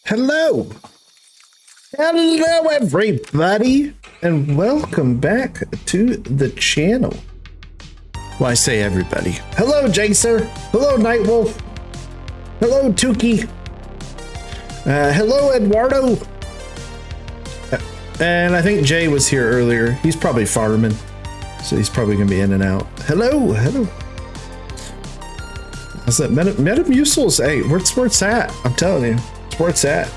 Hello. Hello, everybody, and welcome back to the channel. Well, I say everybody. Hello, Jacer. Hello, Nightwolf. Hello, Tukey. Hello, Eduardo. And I think Jay was here earlier. He's probably farming, so he's probably gonna be in and out. Hello, hello. How's that? Metamucil's, hey, where it's at? I'm telling you, it's where it's at.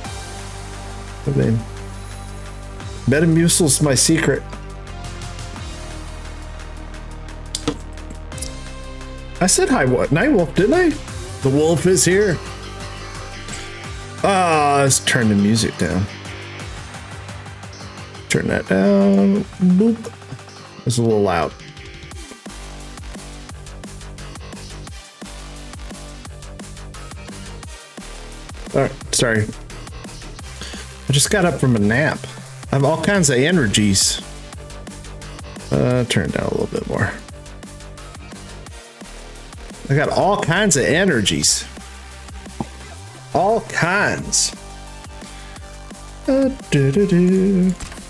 I mean, Metamucil's my secret. I said hi, what? Nightwolf, didn't I? The wolf is here. Let's turn the music down. Turn that down. Boop. It's a little loud. All right, sorry. I just got up from a nap. I have all kinds of energies. Turn it down a little bit more. I got all kinds of energies. All kinds.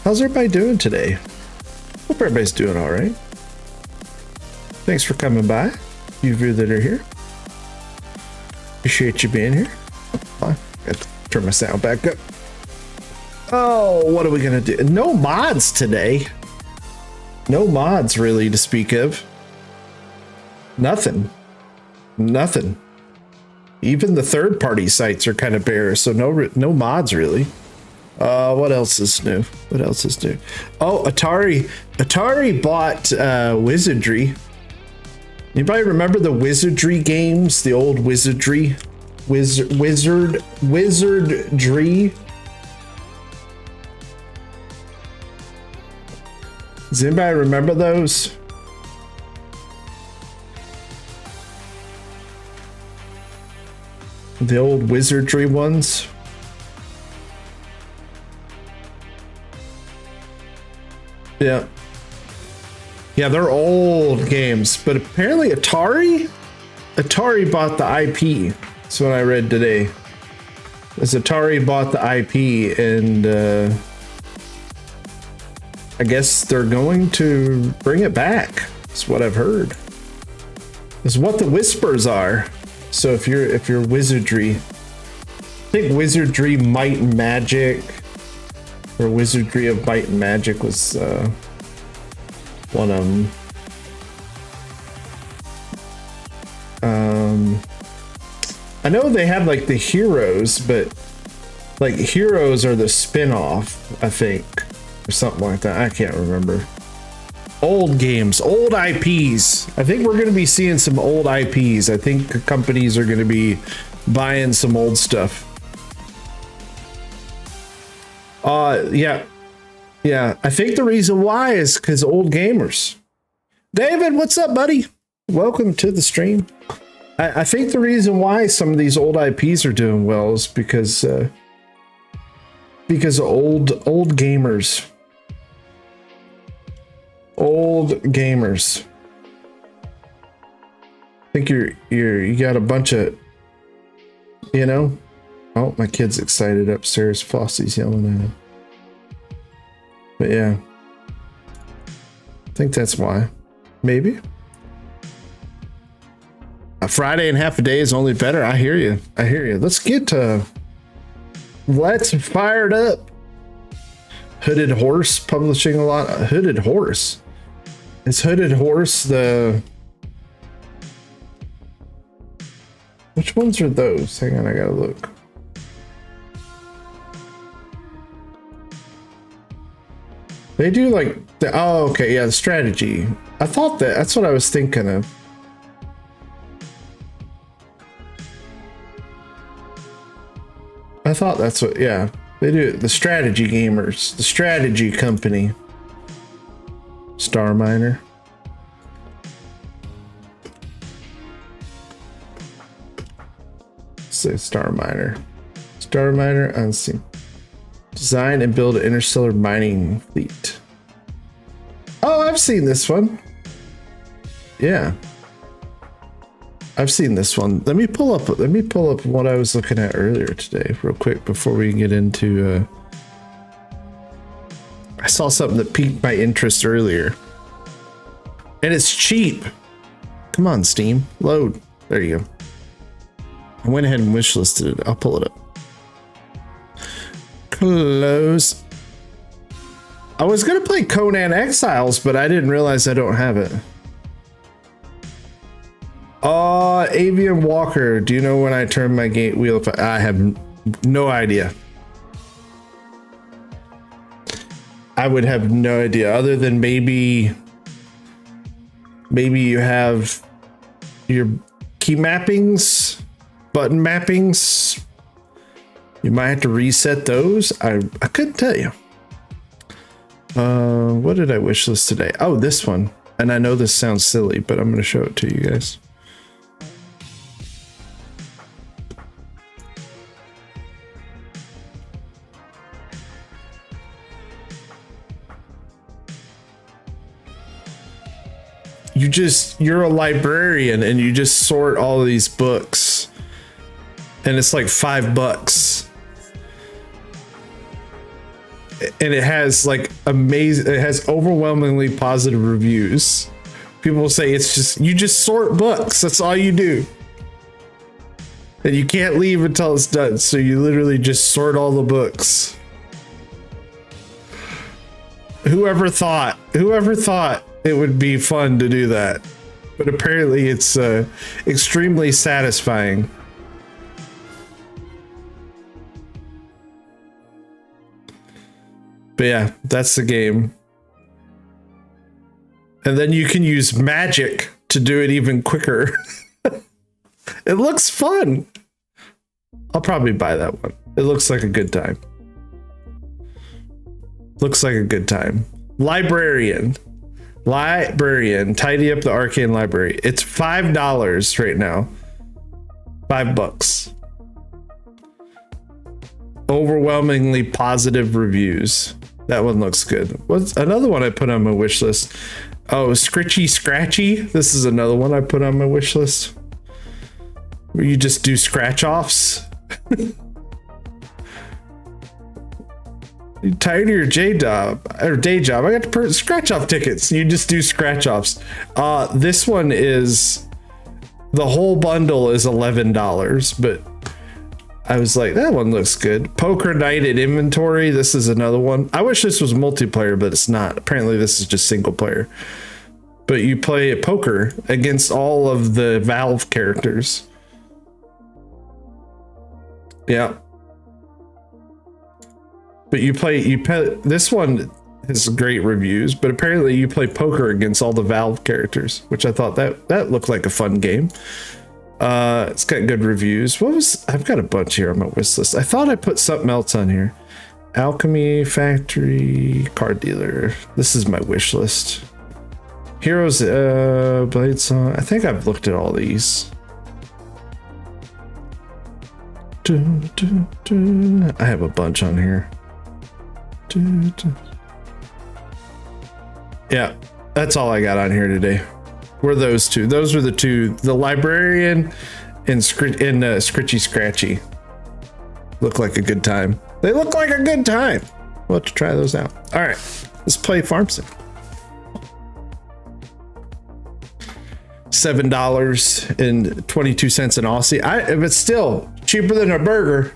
How's everybody doing today? Hope everybody's doing all right. Thanks for coming by, you of you that are here. Appreciate you being here. I got to turn my sound back up. Oh, what are we gonna do? No mods today. No mods really to speak of. Nothing. Even the third-party sites are kind of bare, so no mods really. What else is new? Oh, Atari bought Wizardry. Anybody remember the Wizardry games? The old Wizardry? Wizardry? Does anybody remember those? The old Wizardry ones? Yeah. Yeah, they're old games, but apparently Atari bought the IP. That's what I read today. As Atari bought the IP, and I guess they're going to bring it back. That's what I've heard. Is what the whispers are. So if you're Wizardry, I think Wizardry Might and Magic, or Wizardry of Might and Magic was one of them. I know they have like the Heroes, but like Heroes are the spin-off, I think, or something like that. I can't remember. Old games, old IPs. I think we're going to be seeing some old IPs. I think companies are going to be buying some old stuff. Yeah. I think the reason why is because old gamers. David, what's up, buddy? Welcome to the stream. I think the reason why some of these old IPs are doing well is because old gamers. Old gamers. I think you got a bunch of, you know. Oh, my kid's excited upstairs. Flossie's yelling at him. But yeah, I think that's why. Maybe. A Friday and half a day is only better. I hear you. Let's fired up. Hooded Horse publishing a lot. Hooded Horse. Is Hooded Horse the... Which ones are those? Hang on, I gotta look. They do like the... Oh, okay, yeah, the strategy. I thought that's what I was thinking of. I thought that's what... Yeah, they do. The strategy gamers. The strategy company. Star Miner. Say Star Miner. Star Miner unseen. Design and build an interstellar mining fleet. Oh, I've seen this one. Yeah. I've seen this one. Let me pull up what I was looking at earlier today real quick before we get into I saw something that piqued my interest earlier. And it's cheap. Come on, Steam. Load. There you go. I went ahead and wishlisted it. I'll pull it up. Close. I was gonna play Conan Exiles, but I didn't realize I don't have it. Avian Walker. Do you know when I turn my gate wheel? I have no idea. I would have no idea, other than maybe you have your key mappings, button mappings. You might have to reset those. I couldn't tell you. What did I wish list today? Oh, this one. And I know this sounds silly, but I'm going to show it to you guys. You're a librarian and you just sort all of these books, and it's like $5. And it has like it has overwhelmingly positive reviews. People say you just sort books. That's all you do. And you can't leave until it's done. So you literally just sort all the books. Whoever thought it would be fun to do that? But apparently it's extremely satisfying. But yeah, that's the game. And then you can use magic to do it even quicker. It looks fun. I'll probably buy that one. It looks like a good time. Looks like a good time. Librarian, tidy up the arcane library. It's $5 right now. $5. Overwhelmingly positive reviews. That one looks good. What's another one I put on my wish list? Oh, Scritchy Scratchy. This is another one I put on my wish list. Where you just do scratch offs. You tired of your day job? I got to scratch off tickets. You just do scratch offs. This one is, the whole bundle is $11, but I was like, that one looks good. Poker Night at Inventory. This is another one. I wish this was multiplayer, but it's not. Apparently this is just single player. But you play poker against all of the Valve characters. Yeah. But you play, this one has great reviews, but apparently you play poker against all the Valve characters, which I thought that looked like a fun game. It's got good reviews. I've got a bunch here on my wish list. I thought I put something else on here. Alchemy Factory, Card Dealer. This is my wish list. Heroes, Blade Song. I think I've looked at all these. I have a bunch on here. Yeah, that's all I got on here today. Were those two? Those were the two. The Librarian and Scritchy Scratchy. Look like a good time. They look like a good time. We'll have to try those out. All right, let's play Farm Sim. $7.22 in Aussie. But still cheaper than a burger,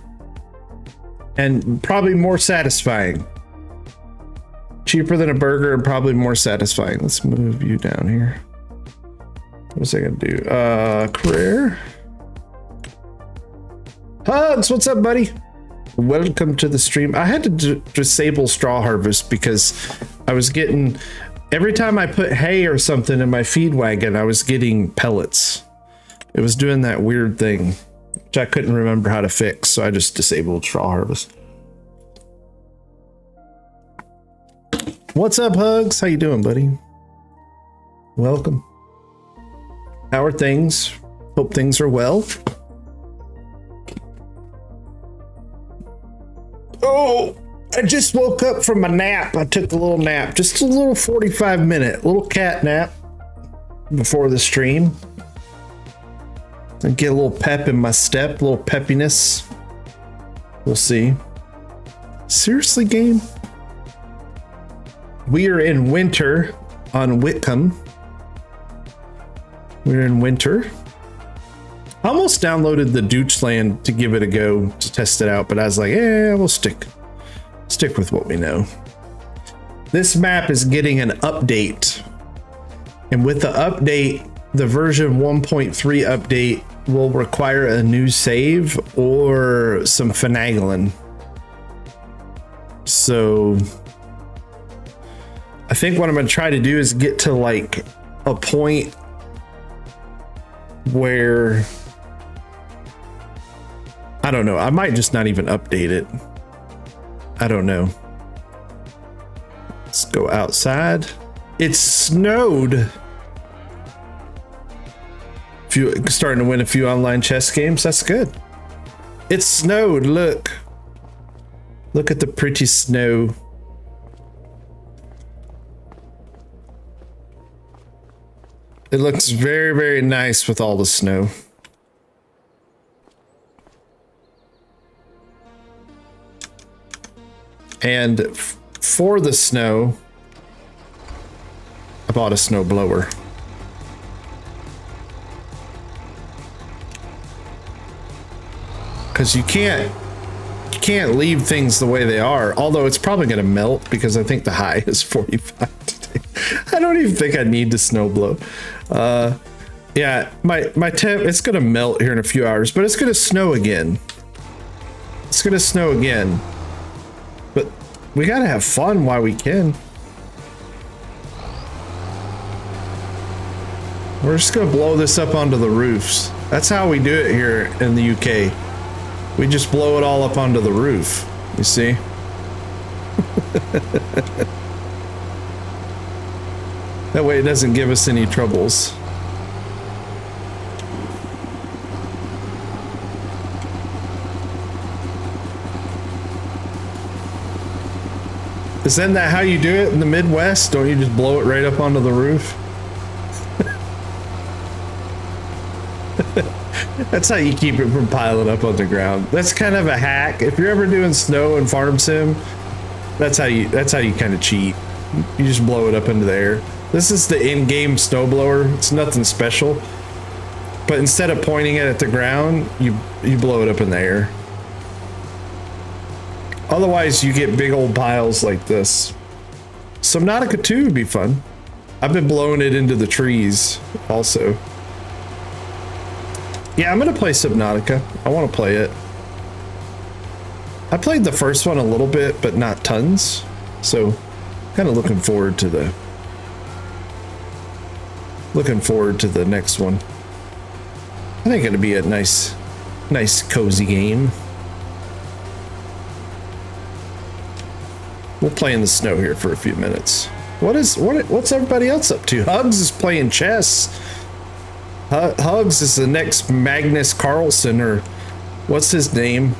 and probably more satisfying. Cheaper than a burger and probably more satisfying. Let's move you down here. What's I gonna do? Career. Hugs, what's up, buddy? Welcome to the stream. I had to disable straw harvest because I was getting, every time I put hay or something in my feed wagon, I was getting pellets. It was doing that weird thing, which I couldn't remember how to fix, so I just disabled straw harvest. What's up, Hugs? How you doing, buddy? Welcome. How are things? Hope things are well. Oh, I just woke up from a nap. I took a little nap, just a little 45-minute little cat nap before the stream. And get a little pep in my step, a little peppiness. We'll see. Seriously, game? We are in winter on Witcombe. We're in winter. I almost downloaded the Deutschland to give it a go to test it out, but I was like, yeah, we'll stick with what we know. This map is getting an update. And with the update, the version 1.3 update will require a new save or some finagling. So I think what I'm going to try to do is get to like a point where, I don't know, I might just not even update it. I don't know. Let's go outside. It snowed. Starting to win a few online chess games. That's good. It snowed. Look at the pretty snow. It looks very, very nice with all the snow. And for the snow, I bought a snow blower. Because you can't leave things the way they are, although it's probably going to melt because I think the high is 45 today. I don't even think I need to snow blow. Yeah, my temp, it's going to melt here in a few hours, but it's going to snow again. It's going to snow again. But we got to have fun while we can. We're just going to blow this up onto the roofs. That's how we do it here in the UK. We just blow it all up onto the roof, you see? That way it doesn't give us any troubles. Isn't that how you do it in the Midwest? Don't you just blow it right up onto the roof? That's how you keep it from piling up on the ground. That's kind of a hack. If you're ever doing snow and farm sim, that's how you kind of cheat. You just blow it up into the air. This is the in-game snow blower. It's nothing special. But instead of pointing it at the ground, you blow it up in the air. Otherwise, you get big old piles like this. Subnautica 2 would be fun. I've been blowing it into the trees also. Yeah, I'm gonna play Subnautica. I want to play it. I played the first one a little bit, but not tons. So, kind of looking forward to the next one. I think it'll be a nice cozy game. We'll play in the snow here for a few minutes. What's everybody else up to? Hugs is playing chess. Hugs is the next Magnus Carlsen, or what's his name?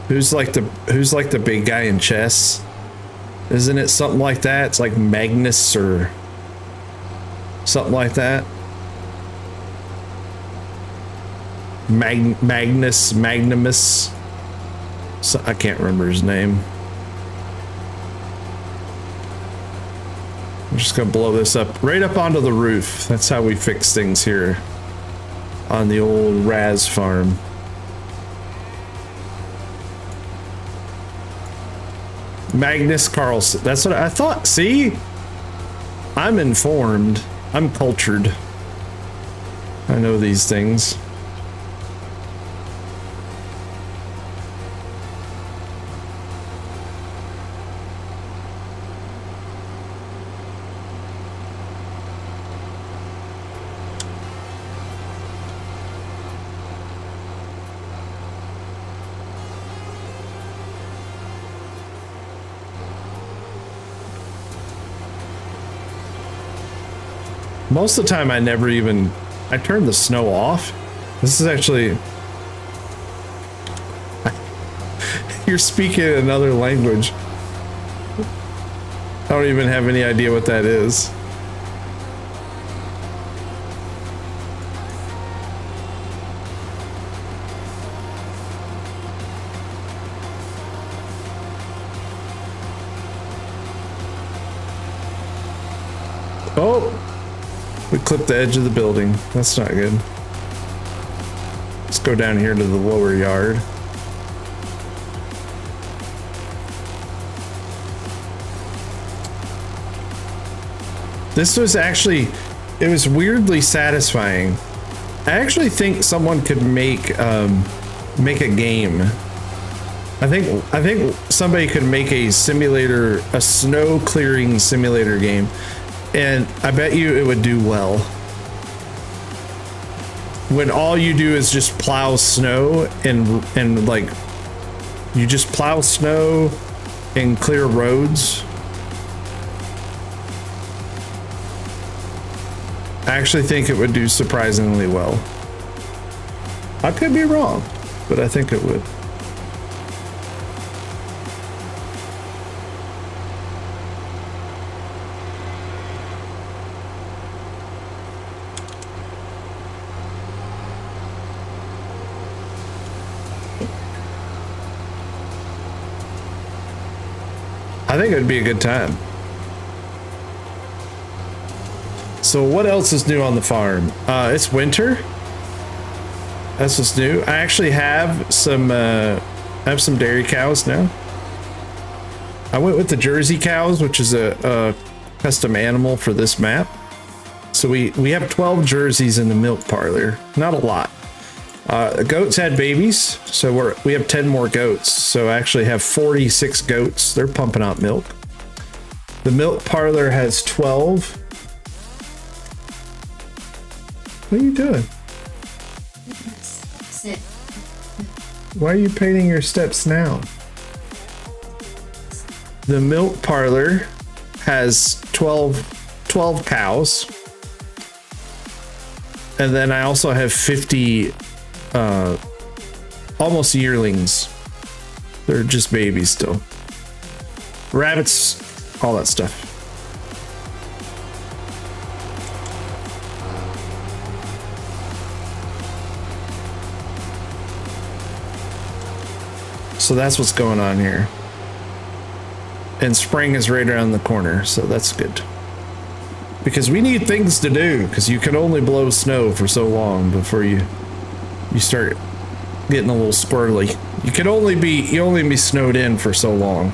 Who's like the big guy in chess? Isn't it something like that? It's like Magnus or something like that. Magnimus. So, I can't remember his name. I'm just gonna blow this up right up onto the roof. That's how we fix things here on the old Raz farm. Magnus Carlsen. That's what I thought. See? I'm informed. I'm cultured. I know these things. Most of the time I turn the snow off. This is actually, you're speaking another language. I don't even have any idea what that is. We clipped the edge of the building. That's not good. Let's go down here to the lower yard. This was actually, it was weirdly satisfying. I actually think someone could make a game. I think somebody could make a simulator, a snow clearing simulator game, and I bet you it would do well. When all you do is just plow snow and like you just plow snow and clear roads. I actually think it would do surprisingly well. I could be wrong, but I think it would. I think it would be a good time. So what else is new on the farm? It's winter. That's what's new. I actually have some dairy cows now. I went with the Jersey cows, which is a custom animal for this map. So we have 12 jerseys in the milk parlor. Not a lot. The goats had babies, so we have 10 more goats. So I actually have 46 goats. They're pumping out milk. The milk parlor has 12. What are you doing? Sit. Why are you painting your steps now? The milk parlor has 12 cows. And then I also have 50 almost yearlings. They're just babies still. Rabbits, all that stuff. So that's what's going on here. And spring is right around the corner, so that's good. Because we need things to do, because you can only blow snow for so long before you start getting a little squirrely. You only be snowed in for so long.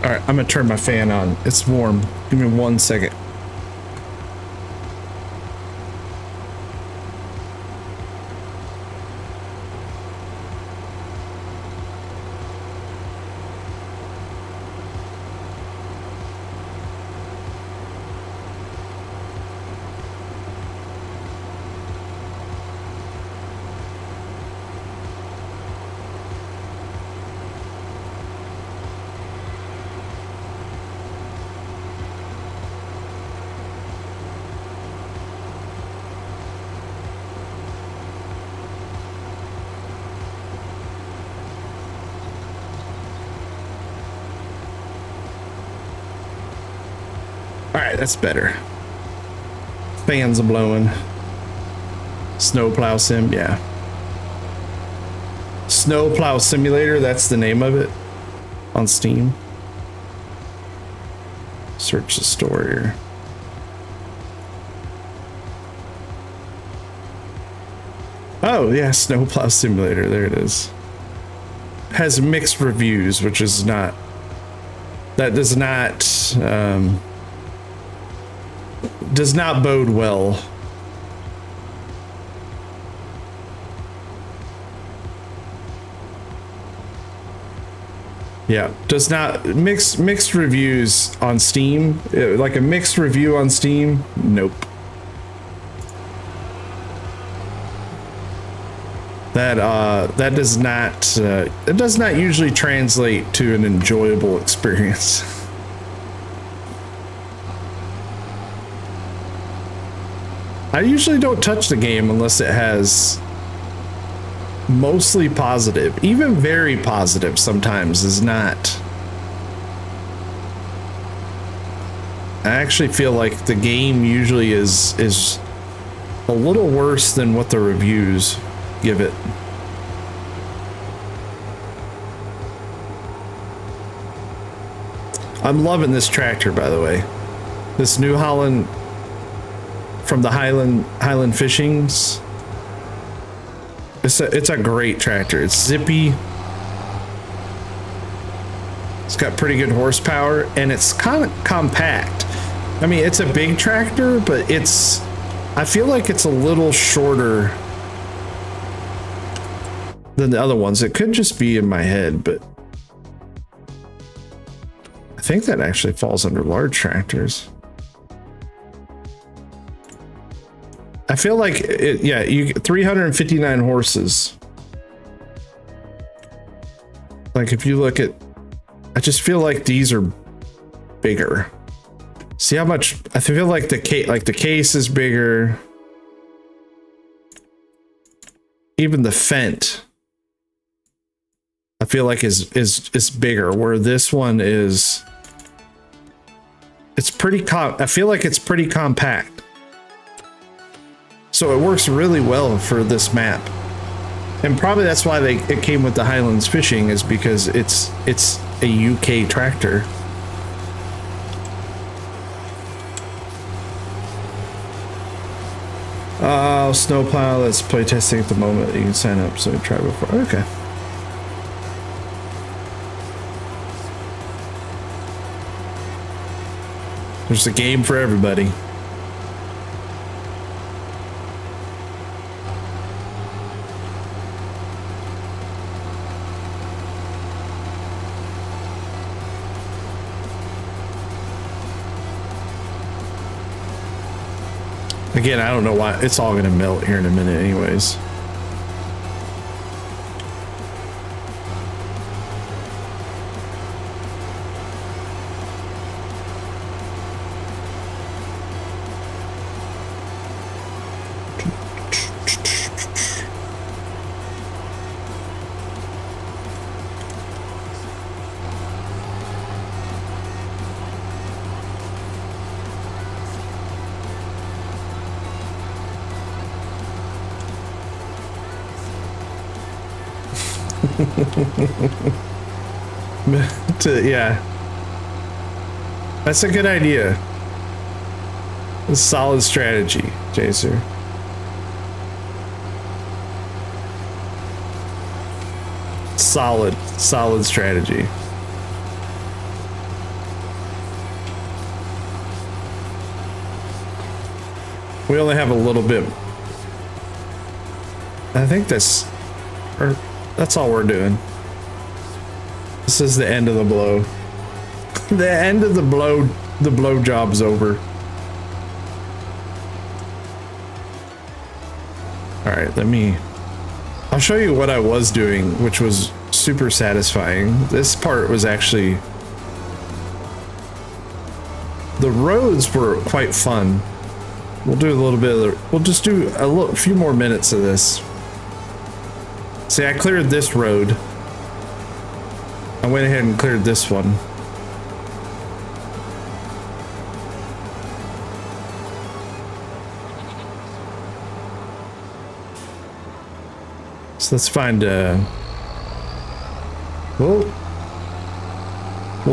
All right, I'm gonna turn my fan on. It's warm. Give me 1 second. All right, that's better. Fans are blowing. Snowplow sim, yeah. Snowplow Simulator, that's the name of it on Steam. Search the store here. Oh yeah, Snowplow Simulator, there it is. Has mixed reviews, which is not, that does not bode well. Yeah, does not, mixed reviews on Steam, like a mixed review on Steam, nope. That does not it does not usually translate to an enjoyable experience. I usually don't touch the game unless it has mostly positive, even very positive sometimes is not. I actually feel like the game usually is a little worse than what the reviews give it. I'm loving this tractor, by the way. This New Holland from the Highland Fishings. It's a great tractor. It's zippy. It's got pretty good horsepower, and it's kind of compact. I mean, it's a big tractor, but I feel like it's a little shorter than the other ones. It could just be in my head, but I think that actually falls under large tractors. I feel like it, yeah, you 359 horses. Like if you look at, I just feel like these are bigger. See how much I feel like the case is bigger. Even the Fendt, I feel like is bigger. Where this one is, it's pretty I feel like it's pretty compact. So it works really well for this map. And probably that's why it came with the Highlands Fishing, is because it's a UK tractor. Oh, snowplow, that's playtesting at the moment. You can sign up, so try before. Okay. There's a game for everybody. Again, I don't know why. It's all going to melt here in a minute anyways. Yeah, that's a good idea. A solid strategy, Jacer. Solid strategy. We only have a little bit. I think that's all we're doing. This is the end of the blow. The end of the blow. The blow job's over. All right, I'll show you what I was doing, which was super satisfying. This part was actually, the roads were quite fun. We'll do a little bit of we'll just do a few more minutes of this. See, I cleared this road. I went ahead and cleared this one. So let's find we'll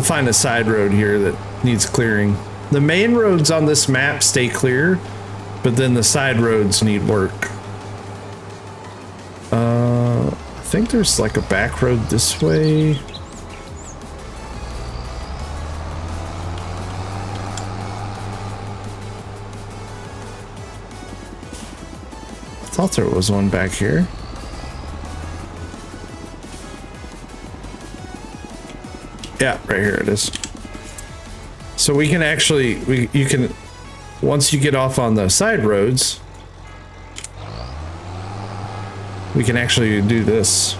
find a side road here that needs clearing. The main roads on this map stay clear, but then the side roads need work. I think there's like a back road this way. I thought there was one back here. Yeah, right here it is. So we can actually, you can, once you get off on the side roads, we can actually do this.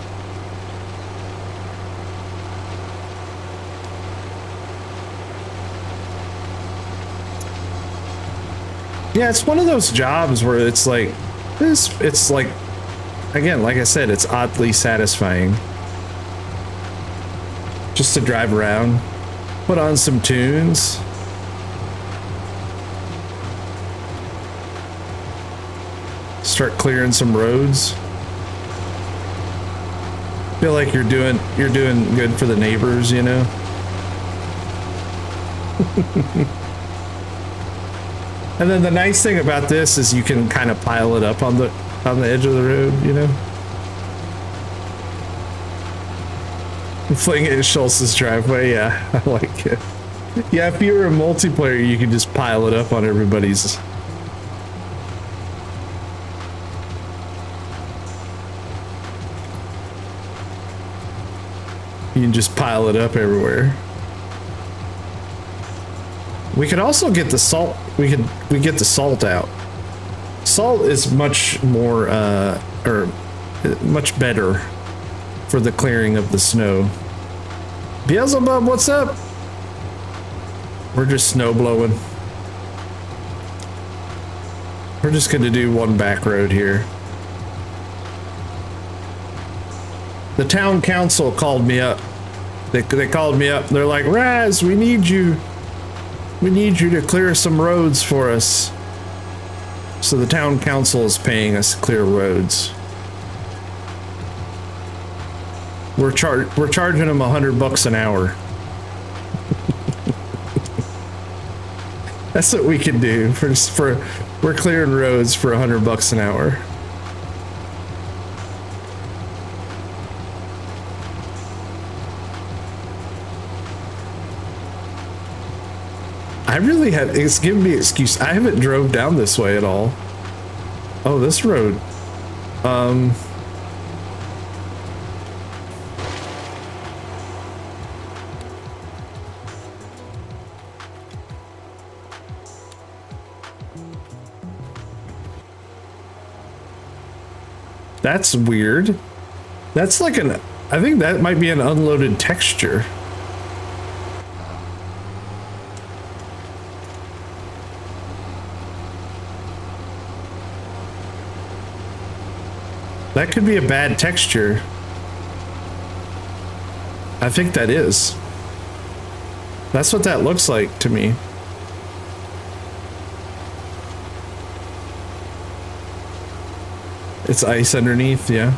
Yeah, it's one of those jobs where it's like this, it's like again, like I said, it's oddly satisfying. Just to drive around, put on some tunes. Start clearing some roads. Feel like you're doing good for the neighbors, you know? And then the nice thing about this is you can kind of pile it up on the edge of the road, you know? Fling it in Schultz's driveway, yeah, I like it. Yeah, if you were a multiplayer, you could just pile it up on everybody's. You can just pile it up everywhere. We could also get the salt. We get the salt out. Salt is much more, or much better for the clearing of the snow. Beelzebub, what's up? We're just snow blowing. We're just gonna do one back road here. The town council called me up. They called me up. They're like, Raz, we need you. We need you to clear some roads for us. So the town council is paying us to clear roads. We're charging them $100 an hour. That's what we can do we're clearing roads for $100 an hour. It's giving me excuse. I haven't drove down this way at all. Oh, this road. That's weird. That's like I think that might be an unloaded texture. That could be a bad texture. I think that is. That's what that looks like to me. It's ice underneath, yeah.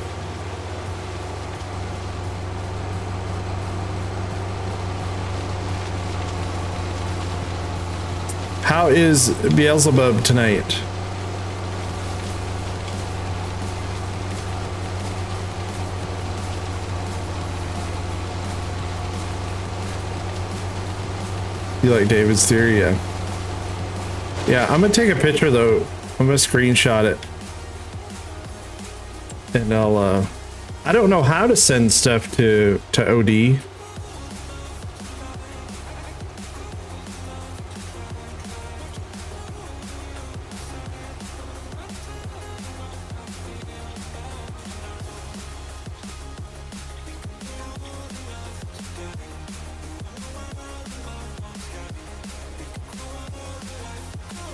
How is Beelzebub tonight? You like David's theory? Yeah. Yeah, I'm gonna take a picture though. I'm gonna screenshot it. And I'll, I don't know how to send stuff to OD.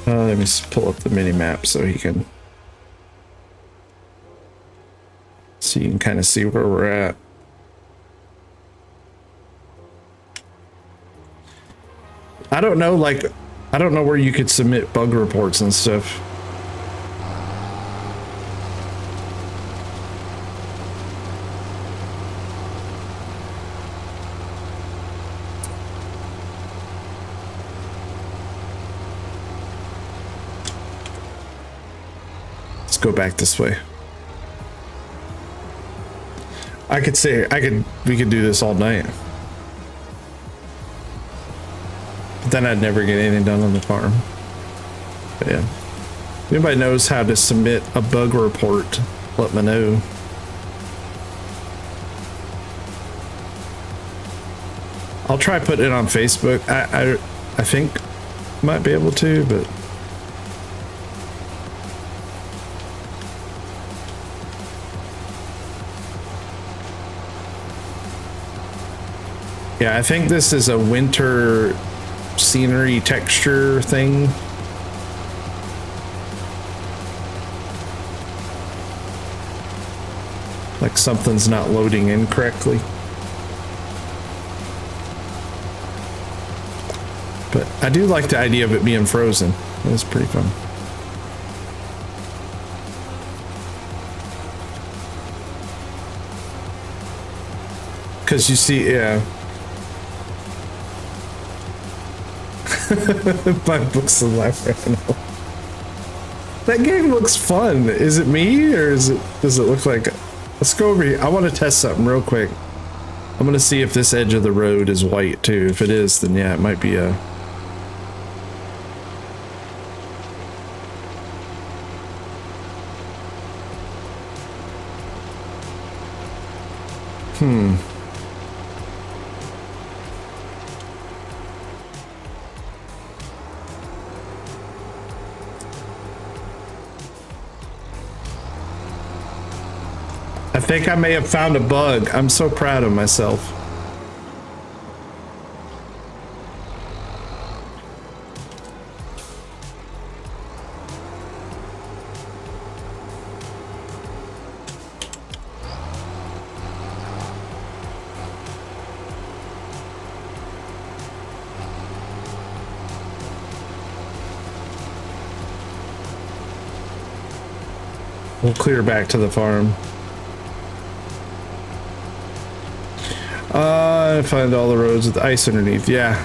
Let me just pull up the mini map so you can kind of see where we're at. I don't know, like, I don't know where you could submit bug reports and stuff. Let's go back this way. We could do this all night. But then I'd never get anything done on the farm. But yeah. If anybody knows how to submit a bug report, let me know. I'll try putting it on Facebook. I think might be able to, but yeah, I think this is a winter scenery texture thing. Like something's not loading in correctly. But I do like the idea of it being frozen. It's pretty fun. Because you see, yeah. My books of life right now. That game looks fun. Is it me or does it look like? Let's go over here. I want to test something real quick. I'm gonna see if this edge of the road is white too. If it is, then yeah, it might be a. I think I may have found a bug. I'm so proud of myself. We'll clear back to the farm. Find all the roads with ice underneath. Yeah.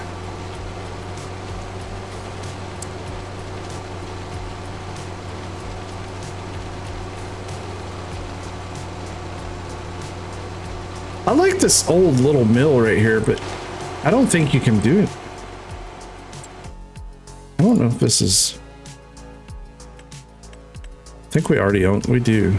I like this old little mill right here, but I don't think you can do it. I don't know if this is... I think we already own... We do.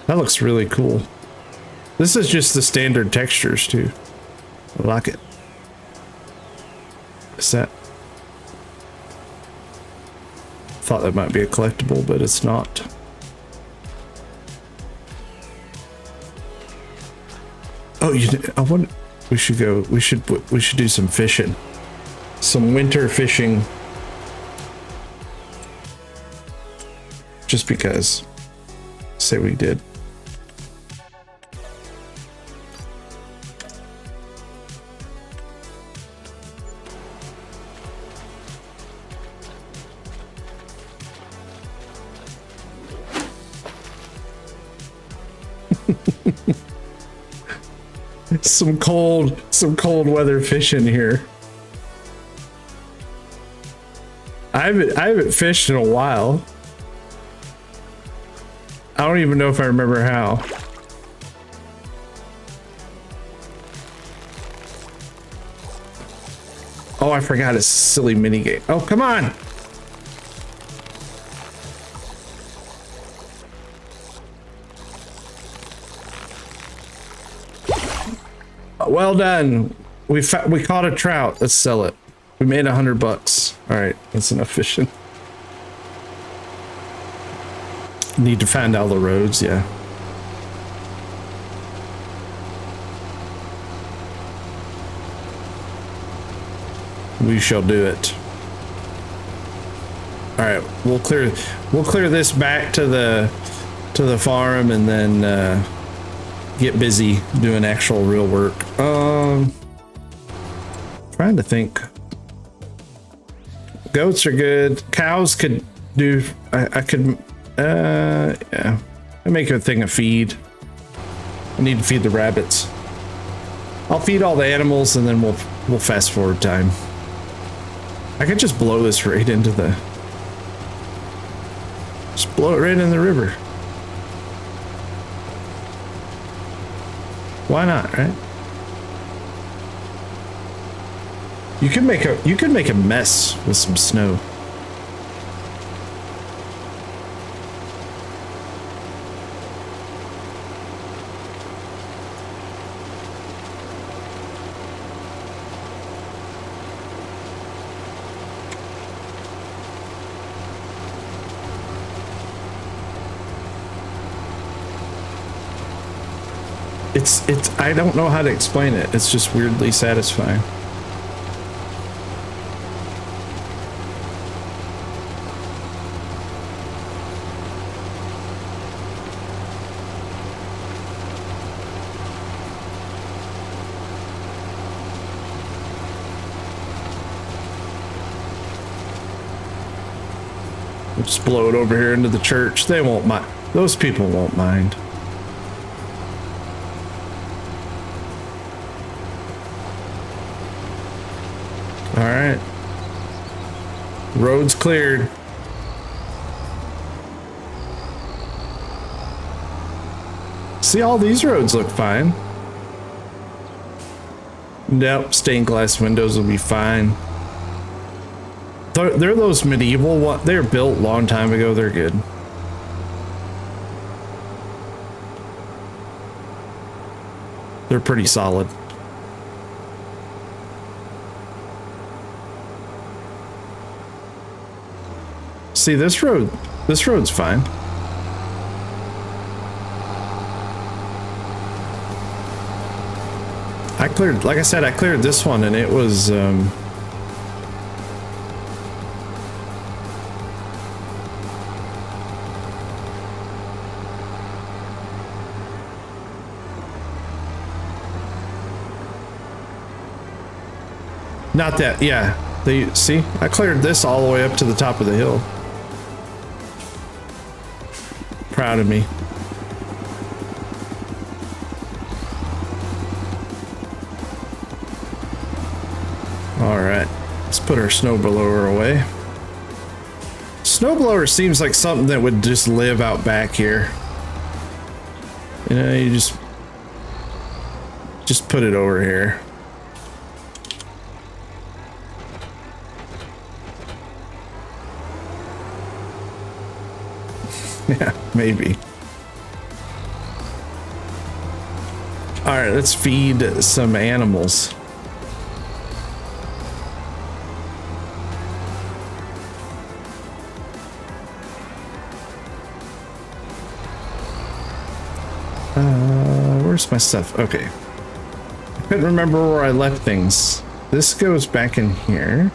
That looks really cool. This is just the standard textures too. I like it. Is that? Thought that might be a collectible, but it's not. Oh, I wonder. We should go. We should do some fishing. Some winter fishing. Just because. Say we did. some cold weather fishing here. I haven't fished in a while. I don't even know if I remember how. Oh, I forgot it's a silly mini game. Oh, come on. Well done. We caught a trout. Let's sell it. We made $100. All right, that's enough fishing. Need to find all the roads, yeah. We shall do it. All right, we'll clear this back to the farm and then get busy doing actual real work. Trying to think. Goats are good. Cows could do. I could. Yeah. I make a thing of feed. I need to feed the rabbits. I'll feed all the animals and then we'll fast forward time. I could just blow this right into the. Just blow it right in the river. Why not, right? You could make a mess with some snow. It's I don't know how to explain it. It's just weirdly satisfying. We'll just blow it over here into the church. They won't mind. Those people won't mind. All right. Road's cleared. See, all these roads look fine. Nope, stained glass windows will be fine. They're those medieval ones. They're built a long time ago. They're good. They're pretty solid. See, this road's fine. Like I said, I cleared this one and it was, not that, yeah. See, I cleared this all the way up to the top of the hill. Proud of me. All right, let's put our snowblower away. Snowblower seems like something that would just live out back here. You know, you just put it over here. Yeah, maybe. All right, let's feed some animals. Where's my stuff? Okay. I couldn't remember where I left things. This goes back in here.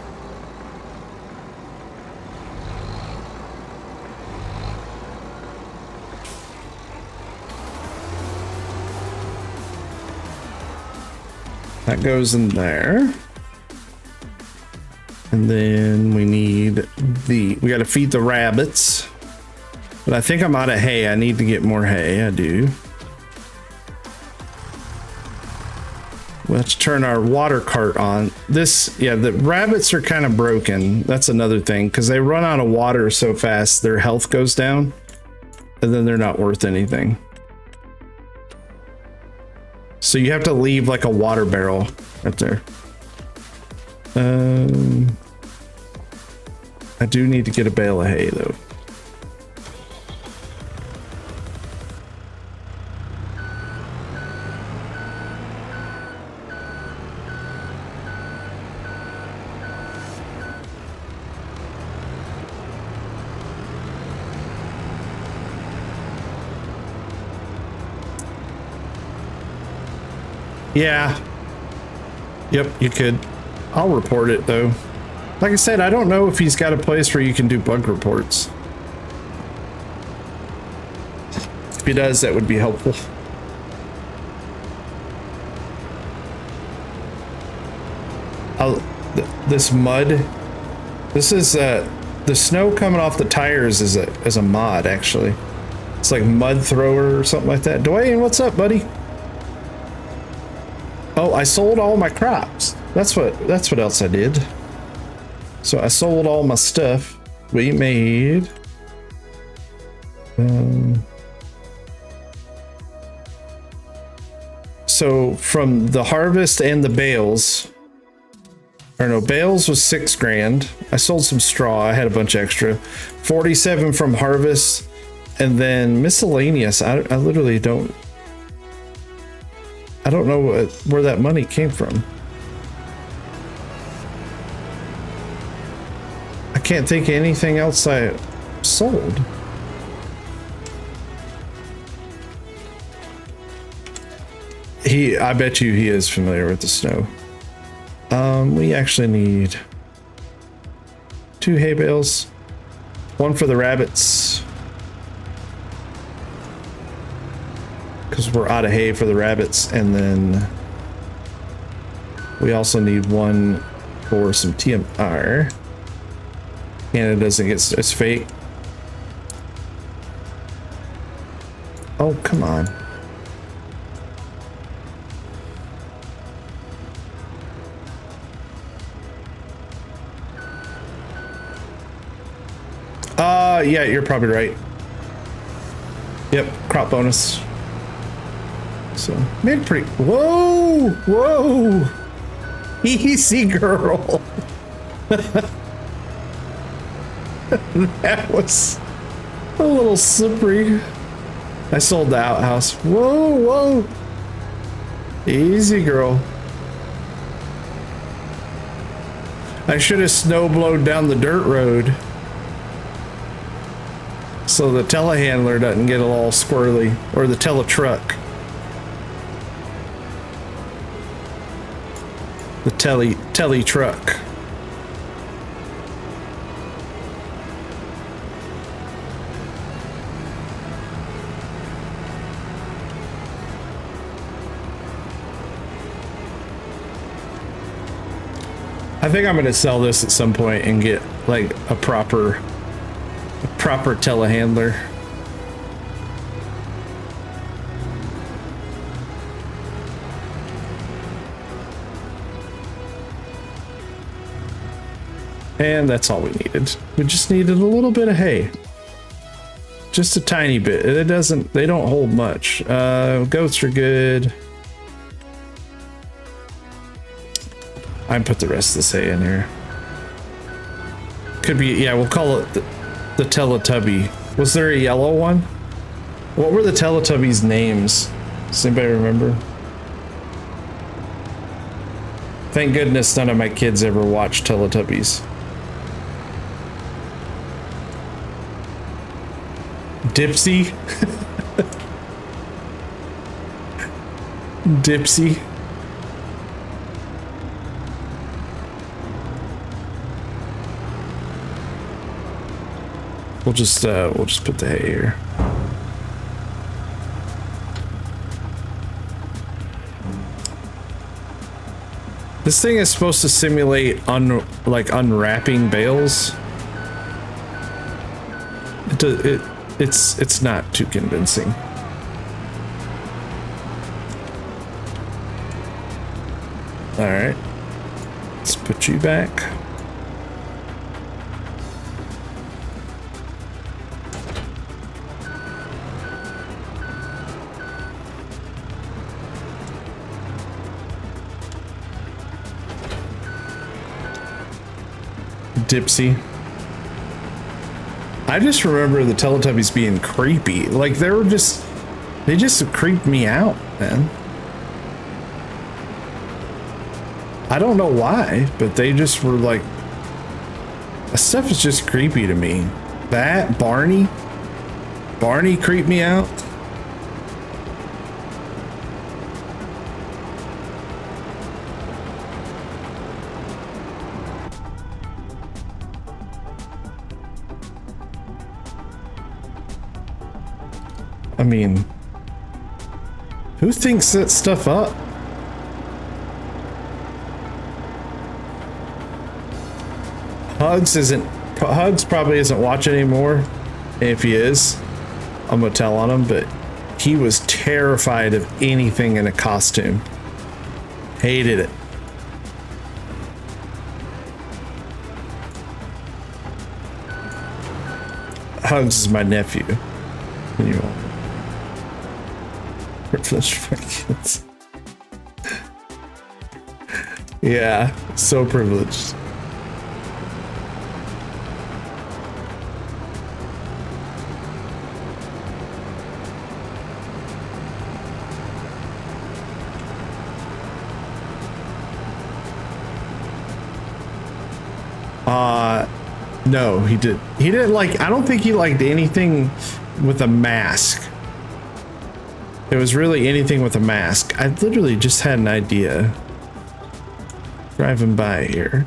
That goes in there. And then we got to feed the rabbits. But I think I'm out of hay. I need to get more hay. I do. Let's turn our water cart on. Yeah, the rabbits are kind of broken. That's another thing, because they run out of water so fast, their health goes down, and then they're not worth anything. So you have to leave like a water barrel right there. I do need to get a bale of hay though. Yeah. Yep, you could. I'll report it though. Like I said, I don't know if he's got a place where you can do bug reports. If he does, that would be helpful. This mud. This is the snow coming off the tires is a mod actually. It's like mud thrower or something like that. Dwayne, what's up, buddy? Oh, I sold all my crops. That's what else I did. So I sold all my stuff. We made so from the harvest and the bales, or no, bales was 6 grand. I sold some straw. I had a bunch extra. 47 from harvest, and then miscellaneous. I literally don't know where that money came from. I can't think of anything else I sold. I bet you he is familiar with the snow. We actually need 2 hay bales, 1 for the rabbits, because we're out of hay for the rabbits, and then we also need 1 for some TMR. And it doesn't get its fate. Oh, come on. Yeah, you're probably right. Yep, crop bonus. So, made pretty. Whoa! Whoa! Easy, girl. That was a little slippery. I sold the outhouse. Whoa, whoa. Easy, girl. I should have snow blowed down the dirt road so the telehandler doesn't get all squirrely, or the teletruck. The telly truck. I think I'm going to sell this at some point and get like a proper telehandler. And that's all we needed. We just needed a little bit of hay. Just a tiny bit. They don't hold much. Goats are good. I put the rest of this hay in here. Could be, yeah, we'll call it the Teletubby. Was there a yellow one? What were the Teletubbies' names? Does anybody remember? Thank goodness none of my kids ever watched Teletubbies. Dipsy? Dipsy? We'll just put the hay here. This thing is supposed to simulate unwrapping bales. It's not too convincing. All right, let's put you back. Dipsy. I just remember the Teletubbies being creepy. Like they just creeped me out, man. I don't know why, but they just were like, that stuff is just creepy to me. That Barney creeped me out. I mean, who thinks that stuff up? Hugs probably isn't watching anymore. If he is, I'm gonna tell on him, but he was terrified of anything in a costume. Hated it. Hugs is my nephew. You know. Privileged for kids. Yeah, so privileged. No, he didn't like, I don't think he liked anything with a mask. It was really anything with a mask. I literally just had an idea. Driving by here.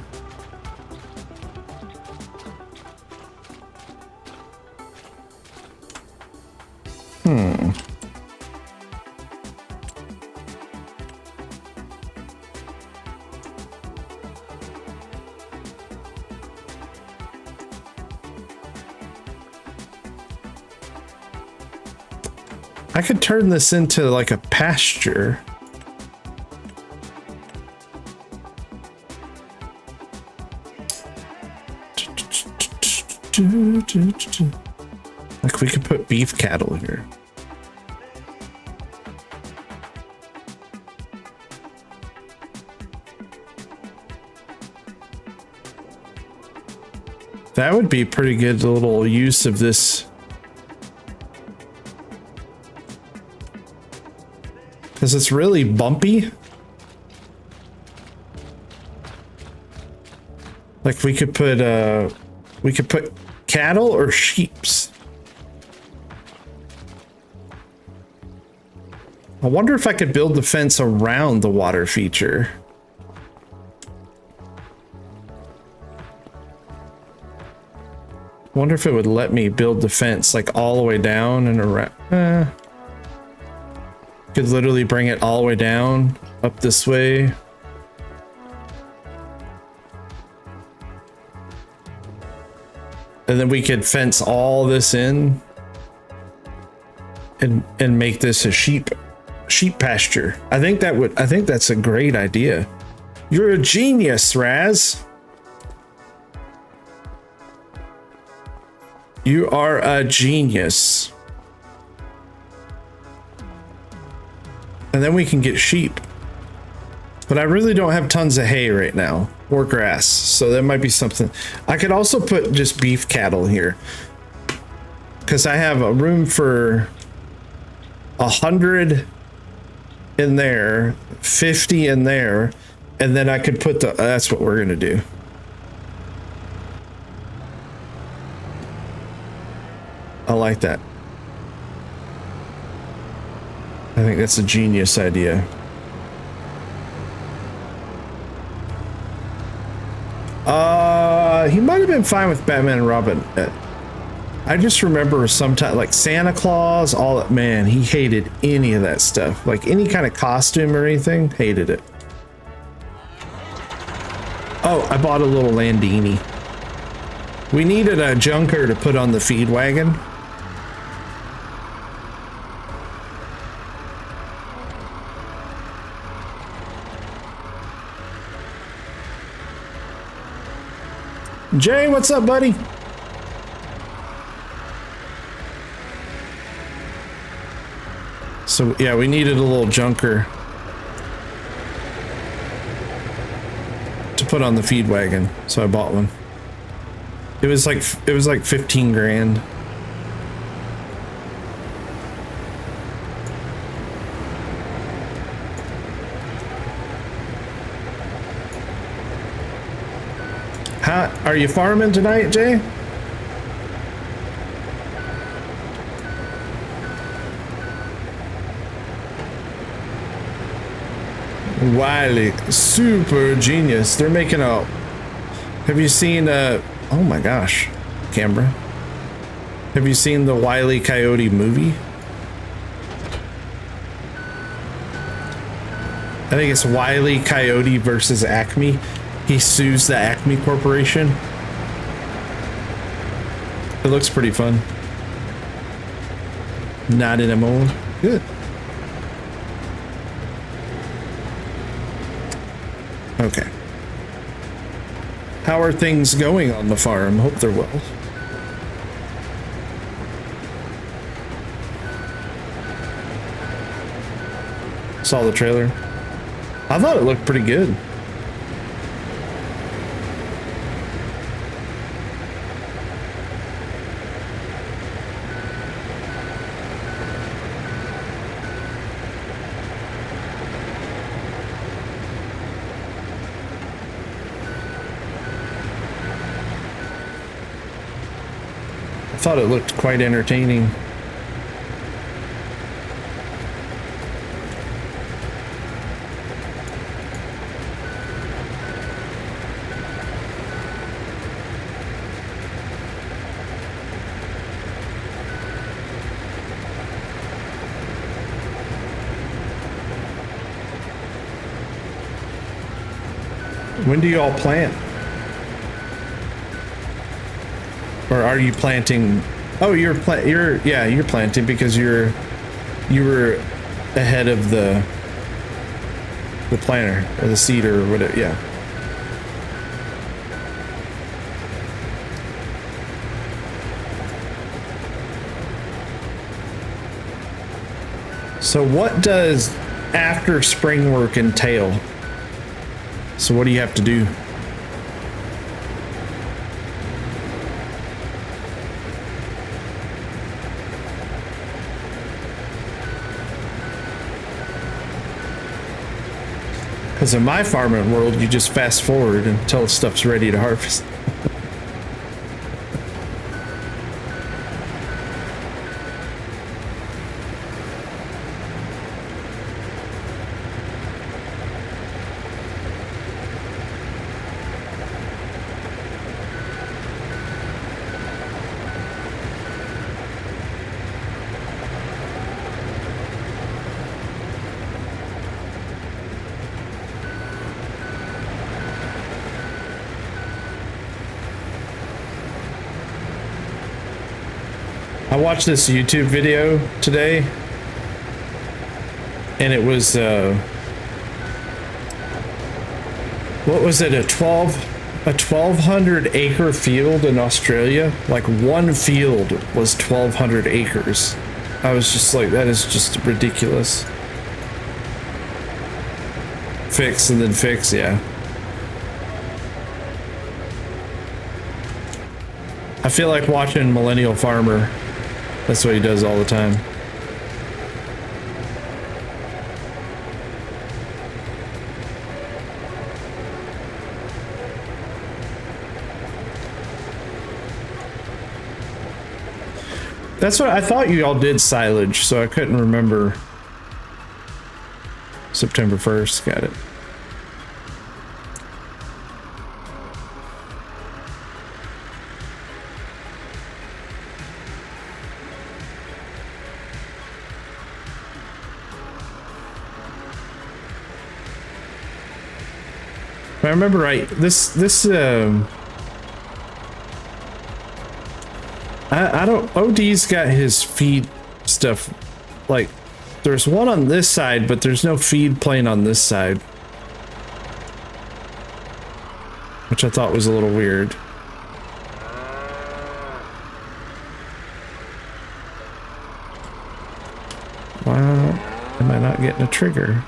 I could turn this into like a pasture. Like we could put beef cattle here. That would be pretty good little use of this. Because it's really bumpy. Like we could put cattle or sheeps. I wonder if I could build the fence around the water feature. I wonder if it would let me build the fence like all the way down and around. Could literally bring it all the way down up this way. And then we could fence all this in and make this a sheep pasture. I think that's a great idea. You're a genius, Raz. You are a genius. And then we can get sheep. But I really don't have tons of hay right now, or grass, so that might be something. I could also put just beef cattle here, because I have a room for 100 in there, 50 in there, and then I could put that's what we're gonna do. I like that. I think that's a genius idea. He might have been fine with Batman and Robin. I just remember sometime like Santa Claus, all that, man, he hated any of that stuff. Like any kind of costume or anything, hated it. Oh, I bought a little Landini. We needed a junker to put on the feed wagon. Jay, what's up, buddy? So yeah, we needed a little junker to put on the feed wagon, so I bought one. It was like 15 grand. Are you farming tonight, Jay? Wiley, super genius. They're making a. Have you seen? Oh my gosh, camera. Have you seen the Wile E. Coyote movie? I think it's Wile E. Coyote versus Acme. He sues the Acme Corporation. It looks pretty fun. Not in a mold. Good. Okay. How are things going on the farm? Hope they're well. Saw the trailer. I thought it looked pretty good. I thought it looked quite entertaining. When do you all plant? Or are you planting? Oh, you're planting because you were ahead of the planter or the seeder or whatever. Yeah. So what does after spring work entail? So what do you have to do? Because in my farming world, you just fast forward until stuff's ready to harvest. I watched this YouTube video today, and it was what was it, a 1200 acre field in Australia? Like one field was 1200 acres. I was just like, that is just ridiculous. Fix and then fix, yeah. I feel like watching Millennial Farmer. That's what he does all the time. That's what I thought you all did silage, so I couldn't remember. September 1st, got it. If I remember right, I don't, OD's got his feed stuff, like, there's one on this side, but there's no feed plane on this side. Which I thought was a little weird. Wow, am I not getting a trigger?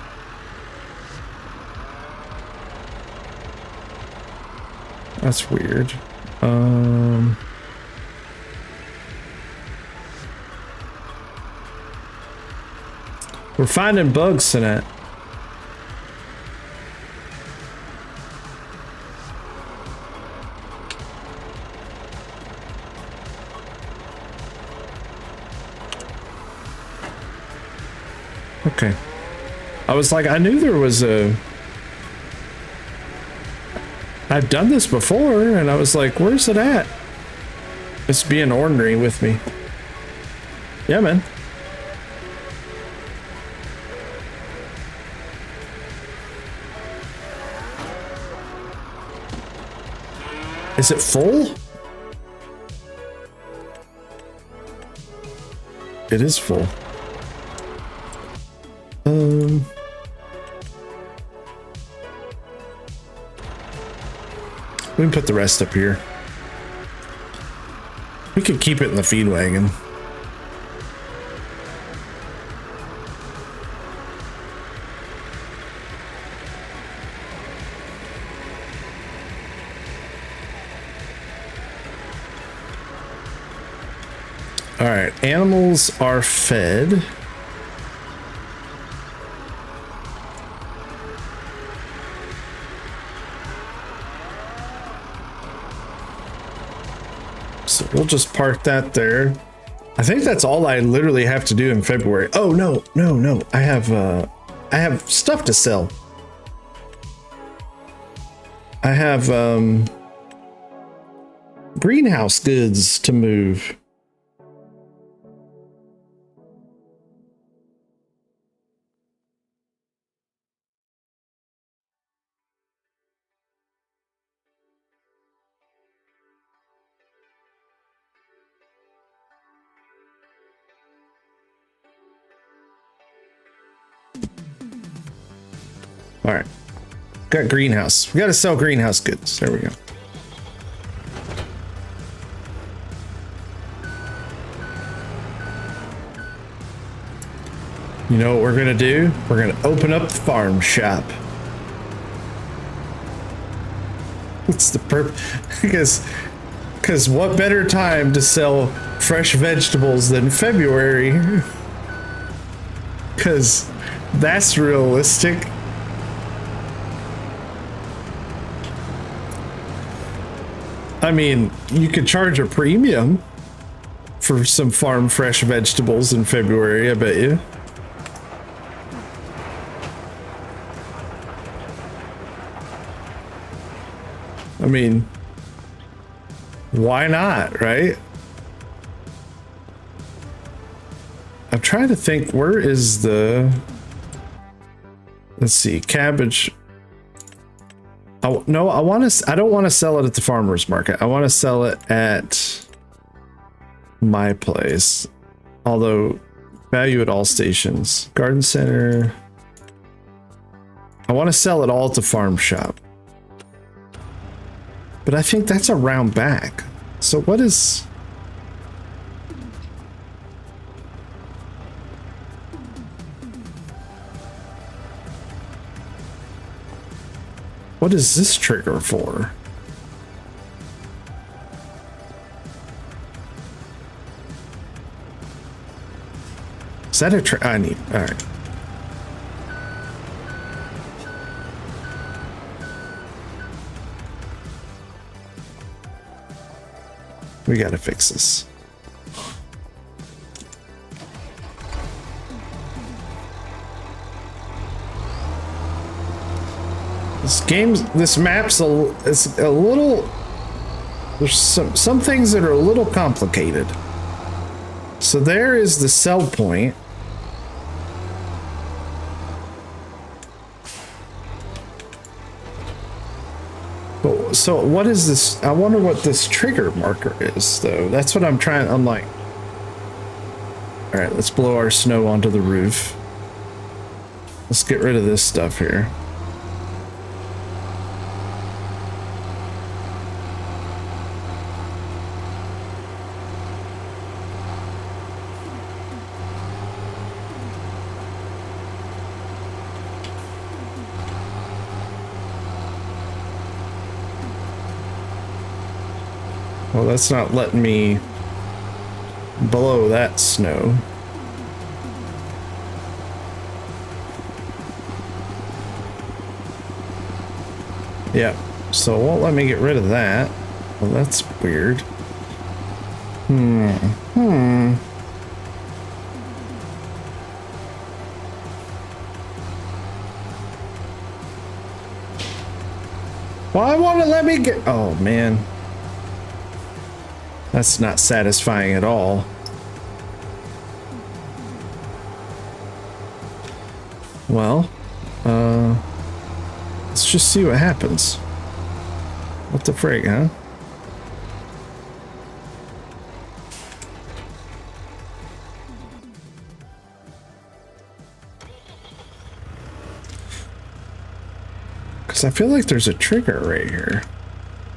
That's weird. We're finding bugs tonight. Okay. I was like, I knew there was a... I've done this before, and I was like, where's it at? It's being ornery with me. Yeah, man. Is it full? It is full. We can put the rest up here. We could keep it in the feed wagon. All right, animals are fed. So we'll just park that there. I think that's all I literally have to do in February. Oh, no. I have stuff to sell. I have greenhouse goods to move. All right. Got greenhouse. We got to sell greenhouse goods. There we go. You know what we're going to do? We're going to open up the farm shop. What's the purpose? Because what better time to sell fresh vegetables than February? Because that's realistic. I mean, you could charge a premium for some farm fresh vegetables in February, I bet you. I mean, why not, right? I'm trying to think, where is the... Let's see, cabbage. Oh, no, I don't want to sell it at the farmer's market. I want to sell it at my place. Although, value at all stations. Garden center. I want to sell it all at the farm shop. But I think that's around back. So what is... What is this trigger for? Is that a I need... All right. We gotta fix this. This map's it's a little, there's some things that are a little complicated. So there is the sell point. But, so what is this? I wonder what this trigger marker is, though. That's what I'm trying. I'm like, all right, let's blow our snow onto the roof. Let's get rid of this stuff here. Well, that's not letting me blow that snow. Yep, so it won't let me get rid of that. Well, that's weird. Why won't it let me get... Oh, man. That's not satisfying at all. Well, let's just see what happens. What the frig, huh? Because I feel like there's a trigger right here.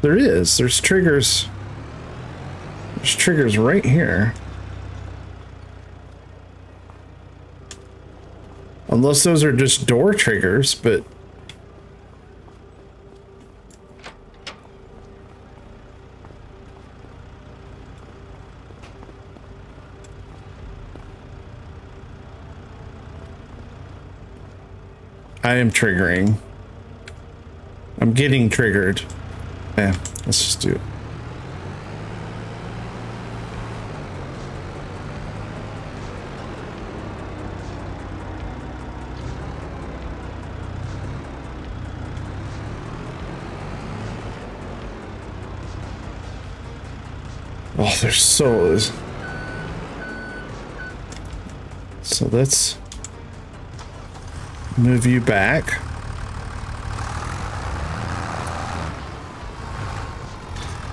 There is. There's triggers. There's triggers right here. Unless those are just door triggers, but... I am triggering. I'm getting triggered. Yeah, let's just do it. Oh, there's so let's move you back.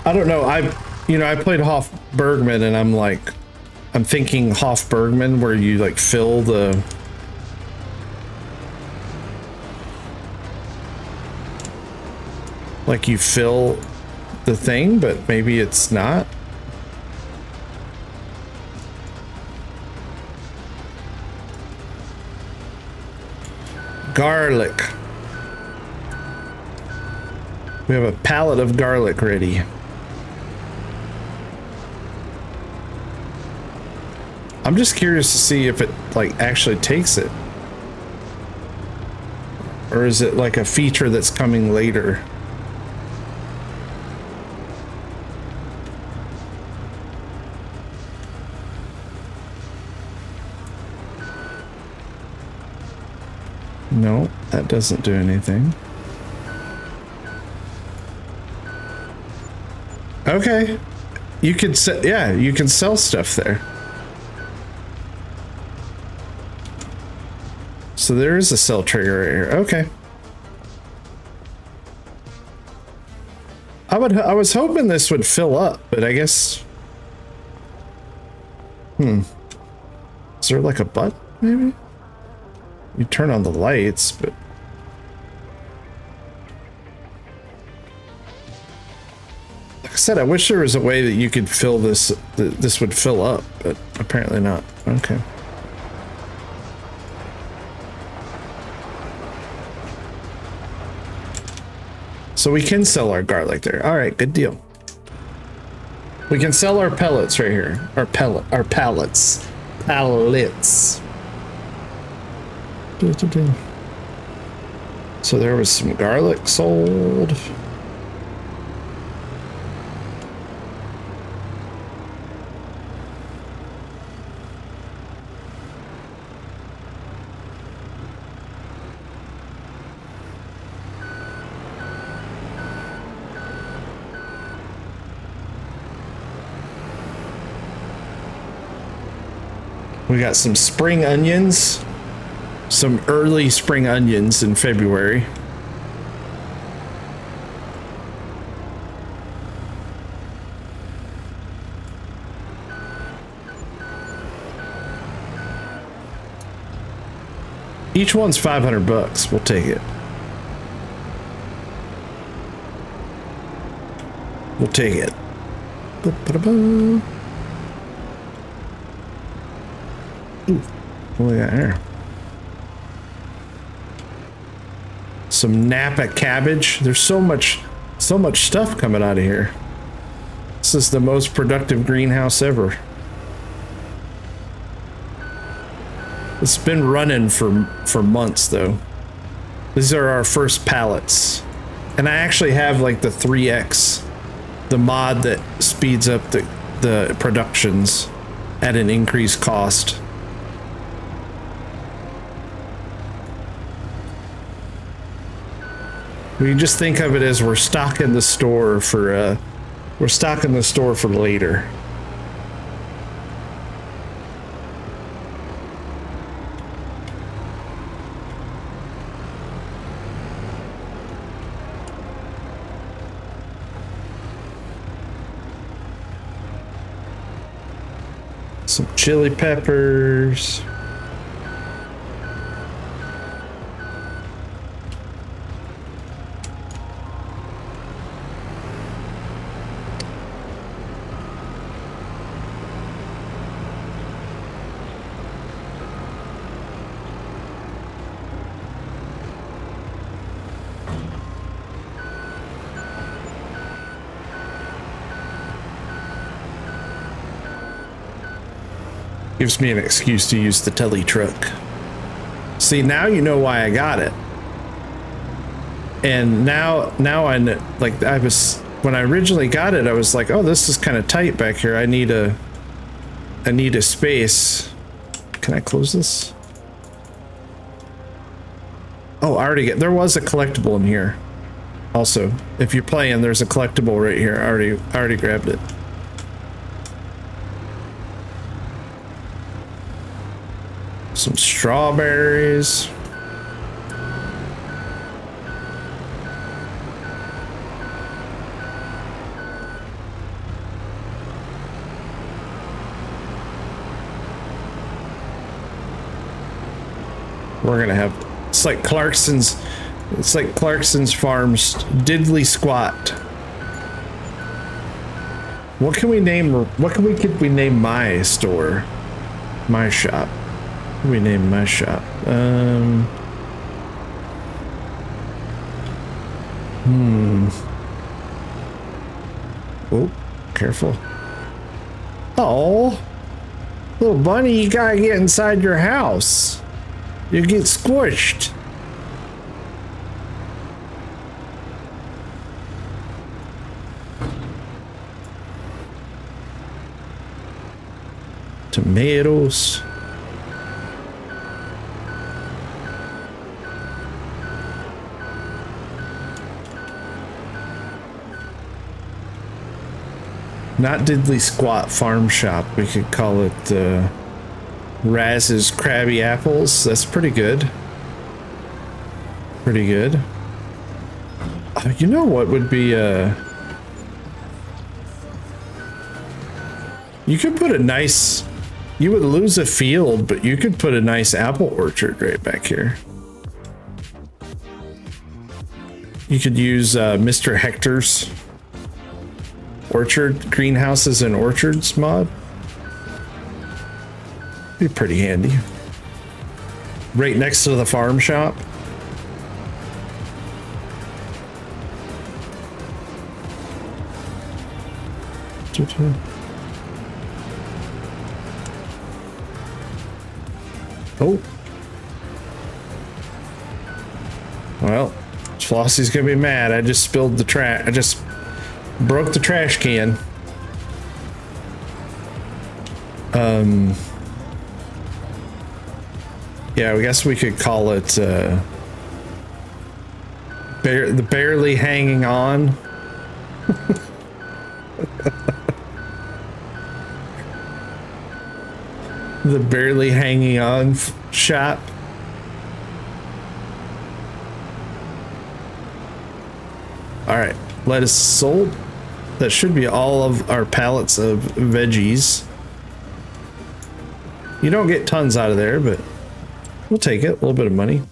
I don't know. I played Hoff Bergman, and I'm thinking Hoff Bergman, where you like fill the like you fill the thing, but maybe it's not. Garlic. We have a pallet of garlic ready. I'm just curious to see if it like actually takes it. Or is it like a feature that's coming later? No, that doesn't do anything. Okay. You could sell, yeah, you can sell stuff there. So there is a sell trigger right here. Okay. I was hoping this would fill up, but I guess. Is there like a button maybe? You turn on the lights, but like I said, I wish there was a way that you could fill this, this would fill up, but apparently not. Okay. So we can sell our garlic there. All right, good deal. We can sell our pellets right here. Our pallets. So there was some garlic sold. We got some spring onions, some early spring onions in February. Each one's 500 bucks. We'll take it. We'll take it. Ba-ba-da-ba. Ooh, what do we got here? Some Napa cabbage. There's so much stuff coming out of here. This is the most productive greenhouse ever. It's been running for months though. These are our first pallets. And I actually have like the 3X, the mod that speeds up the productions at an increased cost. We can just think of it as we're stocking the store for later. Some chili peppers. Gives me an excuse to use the telly truck. See, now you know why I got it. And now I know, like I was, when I originally got it, I was like, oh, this is kind of tight back here. I need a space. Can I close this? Oh, I already there was a collectible in here. Also, if you're playing, there's a collectible right here. I already grabbed it. Some strawberries. We're gonna have, it's like Clarkson's It's like Clarkson's Farm's diddly squat. What can we name? Could we name my store? My shop. What can we name my shop? Oh, careful. Oh, little bunny, you gotta get inside your house. You get squished. Tomatoes. Not Diddly Squat Farm Shop. We could call it Raz's Krabby Apples. That's pretty good. Pretty good. You know what would be you could put a nice, you would lose a field, but you could put a nice apple orchard right back here. You could use Mr. Hector's orchard, greenhouses and orchards mod. Be pretty handy. Right next to the farm shop. Oh. Well, Flossie's gonna be mad. I just spilled the trash. I just broke the trash can. Yeah, I guess we could call it the barely hanging on. The barely hanging on shop. All right, lettuce sold. That should be all of our pallets of veggies. You don't get tons out of there, but we'll take it. A little bit of money.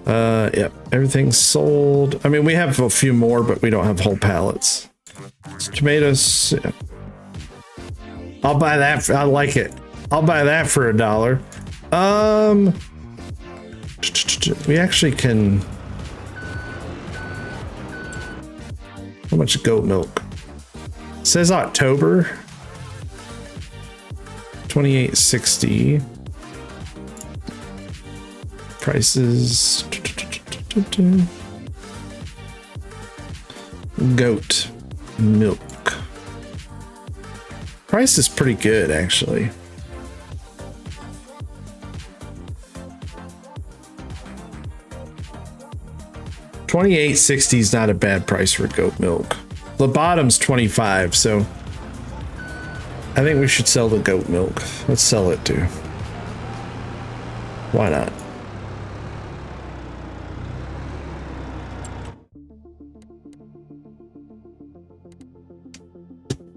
Yep, everything's sold. I mean, we have a few more, but we don't have whole pallets. Tomatoes. Yeah. I'll buy that. I like it. I'll buy that for $1. We actually can. How much goat milk? It says October. 28.60. Prices. Goat milk. Price is pretty good, actually. $28.60 is not a bad price for goat milk. The bottom's 25, so I think we should sell the goat milk. Let's sell it too. Why not?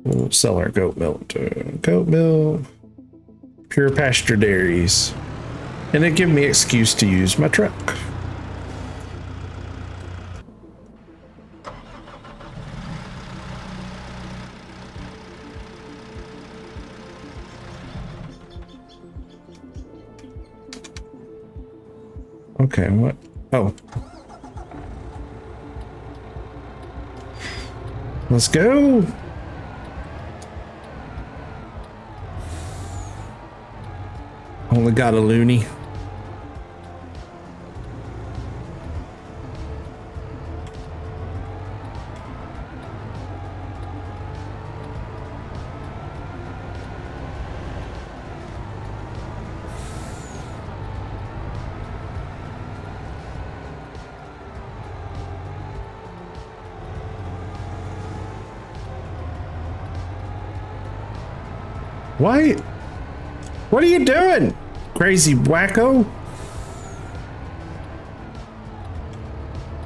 We'll sell our goat milk to goat milk, pure pasture dairies, and it give me an excuse to use my truck. Okay, what? Oh. Let's go. Only got a loony. Why? What are you doing, crazy wacko?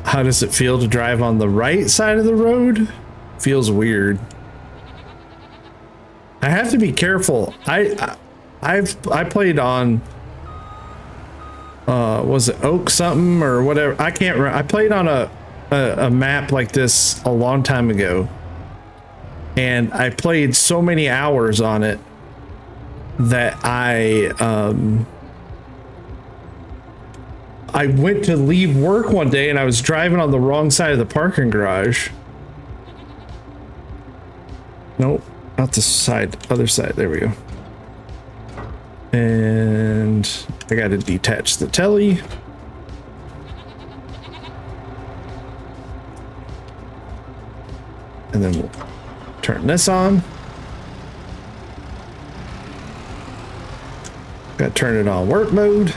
How does it feel to drive on the right side of the road? Feels weird. I have to be careful. I played on was it oak something or whatever? I can't remember. I played on a map like this a long time ago, and I played so many hours on it that I went to leave work one day and I was driving on the wrong side of the parking garage. Nope, not the side, other side. There we go. And I got to detach the telly. And then we'll turn this on. Got to turn it on work mode.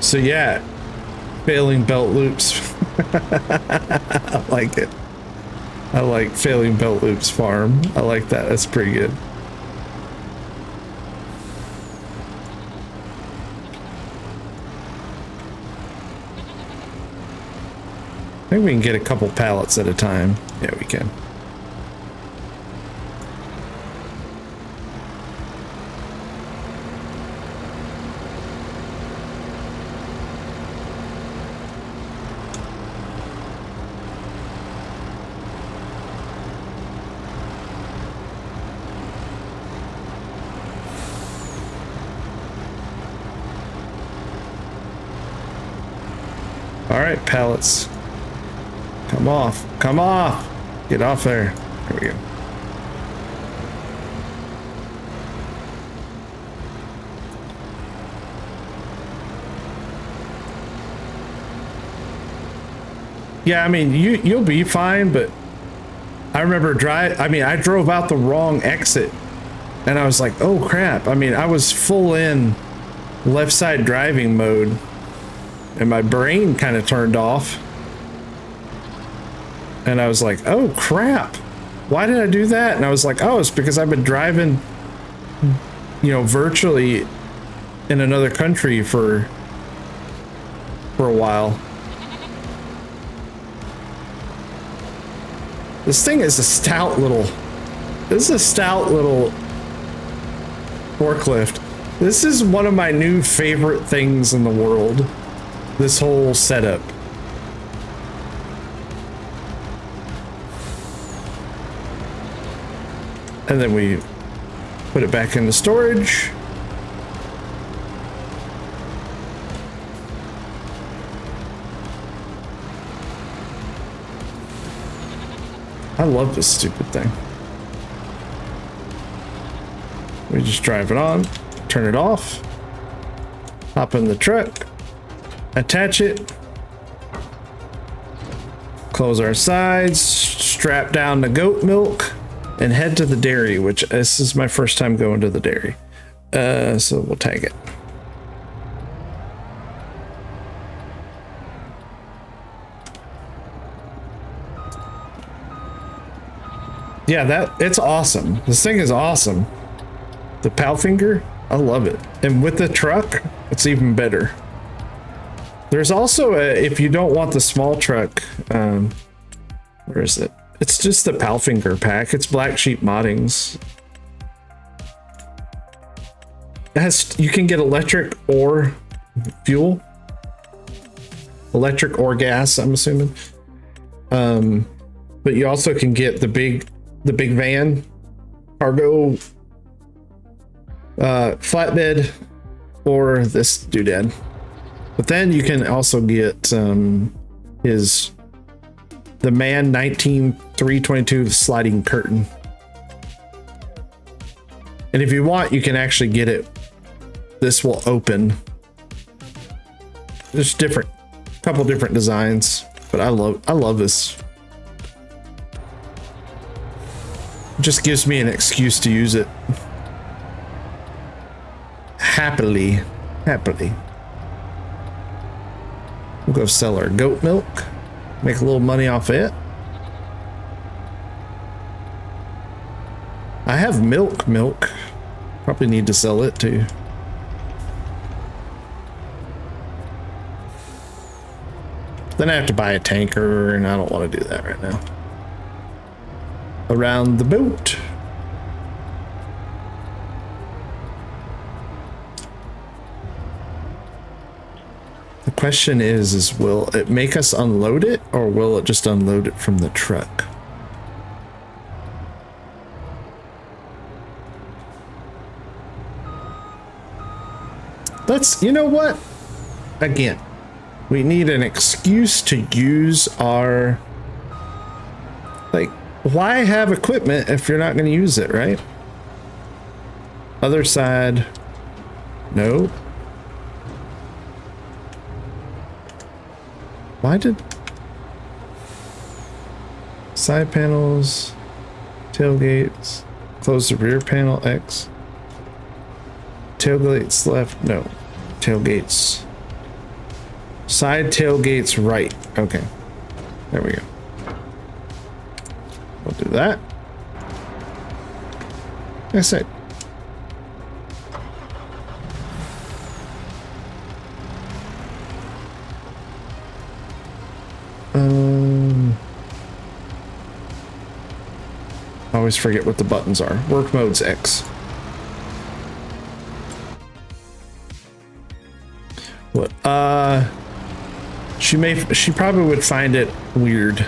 So yeah, failing belt loops. I like it. I like failing belt loops farm. I like that. That's pretty good. I think we can get a couple pallets at a time. Yeah, we can. All right, pallets. Come off. Come off. Get off there. There we go. Yeah, I mean, you'll be fine, but I remember I drove out the wrong exit and I was like, oh crap. I mean, I was full in left side driving mode and my brain kind of turned off. And I was like, oh crap, why did I do that? And I was like, oh, it's because I've been driving, you know, virtually in another country for a while. This thing is a stout little, this is a stout little forklift. This is one of my new favorite things in the world. This whole setup. And then we put it back into storage. I love this stupid thing. We just drive it on, turn it off, hop in the truck, attach it, close our sides, strap down the goat milk, and head to the dairy, which this is my first time going to the dairy. So we'll tag it. Yeah, it's awesome. This thing is awesome. The Powfinger, I love it. And with the truck, it's even better. There's also if you don't want the small truck, where is it? It's just the Powfinger pack. It's Black Sheep Moddings. It has, you can get electric or fuel. Electric or gas, I'm assuming. But you also can get the big van, cargo, flatbed, or this doodad. But then you can also get the Man 19322 sliding curtain. And if you want, you can actually get it. This will open. There's couple different designs, but I love this. It just gives me an excuse to use it. Happily. We'll go sell our goat milk. Make a little money off it. I have milk. Probably need to sell it too. Then I have to buy a tanker, and I don't want to do that right now. Around the boat. question is will it make us unload it, or will it just unload it from the truck? Let's, you know what? Again, we need an excuse to use our, like, why have equipment if you're not going to use it, right? Other side. No. Why did side panels, tailgates, close the rear panel X, tailgates left, no, tailgates, side tailgates right. Okay, there we go. We'll do that. Like I said, I always forget what the buttons are. Work mode's X. What? She probably would find it weird.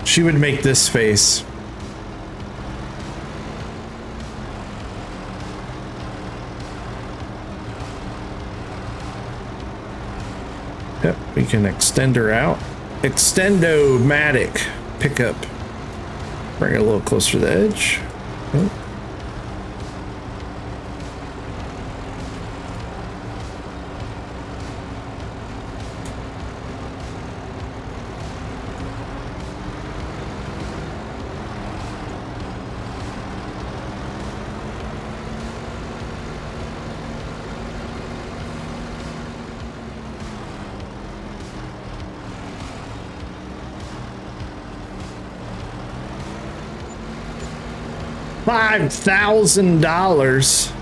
She would make this face. Yep, we can extend her out. Extendo-matic pickup. Bring it a little closer to the edge. Oh. $5,000.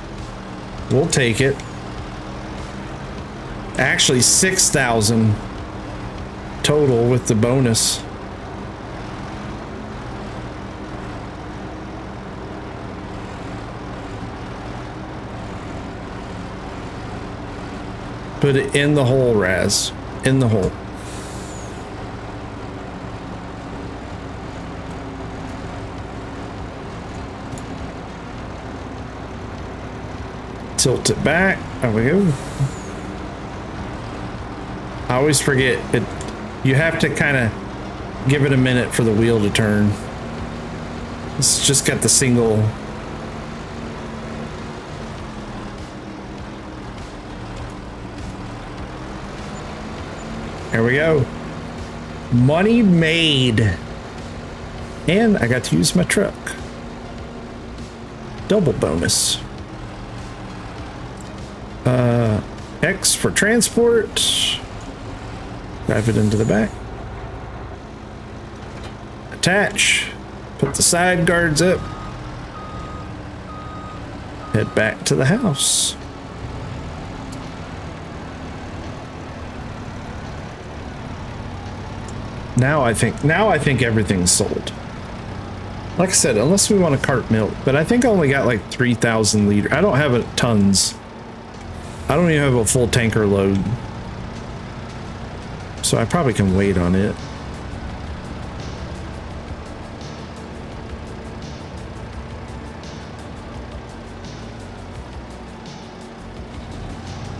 We'll take it. Actually, 6,000 total with the bonus. Put it in the hole, Raz. In the hole. Tilt it back. There we go. I always forget it. You have to kind of give it a minute for the wheel to turn. It's just got the single. There we go. Money made. And I got to use my truck. Double bonus. X for transport. Drive it into the back. Attach. Put the side guards up. Head back to the house. Now I think everything's sold. Like I said, unless we want to cart milk, but I think I only got like 3,000 liters. I don't have a tons. I don't even have a full tanker load. So I probably can wait on it.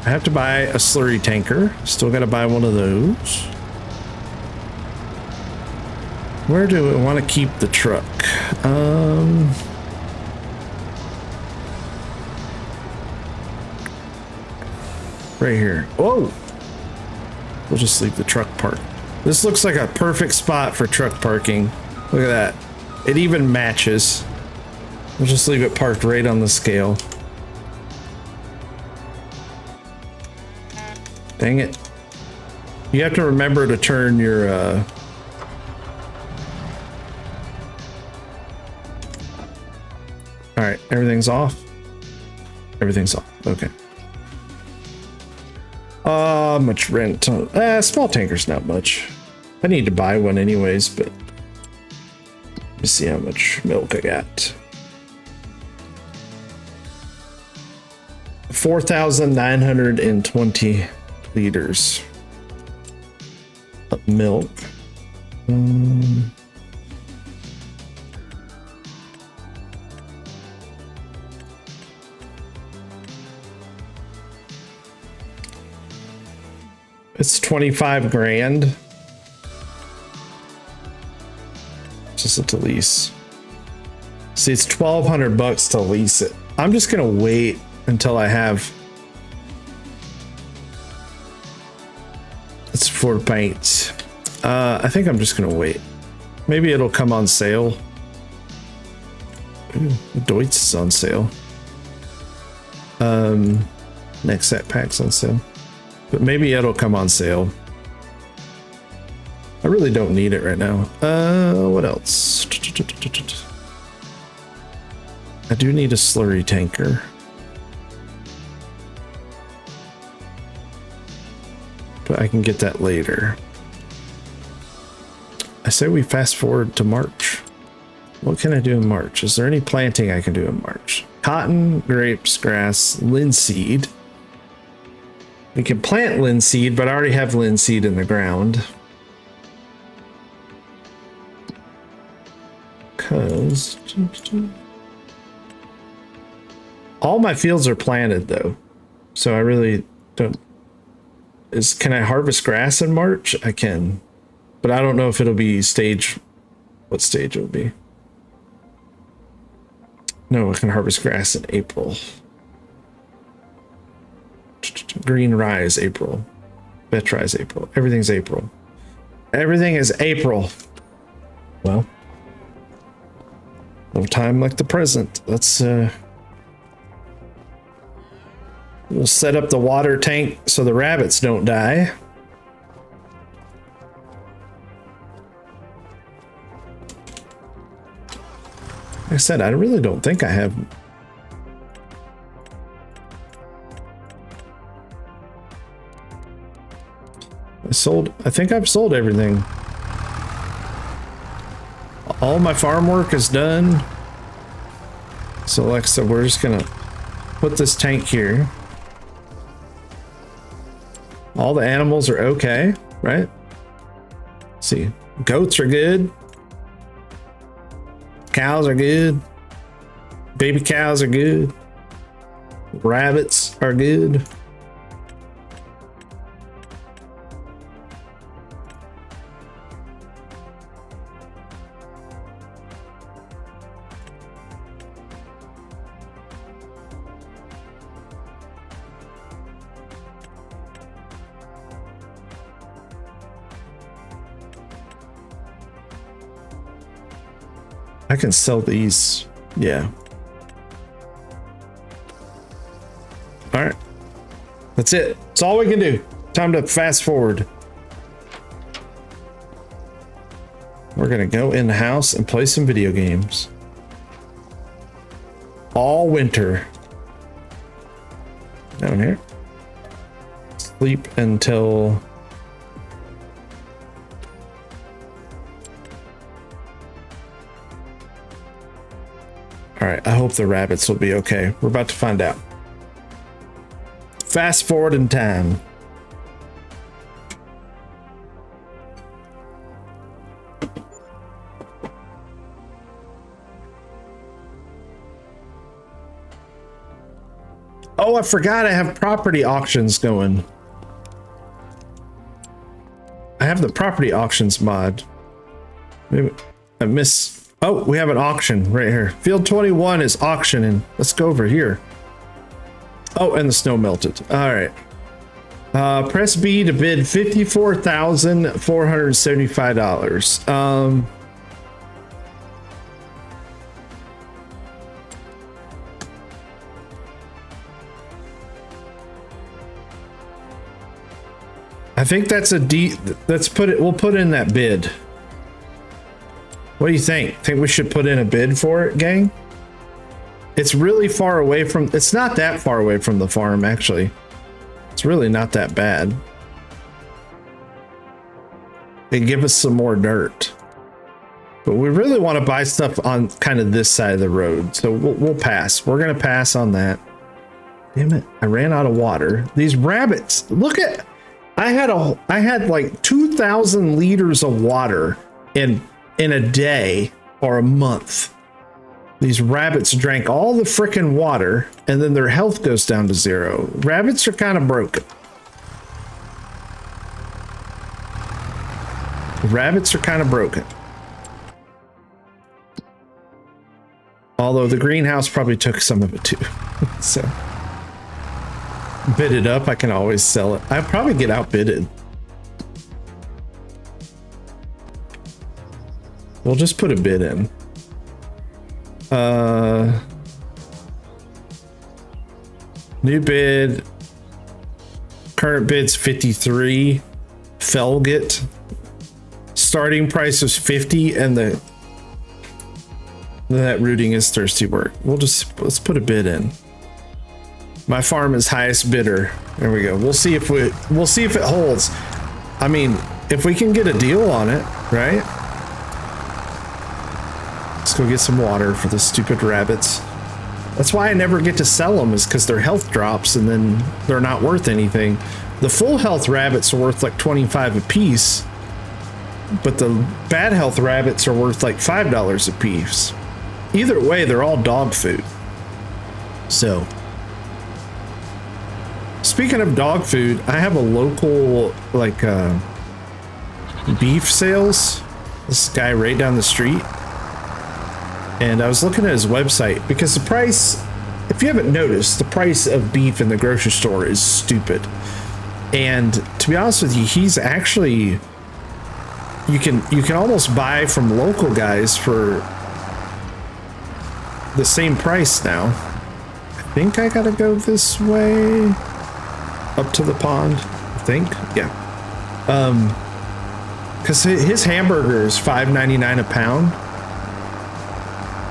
I have to buy a slurry tanker. Still got to buy one of those. Where do we want to keep the truck? Right here. Whoa! We'll just leave the truck parked. This looks like a perfect spot for truck parking. Look at that. It even matches. We'll just leave it parked right on the scale. Dang it. You have to remember to turn your all right, everything's off. Everything's off. Okay. Much rent? Small tanker's not much. I need to buy one anyways, but let me see how much milk I got. 4,920 liters of milk. It's 25 grand. Just to lease. See, it's 1,200 bucks to lease it. I'm just gonna wait until I have. It's for paint. I think I'm just gonna wait. Maybe it'll come on sale. Ooh, Deutz is on sale. Next set pack's on sale. But maybe it'll come on sale. I really don't need it right now. What else? I do need a slurry tanker. But I can get that later. I say we fast forward to March. What can I do in March? Is there any planting I can do in March? Cotton, grapes, grass, linseed. We can plant linseed, but I already have linseed in the ground. Because all my fields are planted though. So I really don't. Can I harvest grass in March? I can. But I don't know if it'll be what stage it'll be. No, I can harvest grass in April. Green rye is April. Bet rye is April. Everything's April. Everything is April. Well, no time like the present. Let's we'll set up the water tank so the rabbits don't die. Like I said, I really don't think I have. I think I've sold everything. All my farm work is done. So like I said, we're just gonna put this tank here. All the animals are okay, right? Let's see, goats are good. Cows are good. Baby cows are good. Rabbits are good. I can sell these. Yeah. All right. That's it. That's all we can do. Time to fast forward. We're going to go in the house and play some video games. All winter. Down here. Sleep until... All right, I hope the rabbits will be okay. We're about to find out. Fast forward in time. Oh, I forgot I have property auctions going. I have the property auctions mod. Maybe I miss... Oh, we have an auction right here. Field 21 is auctioning. Let's go over here. Oh, and the snow melted. All right. Press B to bid $54,475. I think that's a D. Let's put it. We'll put in that bid. What do you think? Think we should put in a bid for it, gang? It's really far away from... It's not that far away from the farm, actually. It's really not that bad. It'd give us some more dirt. But we really want to buy stuff on kind of this side of the road. So we'll pass. We're going to pass on that. Damn it, I ran out of water. These rabbits, look at, I had like 2,000 liters of water in a day or a month. These rabbits drank all the frickin' water and then their health goes down to 0. Rabbits are kind of broken. Rabbits are kind of broken. Although the greenhouse probably took some of it too. So bid it up, I can always sell it. I'll probably get outbidded. We'll just put a bid in. New bid. Current bid's 53. Felget. Starting price was 50 and that rooting is thirsty work. Let's put a bid in. My farm is highest bidder. There we go. We'll see if it holds. I mean, if we can get a deal on it, right? Let's go get some water for the stupid rabbits. That's why I never get to sell them, is because their health drops and then they're not worth anything. The full health rabbits are worth like 25 a piece, but the bad health rabbits are worth like $5 a piece. Either way, they're all dog food. So, speaking of dog food, I have a local like beef sales. This guy right down the street. And I was looking at his website because the price, if you haven't noticed, the price of beef in the grocery store is stupid. And to be honest with you, he's actually, you can almost buy from local guys for the same price now. I think I gotta go this way up to the pond, I think. Yeah. Because his hamburger is $5.99 a pound,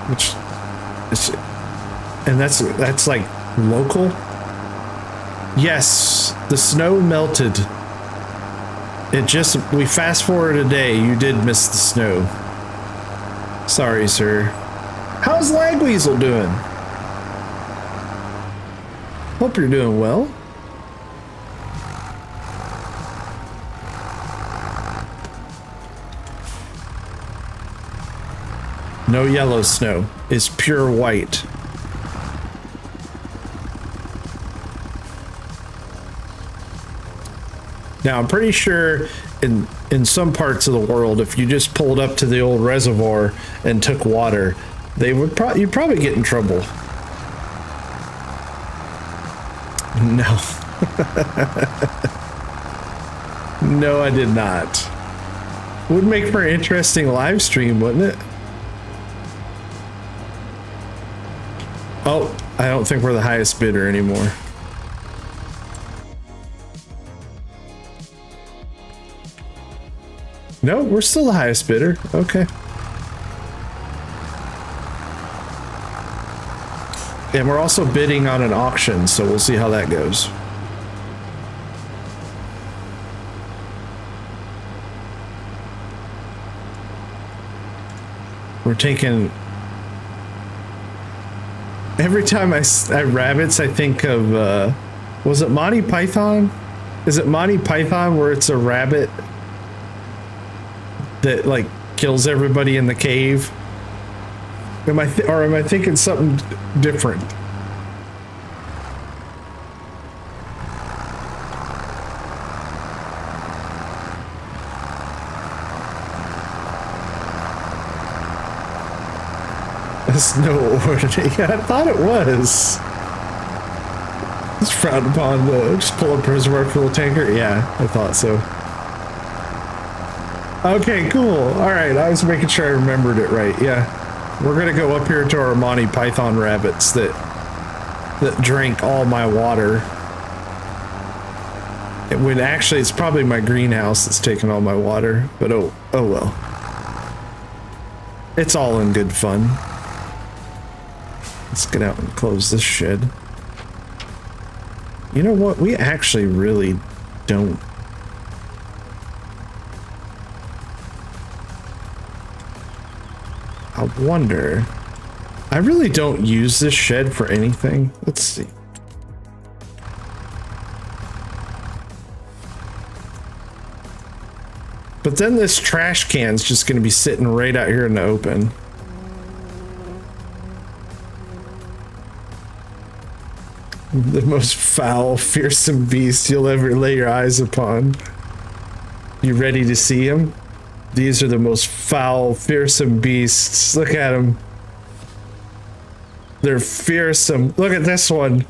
which is, and that's like local. Yes, the snow melted. We fast forward a day. You did miss the snow. Sorry, sir. How's Lagweasel doing? Hope you're doing well. No yellow snow. It's pure white. Now, I'm pretty sure in some parts of the world, if you just pulled up to the old reservoir and took water, you'd probably get in trouble. No. No, I did not. Would make for an interesting live stream, wouldn't it? Oh, I don't think we're the highest bidder anymore. No, we're still the highest bidder. Okay. And we're also bidding on an auction, so we'll see how that goes. We're taking... Every time I rabbits, I think of, was it Monty Python? Is it Monty Python where it's a rabbit that like kills everybody in the cave? Am I thinking something different? That's no ordinary. I thought it was. It's frowned upon to just pull a reservoir full tanker. Yeah, I thought so. Okay, cool. All right, I was making sure I remembered it right. Yeah, we're gonna go up here to our Monty Python rabbits that drank all my water. When actually it's probably my greenhouse that's taking all my water. But oh well. It's all in good fun. Let's get out and close this shed. You know what? We actually really don't. I wonder. I really don't use this shed for anything. Let's see. But then this trash can's just going to be sitting right out here in the open. The most foul, fearsome beast you'll ever lay your eyes upon. You ready to see him? These are the most foul, fearsome beasts. Look at them. They're fearsome. Look at this one.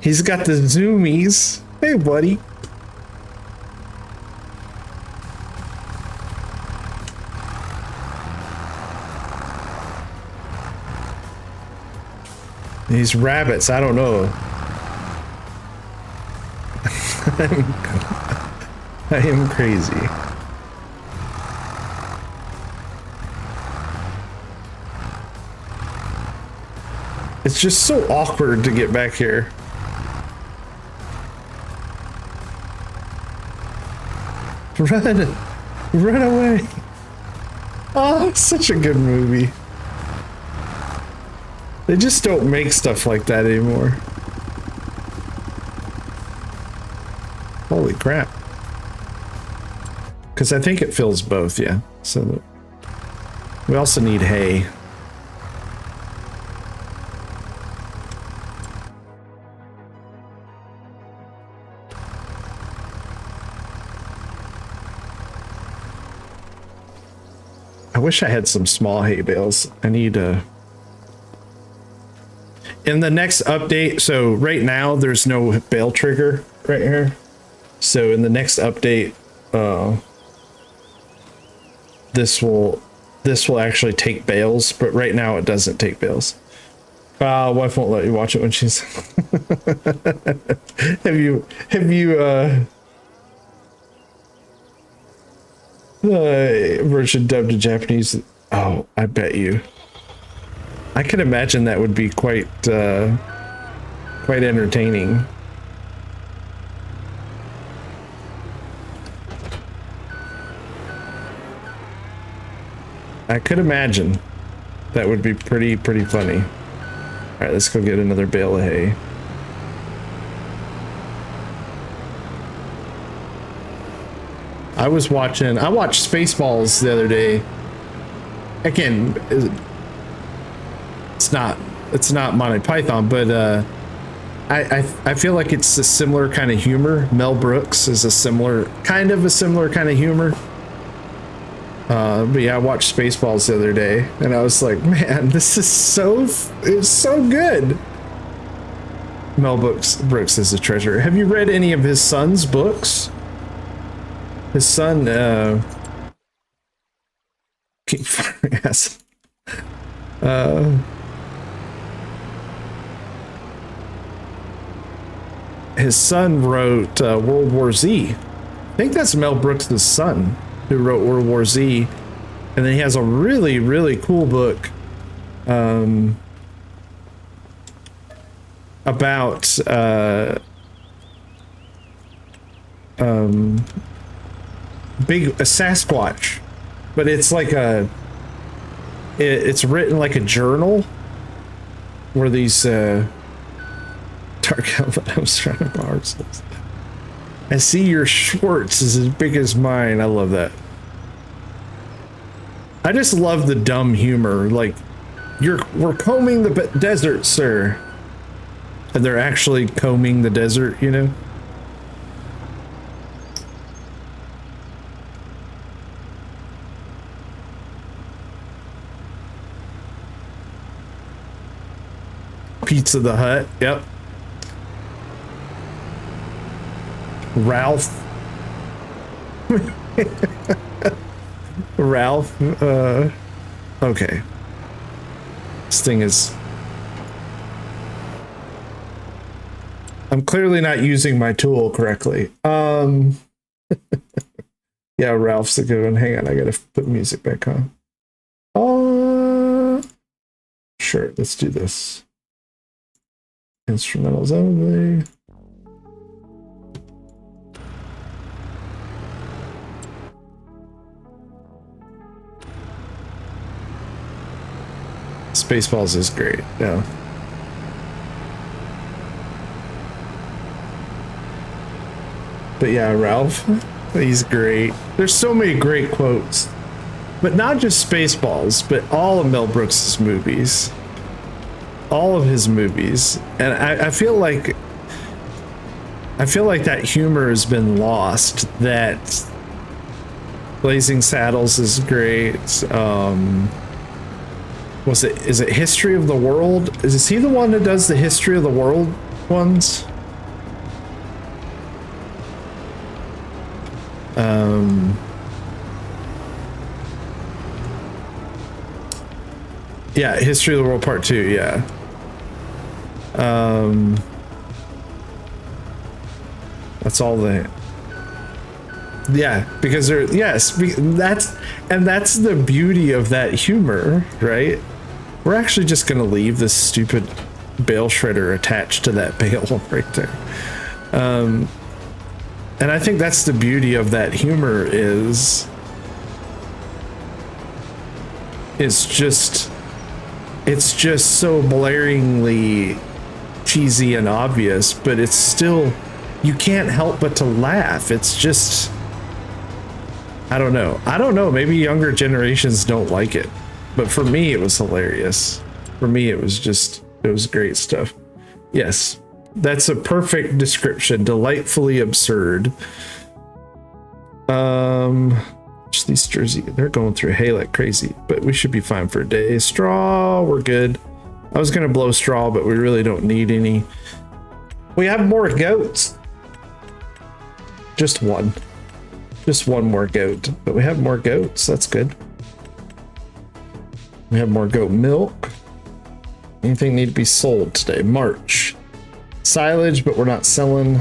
He's got the zoomies. Hey, buddy. These rabbits, I don't know. I am crazy. It's just so awkward to get back here. Run! Run away! Oh, such a good movie. They just don't make stuff like that anymore. Holy crap. Because I think it fills both, yeah. So we also need hay. I wish I had some small hay bales. I need in the next update, so right now there's no bale trigger right here. So in the next update, this will actually take bales, but right now it doesn't take bales. Wife won't let you watch it when she's have you version dubbed to Japanese? Oh, I bet you. I can imagine that would be quite entertaining. I could imagine that would be pretty funny. All right, let's go get another bale of hay. I watched Spaceballs the other day. Again, it's not Monty Python, but I feel like it's a similar kind of humor. Mel Brooks is a similar kind of humor. But yeah, I watched Spaceballs the other day, and I was like, man, this is it's so good. Mel Brooks is a treasure. Have you read any of his son's books? His son, yes. His son wrote World War Z. I think that's Mel Brooks' son who wrote World War Z. And then he has a really cool book about a Sasquatch, but it's like it's written like a journal where these dark outfit. I was trying to bar ourselves. I see your Schwartz is as big as mine. I love that. I just love the dumb humor. Like, we're combing the desert, sir. And they're actually combing the desert, you know? Pizza the Hut, yep. Ralph. Ralph, okay. This thing is... I'm clearly not using my tool correctly. Yeah, Ralph's a good one. Hang on, I gotta put music back on. Sure, let's do this. Instrumentals only. Spaceballs is great, yeah. But yeah, Ralph. He's great. There's so many great quotes, but not just Spaceballs, but all of Mel Brooks's movies, all of his movies. And I feel like that humor has been lost. That Blazing Saddles is great. Is it History of the World? Is he the one that does the History of the World ones? Yeah, History of the World Part 2, yeah. That's all they... Yeah, because they're... Yes, that's the beauty of that humor, right? We're actually just gonna leave this stupid bale shredder attached to that bale right there. And I think that's the beauty of that humor is it's just so blaringly cheesy and obvious, but it's still, you can't help but to laugh. It's just, I don't know, maybe younger generations don't like it, but for me it was hilarious. For me it was great stuff. Yes, that's a perfect description. Delightfully absurd. These Jersey, they're going through hay like crazy, but we should be fine for a day. Straw, we're good. I was gonna blow straw, but we really don't need any. We have more goats. Just one more goat, but we have more goats. That's good. We have more goat milk. Anything need to be sold today? March. Silage, but we're not selling.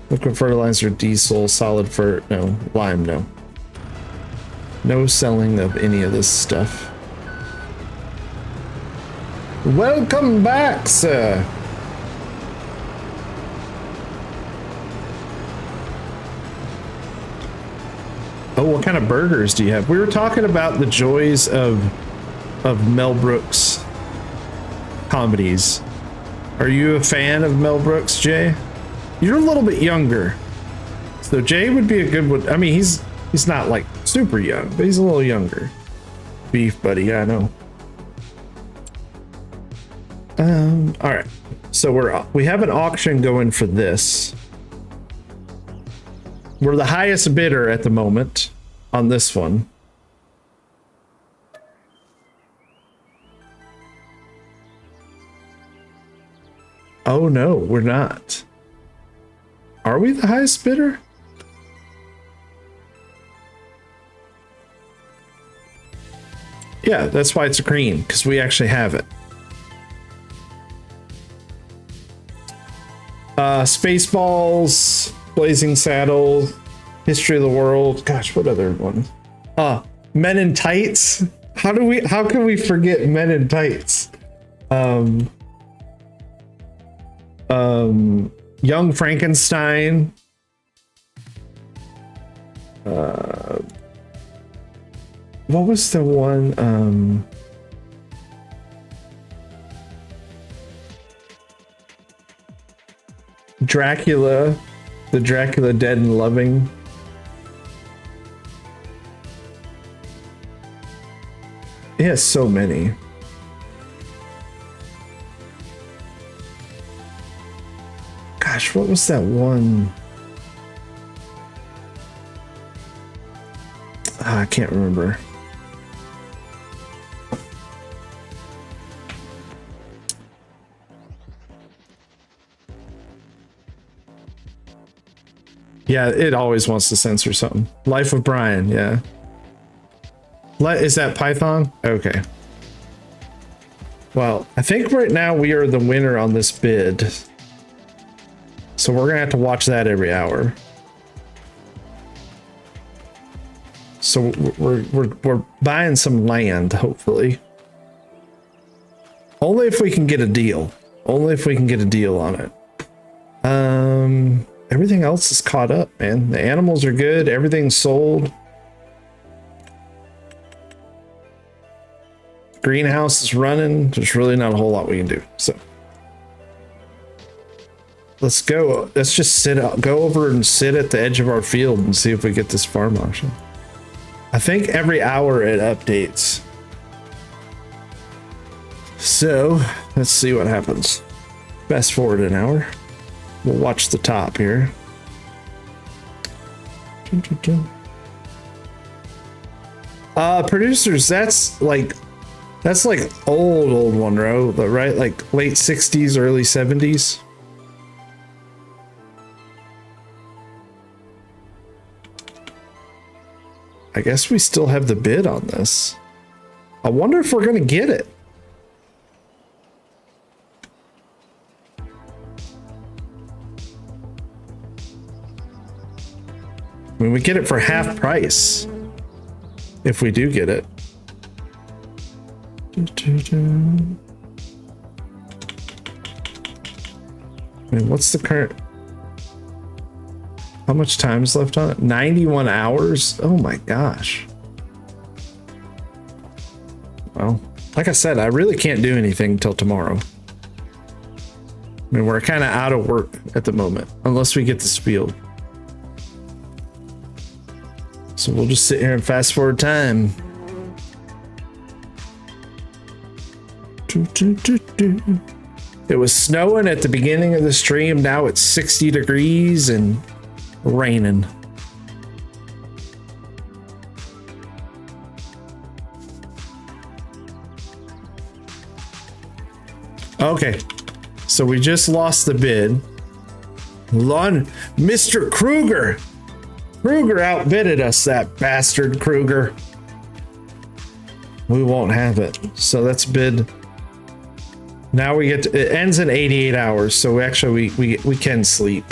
Liquid fertilizer, diesel, solid fert, no. Lime, no. No selling of any of this stuff. Welcome back, sir. Oh, what kind of burgers do you have? We were talking about the joys of Mel Brooks comedies. Are you a fan of Mel Brooks, Jay? You're a little bit younger, so Jay would be a good one. I mean, he's not like super young, but he's a little younger. Beef buddy, I know. All right, so we have an auction going for this. We're the highest bidder at the moment on this one. Oh no, we're not. Are we the highest bidder? Yeah, that's why it's green, because we actually have it. Spaceballs, Blazing Saddles, History of the World. Gosh, what other one? Men in Tights. How can we forget Men in Tights? Young Frankenstein. What was the one? Dracula, the Dracula Dead and Loving. It has so many. Gosh, what was that one? I can't remember. Yeah, it always wants to censor something. Life of Brian, yeah. Is that Python? Okay. Well, I think right now we are the winner on this bid. So we're gonna have to watch that every hour. So we're buying some land, hopefully. Only if we can get a deal. Only if we can get a deal on it. Everything else is caught up, man. The animals are good. Everything's sold. Greenhouse is running. There's really not a whole lot we can do. So let's go. Let's just go over and sit at the edge of our field and see if we get this farm auction. I think every hour it updates. So let's see what happens. Fast forward an hour. We'll watch the top here. Producers, that's like old one, right? Like late 60s, early 70s. I guess we still have the bid on this. I wonder if we're gonna get it. I mean, we get it for half price if we do get it. I mean, what's the current? How much time is left on it? 91 hours? Oh my gosh. Well, like I said, I really can't do anything until tomorrow. I mean, we're kind of out of work at the moment, unless we get this field. So we'll just sit here and fast forward time. It was snowing at the beginning of the stream. Now it's 60 degrees and raining. Okay, so we just lost the bid. Mr. Kruger. Kruger outbidded us, that bastard Kruger. We won't have it. So that's bid. Now we get to, it ends in 88 hours, so we actually we can sleep.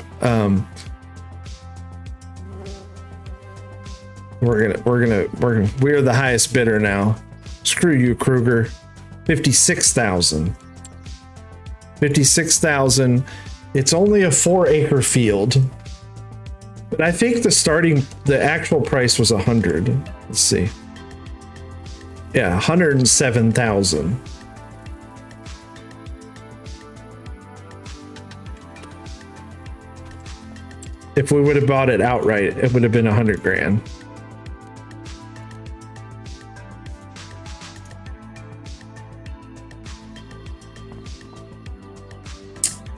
We're the highest bidder now. Screw you, Kruger. 56,000. 56,000. It's only a 4-acre field. But I think the actual price was 100. Let's see. Yeah, 107,000. If we would have bought it outright, it would have been 100 grand.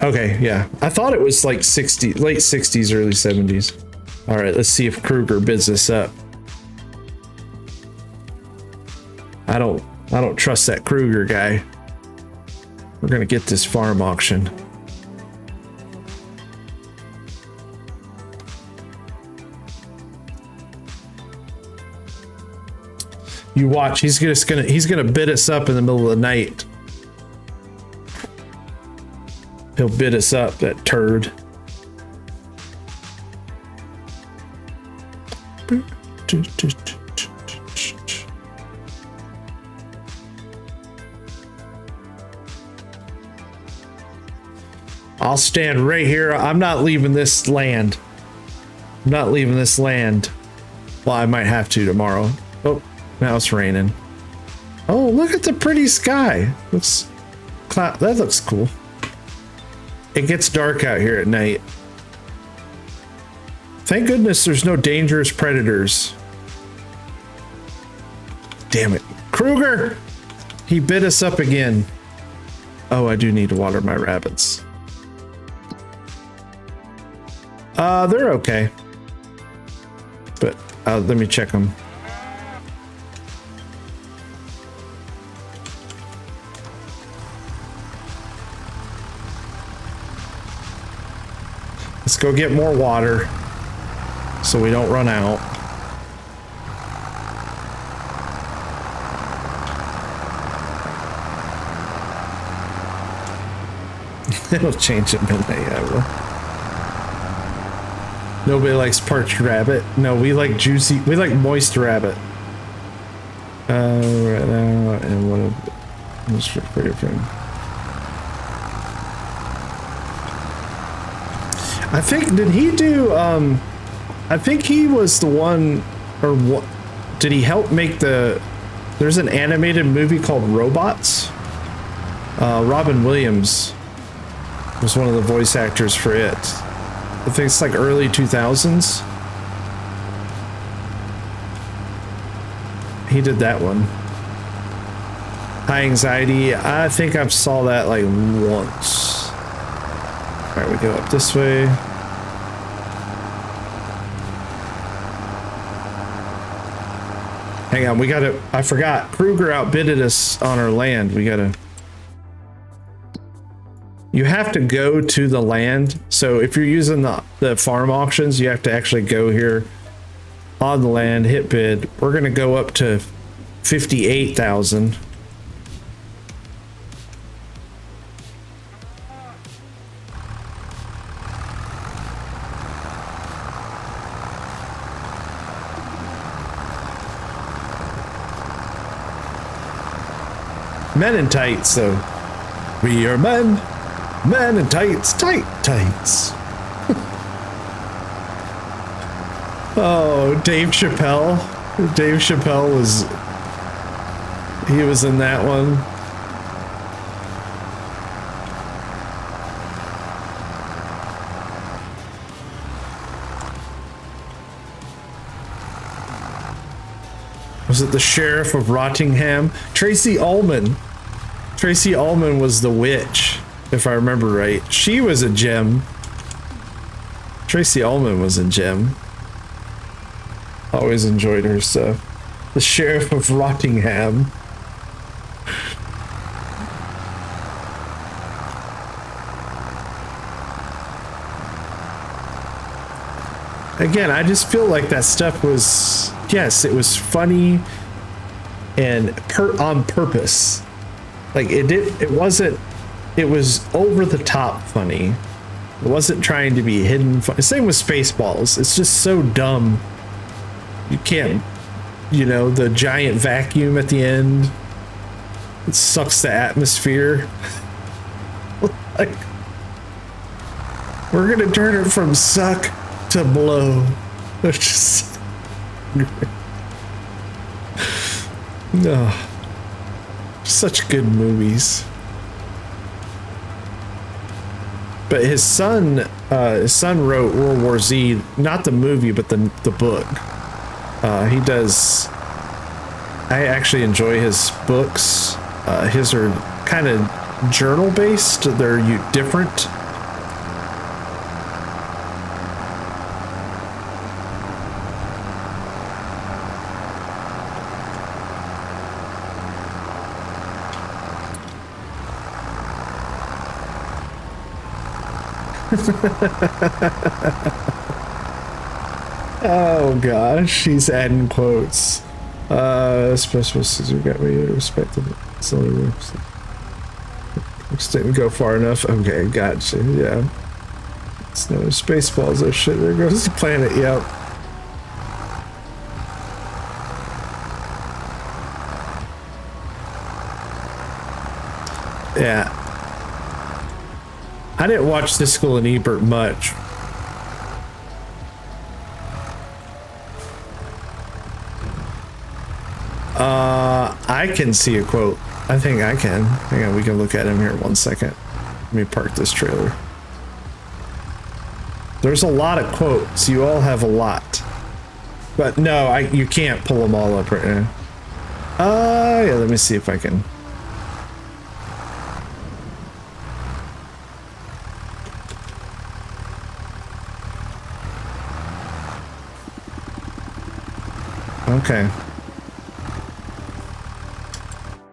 Okay, yeah. I thought it was like late 60s, early 70s. All right, let's see if Kruger bids this up. I don't trust that Kruger guy. We're gonna get this farm auction. You watch, he's gonna bid us up in the middle of the night. He'll bid us up, that turd. I'll stand right here. I'm not leaving this land. I'm not leaving this land. Well, I might have to tomorrow. Oh, now it's raining. Oh, look at the pretty sky. That looks cool. It gets dark out here at night. Thank goodness there's no dangerous predators. Damn it. Kruger! He bit us up again. Oh, I do need to water my rabbits. They're okay. But let me check them. Let's go get more water so we don't run out. It'll change at midnight, yeah, it will. Nobody likes parched rabbit. No, we like juicy, we like moist rabbit. Right now, and what a Mr. Pretty Friend. I think, did he do, I think he was the one, or what, did he help make there's an animated movie called Robots? Robin Williams Was one of the voice actors for it. I think it's like early 2000s. He did that one. High Anxiety. I think I saw that like once. All right, we go up this way. Hang on, we gotta, I forgot. Kruger outbidded us on our land. We gotta, you have to go to the land. So if you're using the farm auctions, you have to actually go here on the land, hit bid. We're gonna go up to 58,000. Men in tights, though. We are men. Men in tights. Tights. Oh, Dave Chappelle. Dave Chappelle was... He was in that one. Was it the Sheriff of Rottingham? Tracy Ullman. Tracy Ullman was the witch, if I remember right. She was a gem. Tracy Ullman was a gem. Always enjoyed her stuff. The Sheriff of Rottingham. Again, I just feel like that stuff was, yes, it was funny and on purpose. Like it wasn't, it was over the top funny. It wasn't trying to be hidden funny. Same with Spaceballs. It's just so dumb. You can't, you know, the giant vacuum at the end. It sucks the atmosphere. Like, we're gonna turn it from suck to blow. It's just no. Such good movies. But his son wrote World War Z, not the movie, but the book. He does. I actually enjoy his books. His are kind of journal based. They're different. Oh gosh, he's adding quotes. Special scissor got me respectable. Didn't go far enough. Okay, gotcha. Yeah. It's no Spaceballs. Oh shit, there goes the planet. Yep. Yeah. I didn't watch Siskel and Ebert much. I can see a quote. I think I can. Hang on, we can look at him here 1 second. Let me park this trailer. There's a lot of quotes. You all have a lot. But no, you can't pull them all up right now. Yeah, let me see if I can. Okay.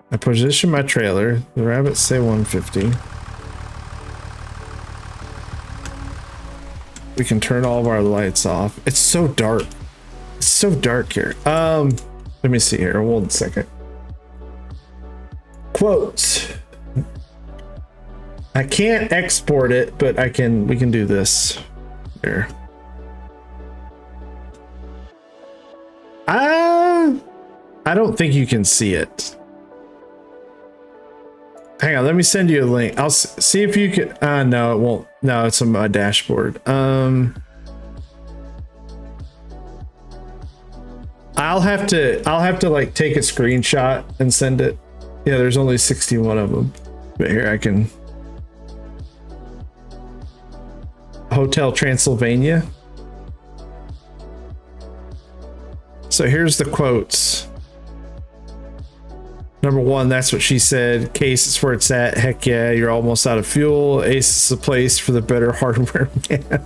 I position my trailer. The rabbits say 150. We can turn all of our lights off. It's so dark. It's so dark here. Let me see here. 1 second. Quotes. I can't export it, but we can do this. There. I don't think you can see it. Hang on, let me send you a link. I'll see if you can. No, it won't. No, it's on my dashboard. I'll have to like take a screenshot and send it. Yeah, there's only 61 of them. But here I can. Hotel Transylvania. So here's the quotes. Number one, that's what she said. Case is where it's at. Heck yeah, you're almost out of fuel. Ace is the place for the better hardware man.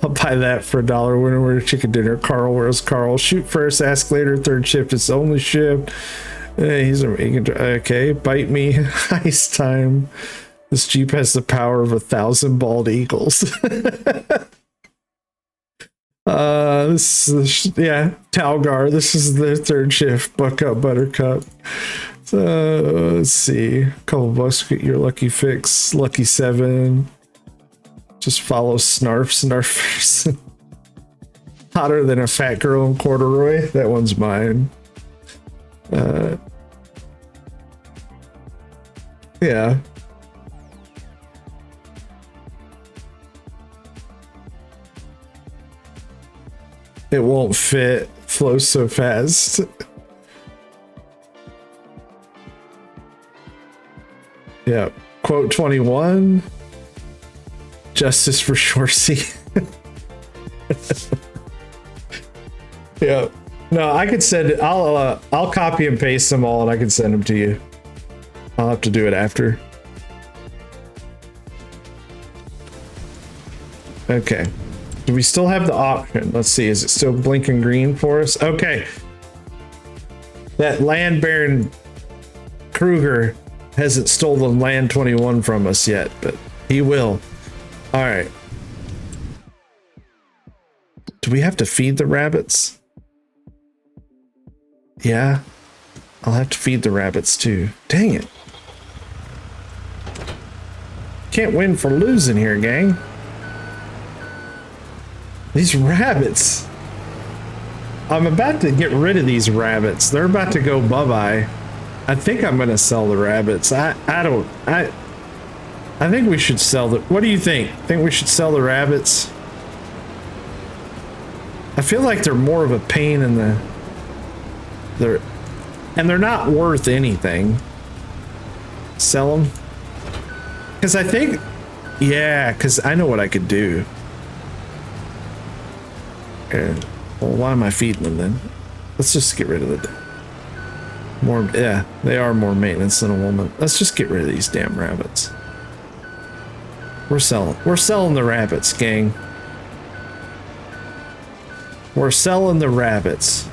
I'll buy that for $1. Winner, winner, chicken dinner. Carl, where's Carl? Shoot first, ask later. Third shift, it's the only shift. He's a okay. Bite me. Heist time. This Jeep has the power of 1,000 bald eagles. Yeah, Talgar. This is their third shift. Buck up, Buttercup. So let's see. A couple bucks to get your lucky fix. Lucky 7. Just follow Snarfers. Hotter than a fat girl in corduroy. That one's mine. Yeah. It won't fit. Flows so fast. Yeah. Quote 21. Justice for Shorsey. Yeah. No, I could send it. I'll copy and paste them all and I can send them to you. I'll have to do it after. Okay. Do we still have the option? Let's see. Is it still blinking green for us? Okay. That Land Baron Kruger hasn't stolen Land 21 from us yet, but he will. All right. Do we have to feed the rabbits? Yeah. I'll have to feed the rabbits too. Dang it. Can't win for losing here, gang. These rabbits. I'm about to get rid of these rabbits. They're about to go bye-bye. I think I'm going to sell the rabbits. I think we should sell the... What do you think? Think we should sell the rabbits? I feel like they're more of a pain in the... They're not worth anything. Sell them? Because I think... Yeah, because I know what I could do. Well, why am I feeding them then? Let's just get rid of the... More... Yeah, they are more maintenance than a woman. Let's just get rid of these damn rabbits. We're selling the rabbits, gang. We're selling the rabbits.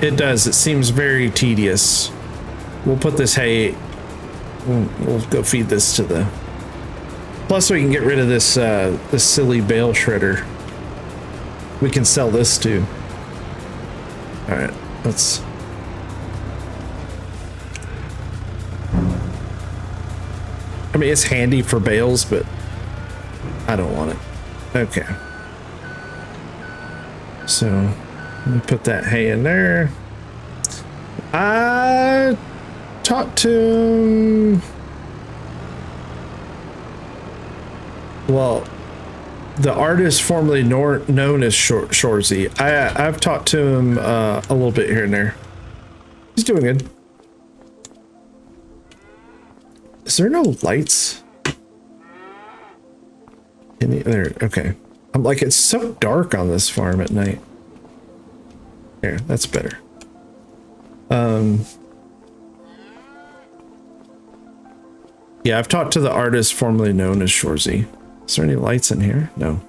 It does. It seems very tedious. We'll put this hay... We'll go feed this to the... Plus we can get rid of this this silly bale shredder. We can sell this too. All right, let's... I mean, it's handy for bales, but I don't want it. Okay. So, let me put that hay in there. I talked to... Well, the artist formerly known as Shorzy. I've talked to him a little bit here and there. He's doing good. Is there no lights? There, okay. I'm like, it's so dark on this farm at night. There, that's better. Yeah, I've talked to the artist formerly known as Shorzy. Is there any lights in here? No.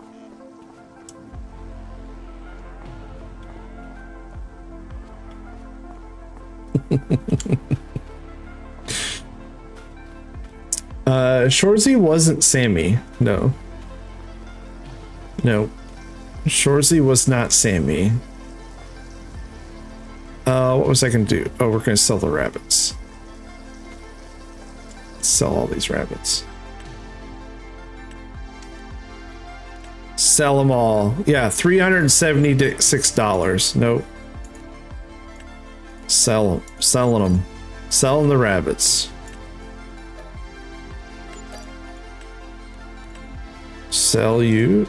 Shorzy wasn't Sammy. No. No. Shorzy was not Sammy. What was I gonna do? Oh, we're gonna sell the rabbits. Sell all these rabbits. Sell them all. Yeah, $376. Nope. Sell them. Selling them. Selling the rabbits. Sell you.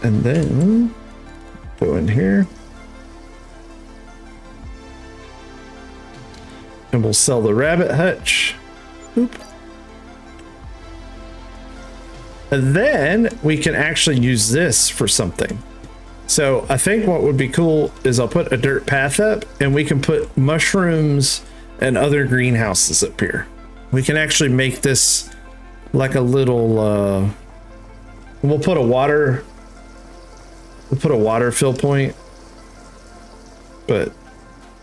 And then go in here. And we'll sell the rabbit hutch. Oop. And then we can actually use this for something. So I think what would be cool is I'll put a dirt path up and we can put mushrooms and other greenhouses up here. We can actually make this like a little, we'll put a water fill point, but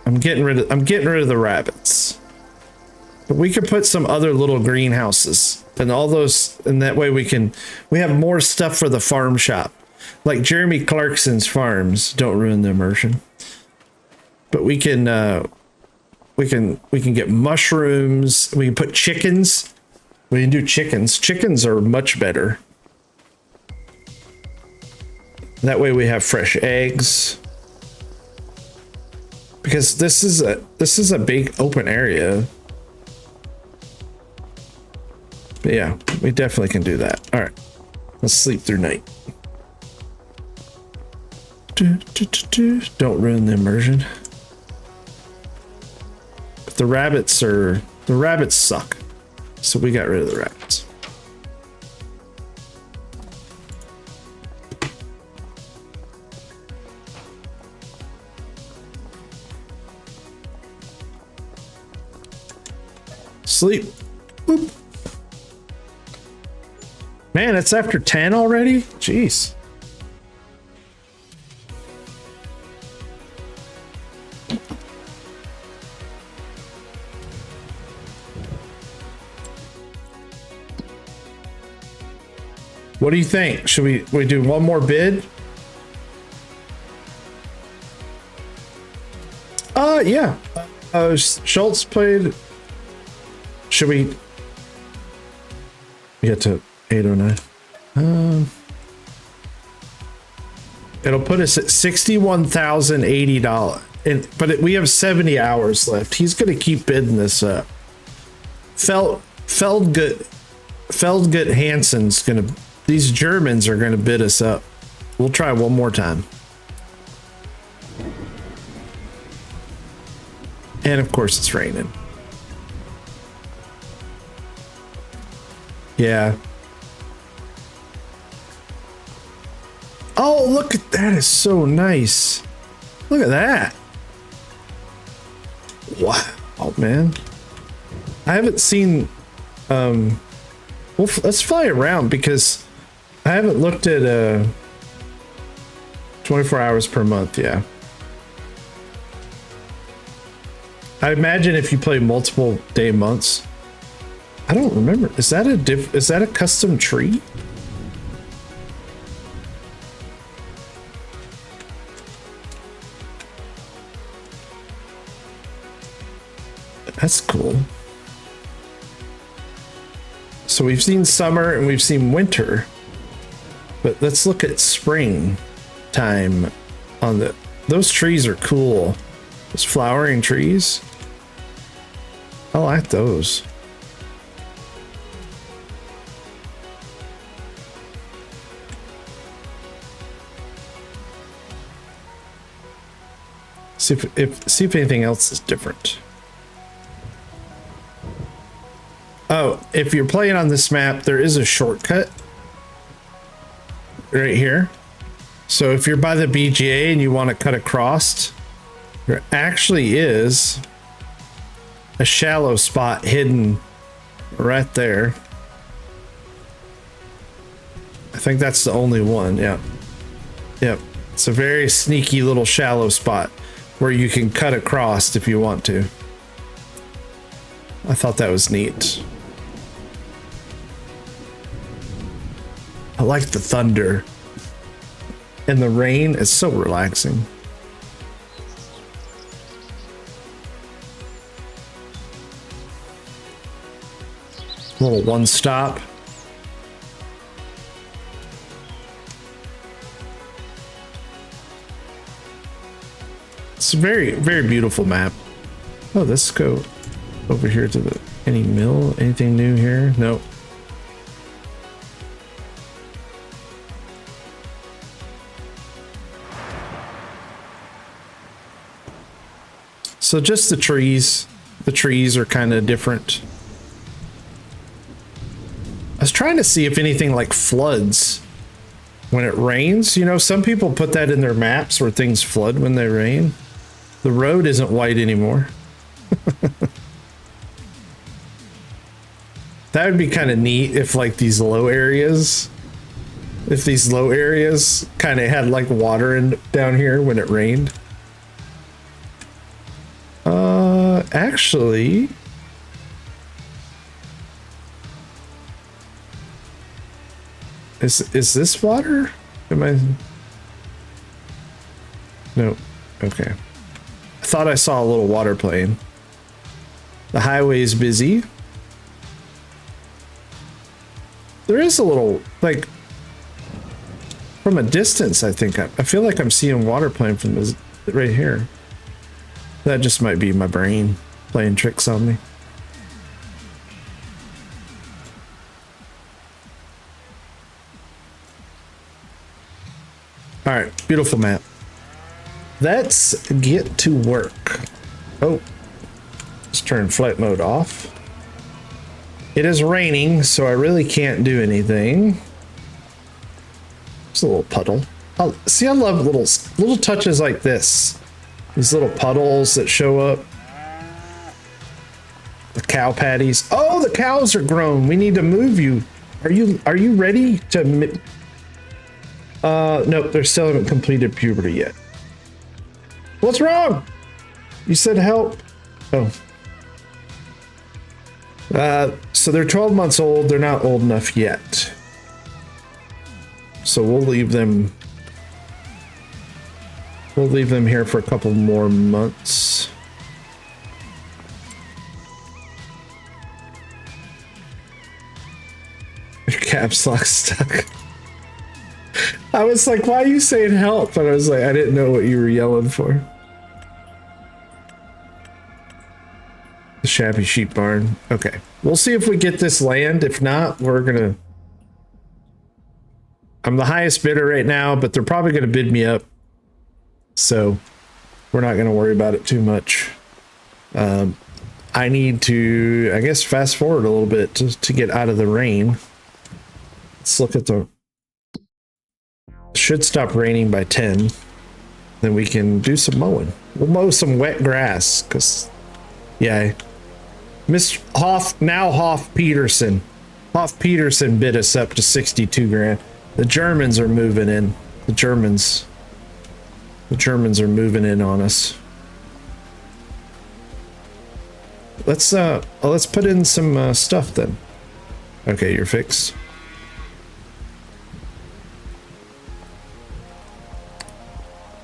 I'm getting rid of the rabbits. But we could put some other little greenhouses and all those, and that way we have more stuff for the farm shop. Like Jeremy Clarkson's farms, don't ruin the immersion. But we can get mushrooms, we can put chickens. We can do chickens. Chickens are much better. That way we have fresh eggs. Because this is a big open area. But yeah, we definitely can do that. All right, let's sleep through night. Don't ruin the immersion. But the rabbits suck. So we got rid of the rabbits. Sleep. Boop. Man, it's after 10 already? Jeez. What do you think? Should we do one more bid? Yeah. Schultz played. Should we get to 809? It'll put us at $61,080. But we have 70 hours left. He's gonna keep bidding this up. Feldgut Hansen's gonna. These Germans are gonna bid us up. We'll try one more time. And of course it's raining. Yeah. Oh, look at that. Is so nice. Look at that. Wow, man. I haven't seen well, let's fly around because I haven't looked at 24 hours per month. Yeah. I imagine if you play multiple day months. I don't remember. Is that a custom tree? That's cool. So we've seen summer and we've seen winter. But let's look at spring time on those trees are cool. Those flowering trees. I like those. See if anything else is different. Oh, if you're playing on this map, there is a shortcut right here. So if you're by the BGA and you want to cut across, there actually is a shallow spot hidden right there. I think that's the only one. Yeah. Yep. It's a very sneaky little shallow spot where you can cut across if you want to. I thought that was neat. I like the thunder. And the rain is so relaxing. Little one stop. It's a very, very beautiful map. Oh, let's go over here to any mill. Anything new here? Nope. So just the trees. The trees are kind of different. I was trying to see if anything like floods when it rains. You know, some people put that in their maps where things flood when they rain. The road isn't white anymore. That would be kind of neat if like these low areas, kind of had like water in down here when it rained. Actually, is this water? Am I? No. Okay. I thought I saw a little water plane. The highway is busy. There is a little, like, from a distance, I think. I feel like I'm seeing water plane from this right here. That just might be my brain playing tricks on me. All right, beautiful map. Let's get to work. Oh, let's turn flight mode off. It is raining, so I really can't do anything. It's a little puddle. See, I love little touches like this. These little puddles that show up. The cow patties. Oh, the cows are grown. We need to move you. Are you ready to? Nope, they still haven't completed puberty yet. What's wrong? You said help. Oh. So they're 12 months old. They're not old enough yet. So we'll leave them. We'll leave them here for a couple more months. Your caps lock stuck. I was like, why are you saying help? And I was like, I didn't know what you were yelling for. The shabby sheep barn. Okay. We'll see if we get this land. If not, we're gonna... I'm the highest bidder right now, but they're probably gonna bid me up. So we're not gonna worry about it too much. I need to, I guess, fast forward a little bit to get out of the rain. Let's look at the... Should stop raining by 10. Then we can do some mowing. We'll mow some wet grass, because... Yeah. Miss Hoff Peterson. Hoff Peterson bid us up to 62 grand. The Germans are moving in. The Germans are moving in on us. Let's put in some stuff then. Okay, you're fixed.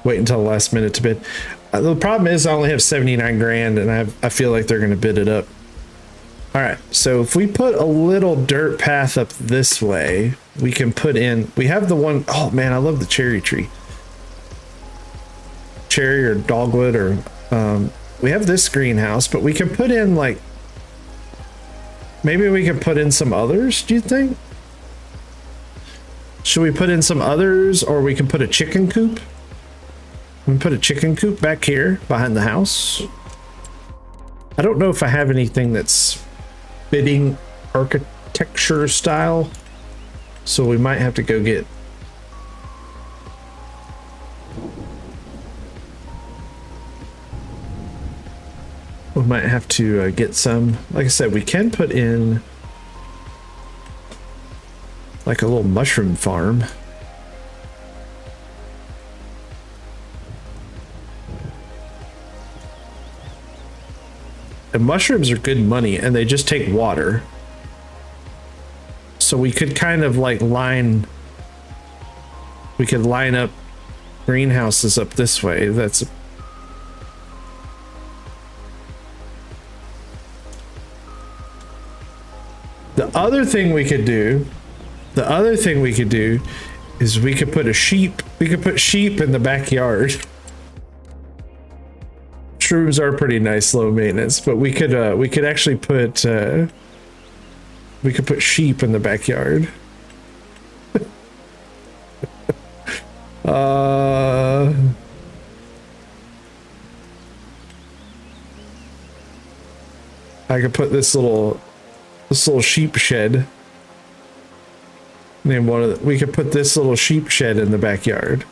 Wait until the last minute to bid. The problem is I only have 79 grand and I feel like they're going to bid it up. All right, so if we put a little dirt path up this way, we can put in, we have the one, oh man, I love the cherry tree. Cherry or dogwood or, we have this greenhouse, but we can put in like, maybe we can put in some others, do you think? Should we put in some others, or we can put a chicken coop? We can put a chicken coop back here behind the house. I don't know if I have anything that's fitting architecture style, so we might have to go get... We might have to get some. Like I said, we can put in like a little mushroom farm. And mushrooms are good money, and they just take water. So we could kind of like we could line up greenhouses up this way. That's the other thing we could do. The other thing we could do is we could put sheep in the backyard. Shrooms are pretty nice, low maintenance, but we could actually put sheep in the backyard. I could put this little sheep shed. Name one of the, we could put this little sheep shed in the backyard.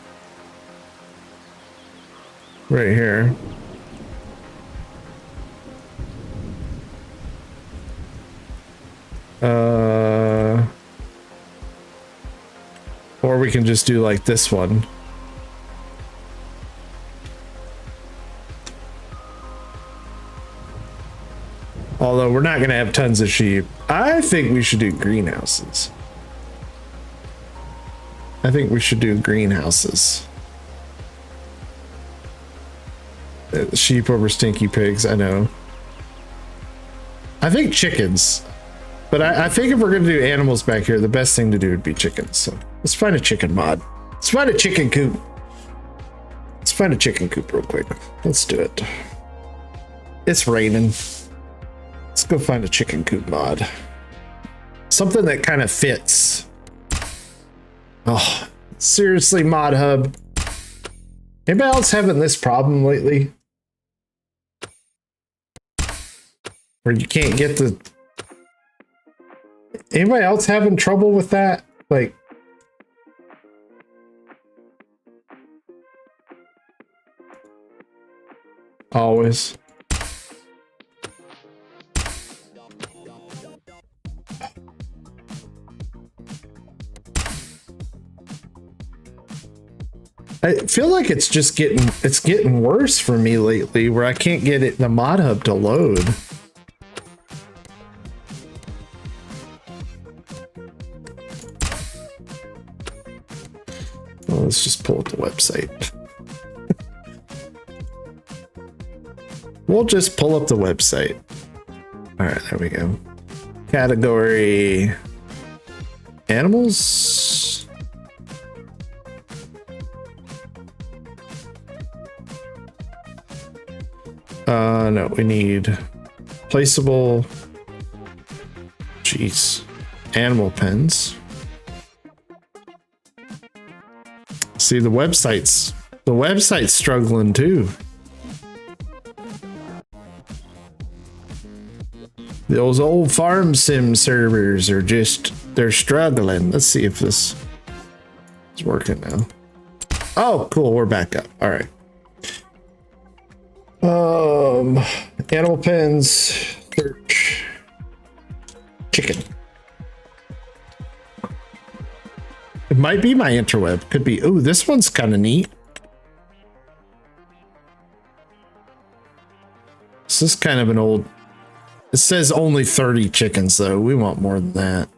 Right here. Or we can just do like this one. Although we're not going to have tons of sheep. I think we should do greenhouses. I think we should do greenhouses. Sheep over stinky pigs, I know. I think chickens. But I think if we're going to do animals back here, the best thing to do would be chickens. So let's find a chicken mod. Let's find a chicken coop. Let's find a chicken coop real quick. Let's do it. It's raining. Let's go find a chicken coop mod. Something that kind of fits. Oh, seriously, Mod Hub. Anybody else having this problem lately? Where you can't get the... Anybody else having trouble with that? Like... Always. I feel like it's just getting worse for me lately, where I can't get it the Mod Hub to load. Well, let's just pull up the website. We'll just pull up the website. All right, there we go. Category animals. No, we need placeable. Jeez, animal pens. See, the website's struggling too. Those old farm sim servers are they're struggling. Let's see if this is working now. Oh, cool, we're back up. All right. Animal pens, search, chicken. It might be my interweb. Could be. Oh, this one's kind of neat. This is kind of an old. It says only 30 chickens, though. We want more than that.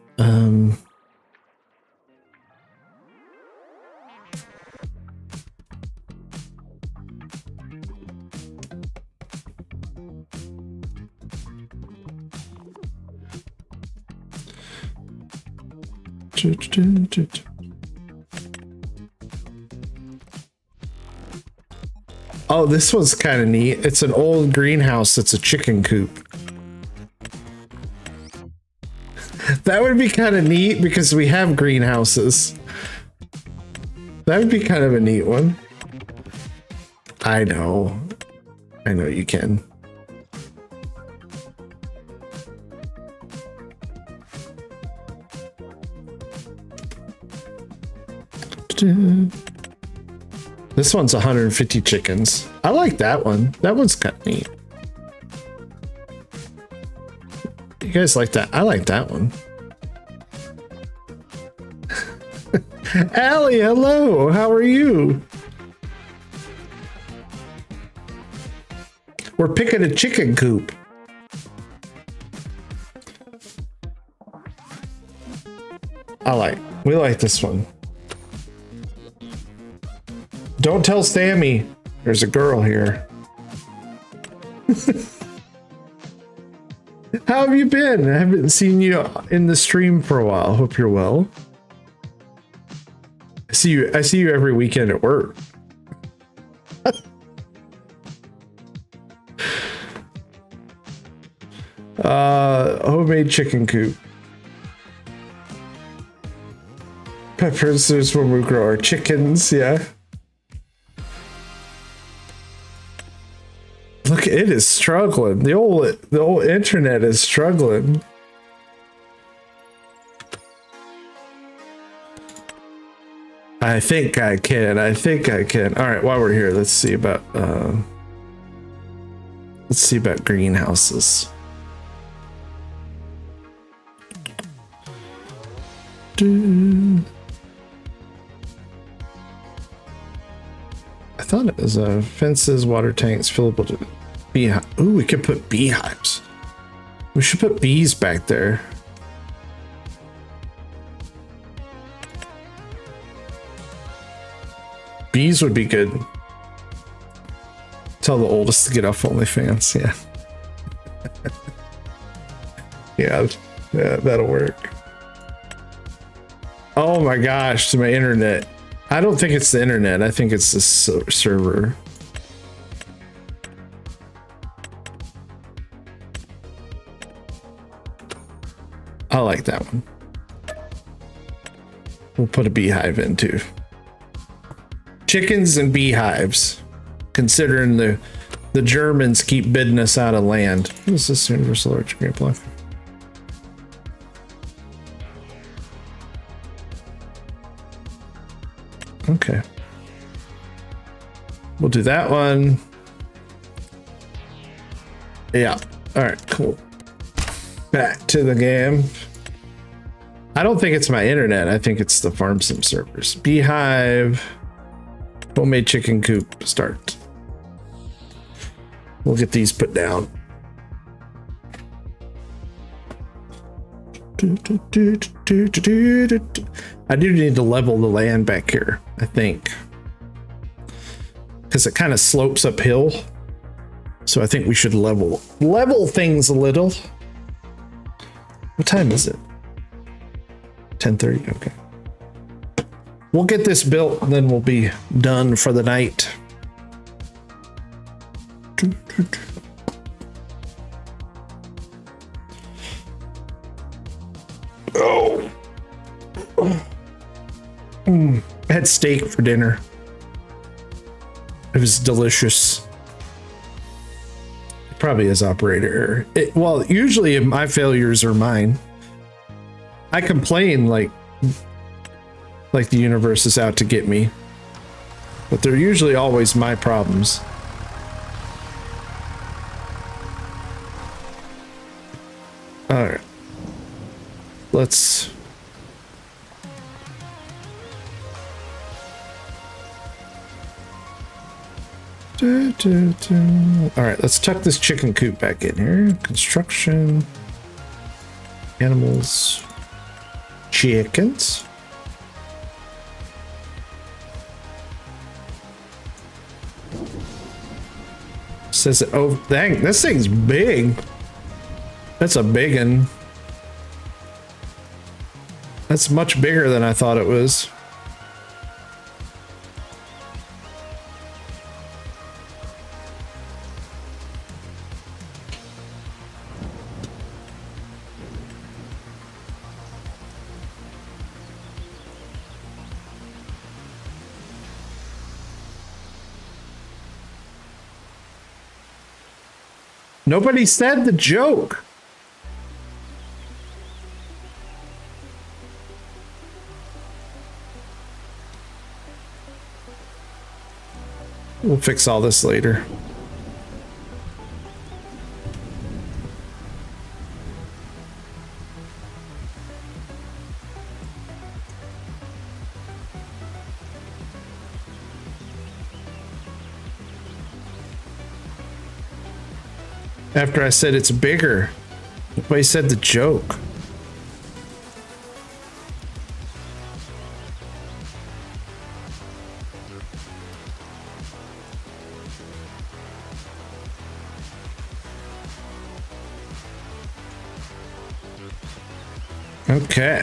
Oh, this one's kind of neat. It's an old greenhouse. It's a chicken coop. That would be kind of neat because we have greenhouses. That would be kind of a neat one. I know you can. This one's 150 chickens. I like that one. That one's kind of neat. You guys like that? I like that one. Allie, hello. How are you? We're picking a chicken coop. We like this one. Don't tell Sammy. There's a girl here. How have you been? I haven't seen you in the stream for a while. Hope you're well. I see you every weekend at work. Homemade chicken coop. Peppers is when we grow our chickens, yeah. Look it is struggling. The old internet is struggling. I think I can. All right, while we're here, let's see about greenhouses. I thought it was fences, water tanks, fillable to beehive. Ooh, we could put beehives. We should put bees back there. Bees would be good. Tell the oldest to get off OnlyFans. Yeah. yeah, that'll work. Oh my gosh, to my internet. I don't think it's the internet. I think it's the server. I like that one. We'll put a beehive in too. Chickens and beehives, considering the Germans keep bidding us out of land. What is this universal arch green block? Okay. We'll do that one. Yeah. All right, cool. Back to the game. I don't think it's my internet. I think it's the farm sim servers. Beehive. Homemade chicken coop. Start. We'll get these put down. I do need to level the land back here, I think, because it kind of slopes uphill. So I think we should level things a little. What time is it? 10:30. Okay. We'll get this built and then we'll be done for the night. Oh. I had steak for dinner. It was delicious. It probably is operator error. Well, usually my failures are mine. I complain like the universe is out to get me, but they're usually always my problems. All right. Let's all right, let's tuck this chicken coop back in here. Construction, animals, chickens. Says it. Oh, dang, this thing's big. That's a big one. That's much bigger than I thought it was. Nobody said the joke. We'll fix all this later. After I said it's bigger, nobody said the joke. Okay.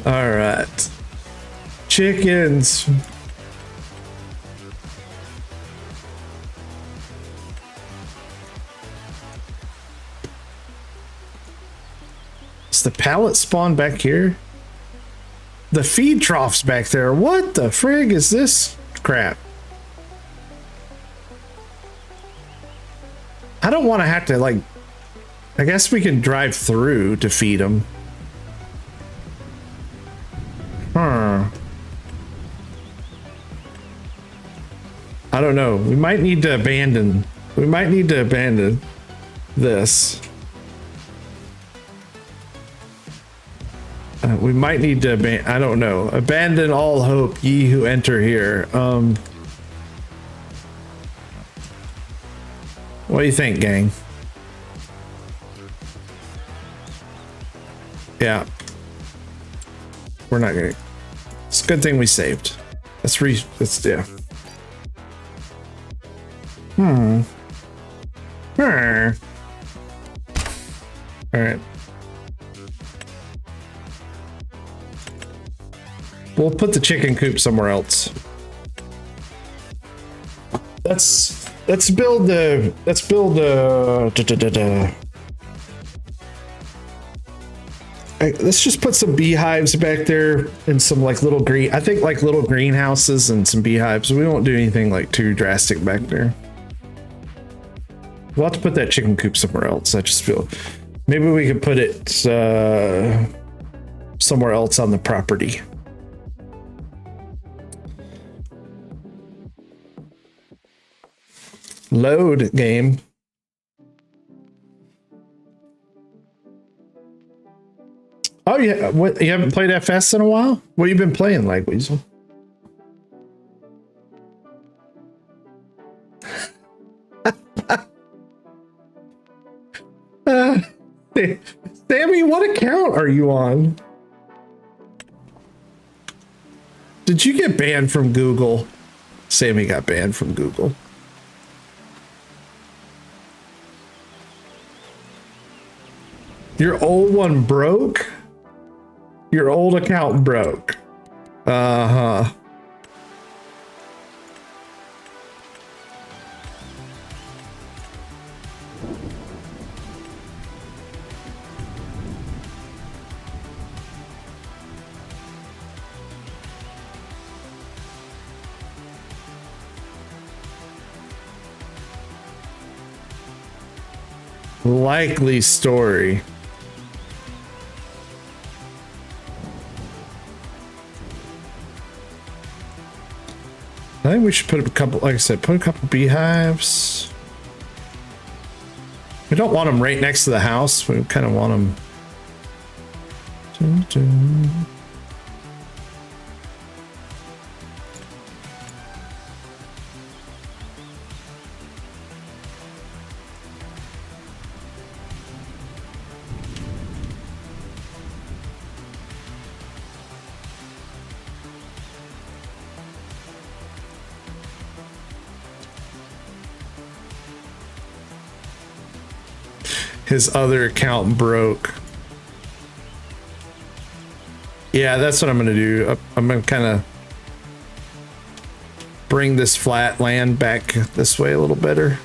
All right. Chickens. the pallet spawn back here? The feed trough's back there. What the frig is this crap? I don't want to have to, like, I guess we can drive through to feed them. Huh. I don't know. We might need to abandon this. We might need to abandon, I don't know. Abandon all hope, ye who enter here. What do you think, gang? Yeah. We're not gonna. It's a good thing we saved. Let's yeah. All right. We'll put the chicken coop somewhere else. Let's build let's just put some beehives back there and some like little green, I think like little greenhouses and some beehives. We won't do anything like too drastic back there. We'll have to put that chicken coop somewhere else. I just feel maybe we could put it somewhere else on the property. Load game. Oh yeah, what, you haven't played FS in a while? What have you been playing like, Weasel? Sammy, what account are you on? Did you get banned from Google? Sammy got banned from Google. Your old one broke? Your old account broke. Uh-huh. Likely story. I think we should put a couple, like I said, put a couple beehives. We don't want them right next to the house. We kind of want them. Dun, dun. His other account broke. Yeah, that's what I'm gonna do. I'm gonna kind of bring this flat land back this way a little better.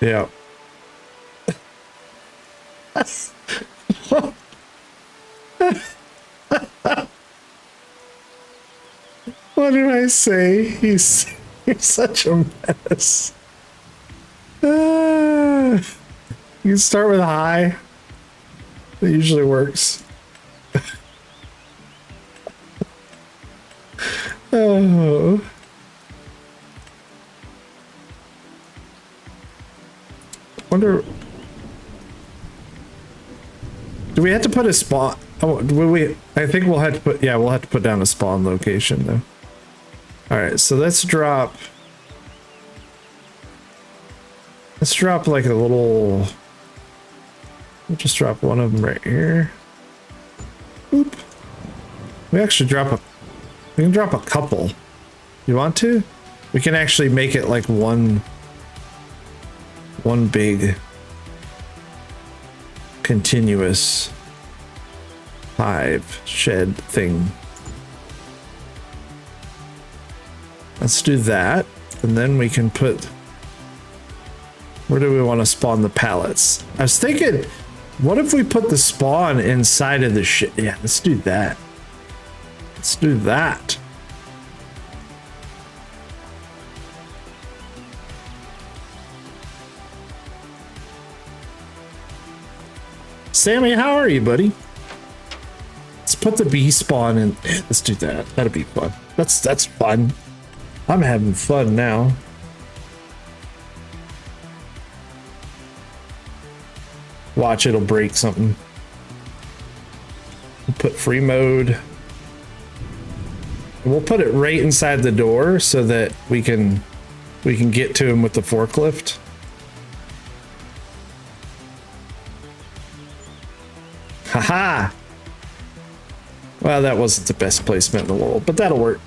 Yeah. What did I say? He's such a mess. You can start with high. It usually works. Oh. Wonder. Do we have to put a spawn? Oh, will we? I think we'll have to put. Yeah, we'll have to put down a spawn location though. All right, so let's drop. Let's drop like a little. We'll just drop one of them right here. Oop. We actually drop a. We can drop a couple. You want to? We can actually make it like one big. continuous hive shed thing. Let's do that, and then we can put, where do we want to spawn the pallets? I was thinking, what if we put the spawn inside of the shit? Yeah, let's do that. Let's do that. Sammy, how are you, buddy? Let's put the bee spawn in. Let's do that. That'll be fun. That's fun. I'm having fun now. Watch, it'll break something. Put free mode. We'll put it right inside the door so that we can get to him with the forklift. Haha! Well, that wasn't the best placement in the world, but that'll work.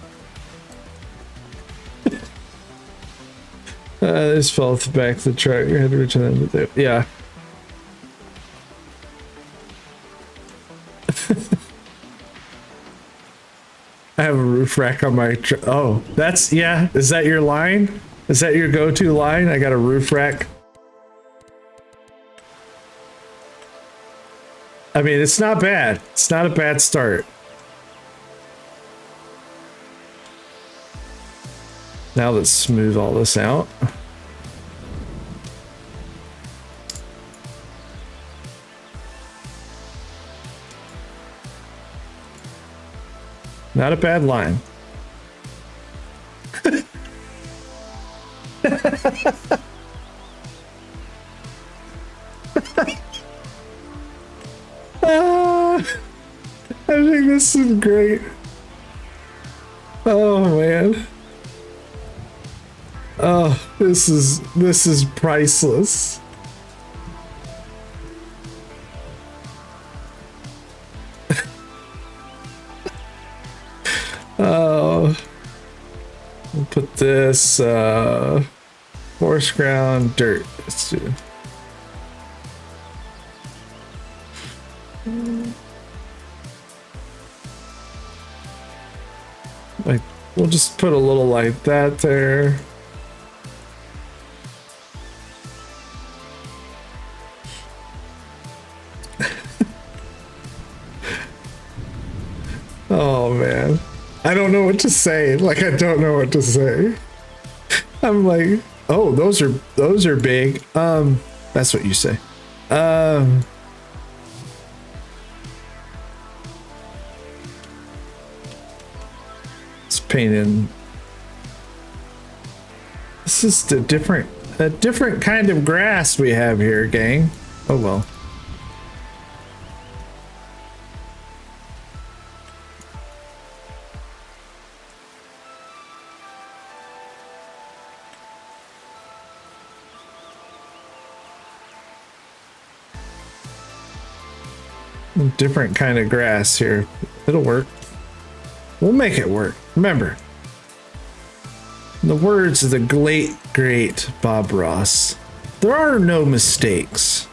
This fell off the back of the truck. I had to return it there. Yeah. I have a roof rack on my truck. Oh, that's, yeah. Is that your line? Is that your go-to line? I got a roof rack. I mean, it's not bad. It's not a bad start. Now let's smooth all this out. Not a bad line. I think this is great. Oh man. Oh, this is priceless. Oh, we'll put this forest ground dirt. Let's do. Like, we'll just put a little like that there. Oh man, I don't know what to say. Like, I don't know what to say. I'm like, oh, those are big. That's what you say. It's painted. This is a different kind of grass we have here, gang. Oh well. Different kind of grass here. It'll work. We'll make it work. Remember, in the words of the great Bob Ross, there are no mistakes,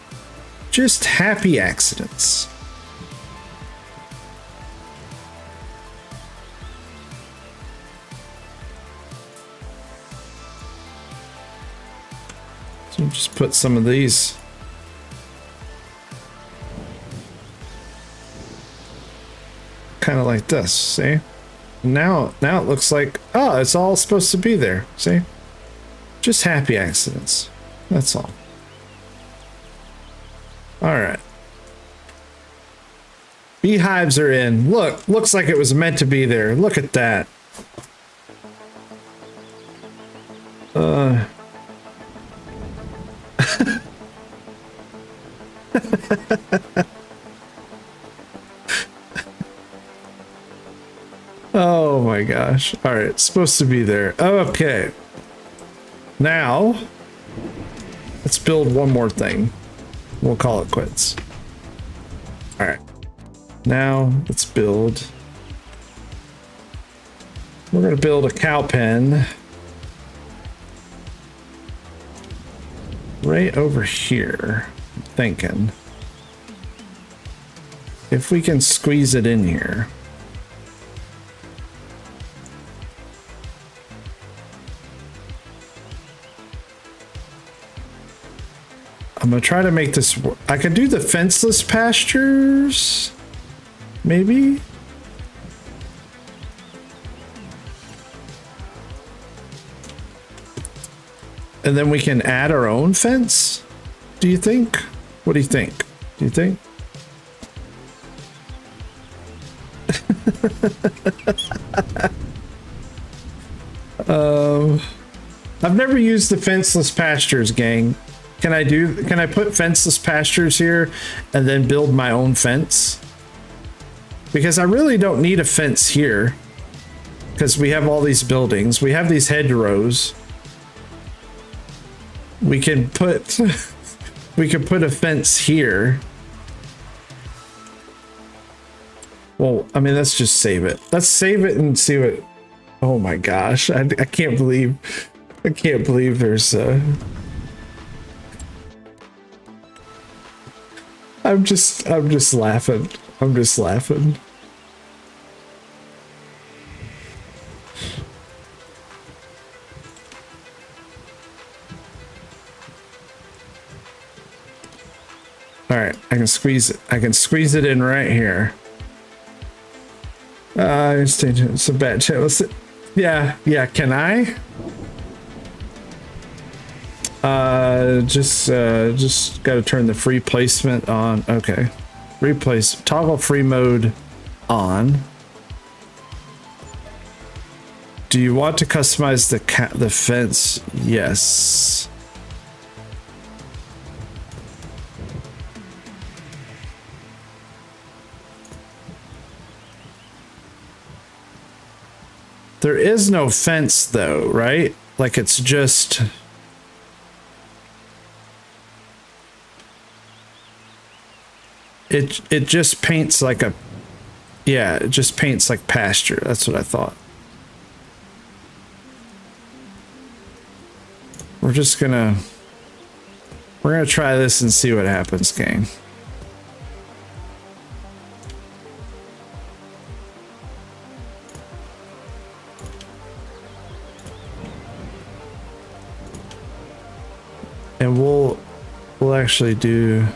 just happy accidents. So just put some of these. Kind of like this, see? Now it looks like, oh, it's all supposed to be there, see? Just happy accidents, that's all. All right. Beehives are in. Look, looks like it was meant to be there. Look at that. Oh my gosh. All right, it's supposed to be there. Okay. Now, let's build one more thing. We'll call it quits. All right. Now, let's build. We're going to build a cow pen right over here. I'm thinking. If we can squeeze it in here. I'm gonna try to make this work. I could do the fenceless pastures, maybe. And then we can add our own fence. Do you think? What do you think? Do you think? I've never used the fenceless pastures, gang. Can I put fenceless pastures here and then build my own fence? Because I really don't need a fence here. Because we have all these buildings. We have these hedgerows. We can put a fence here. Well, I mean, let's just save it. Let's save it and see what. Oh my gosh, I can't believe there's I'm just laughing. I'm just laughing. All right, I can squeeze it. I can squeeze it in right here. It's a bad chance. Yeah. Can I? Just got to turn the free placement on. Okay, toggle free mode on. Do you want to customize the fence? Yes. There is no fence though, right? Like it's just. It just paints like a. Yeah, it just paints like pasture. That's what I thought. We're gonna try this and see what happens, gang. And we'll actually do.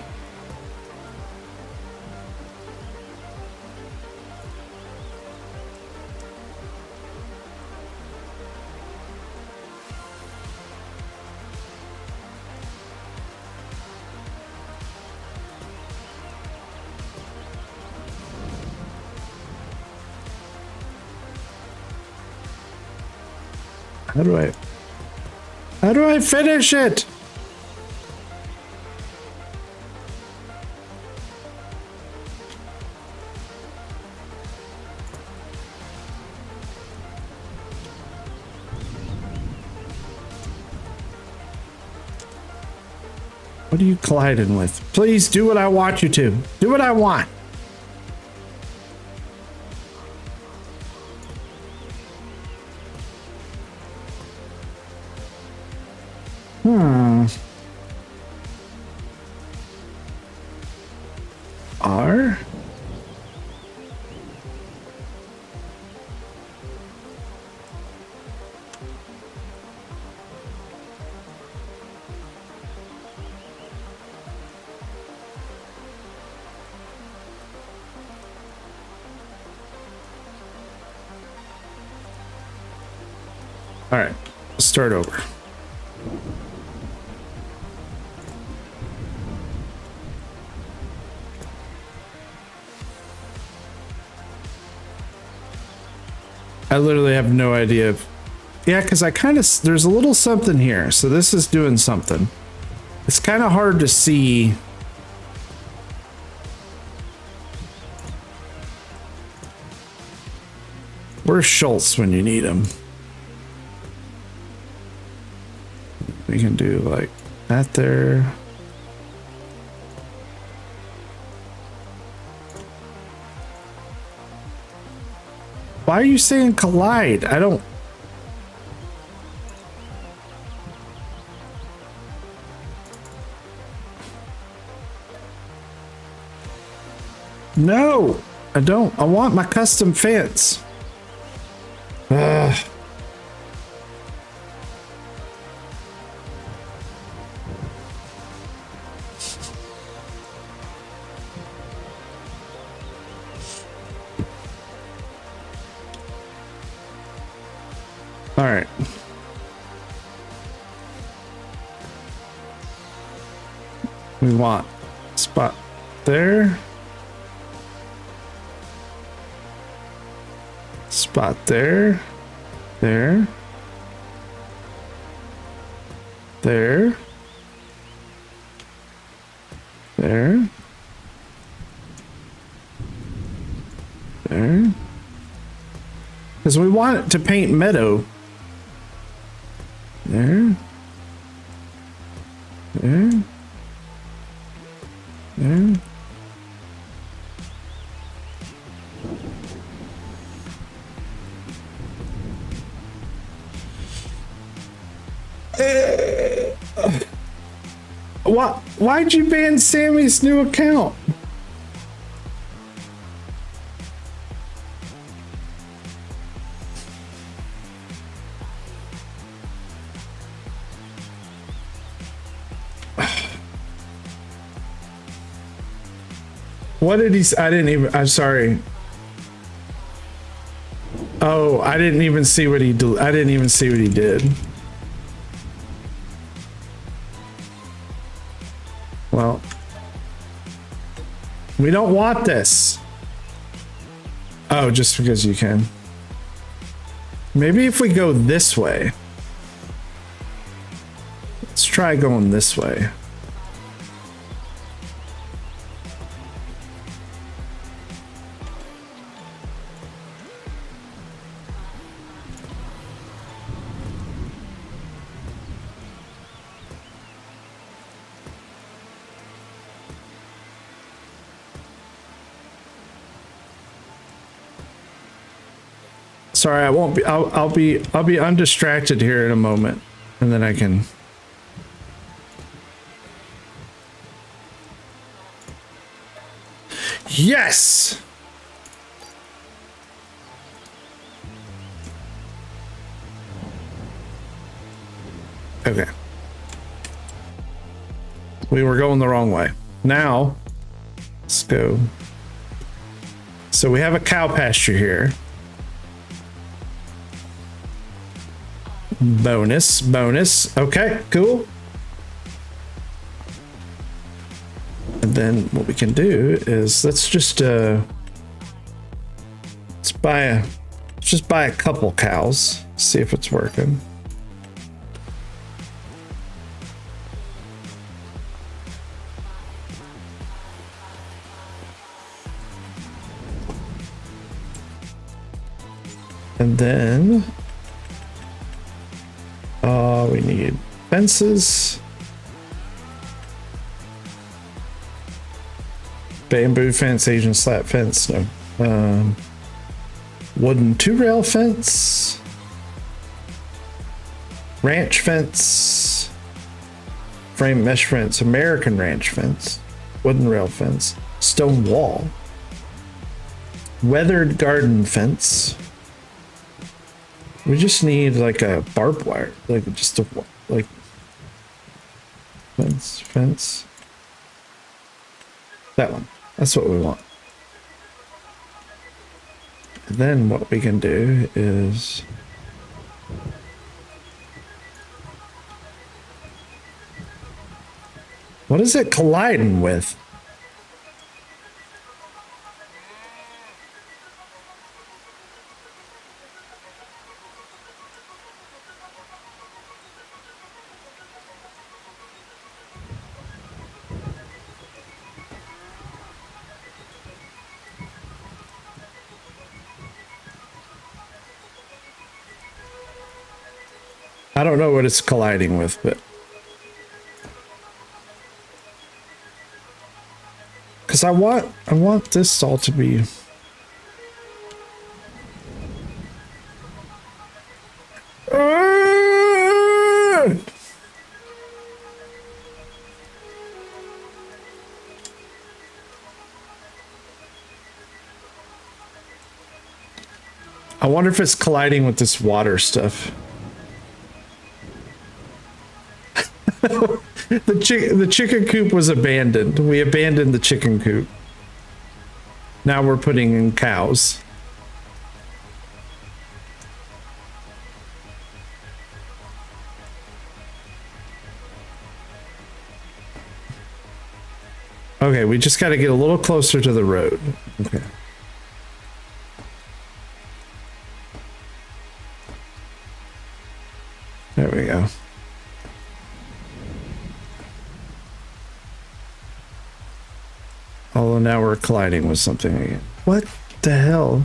How do I finish it? What are you colliding with? Please do what I want you to. Do what I want. R? All right, let's start over. I literally have no idea. Yeah, because there's a little something here. So this is doing something. It's kind of hard to see. Where's Schultz when you need him? We can do like that there. Why are you saying collide? I don't. No, I don't. I want my custom fence. Ugh. All right. We want spot there. Spot there. There. There. There. There. Because we want it to paint meadow. There. There. There. Why'd you ban Sammy's new account? What did he say? I'm sorry. Oh, I didn't even see what he did. I didn't even see what he did. Well, we don't want this. Oh, just because you can. Maybe if we go this way. Let's try going this way. Sorry, I won't be. I'll be undistracted here in a moment, and then I can. Yes. Okay. We were going the wrong way. Now, let's go. So we have a cow pasture here. Bonus, bonus. Okay, cool. And then what we can do is let's just let's just buy a couple cows. See if it's working. And then we need fences. Bamboo fence, Asian slat fence, no. Wooden 2-rail fence. Ranch fence. Frame mesh fence, American ranch fence. Wooden rail fence. Stone wall. Weathered garden fence. We just need like a barbed wire, like just a like fence. That one. That's what we want. And then what we can do is what is it colliding with? I don't know what it's colliding with, but because I want this all to be I wonder if it's colliding with this water stuff. The chicken coop was abandoned. We abandoned the chicken coop. Now we're putting in cows. Okay, we just got to get a little closer to the road. Okay. There we go. Although now we're colliding with something again. What the hell?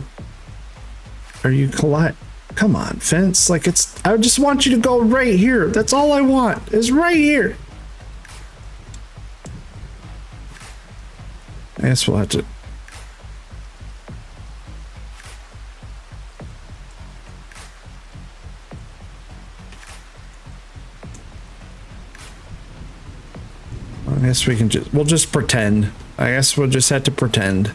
Are you Come on, fence. Like I just want you to go right here. That's all I want is right here. I guess we'll have to. I guess we'll just pretend. I guess we'll just have to pretend.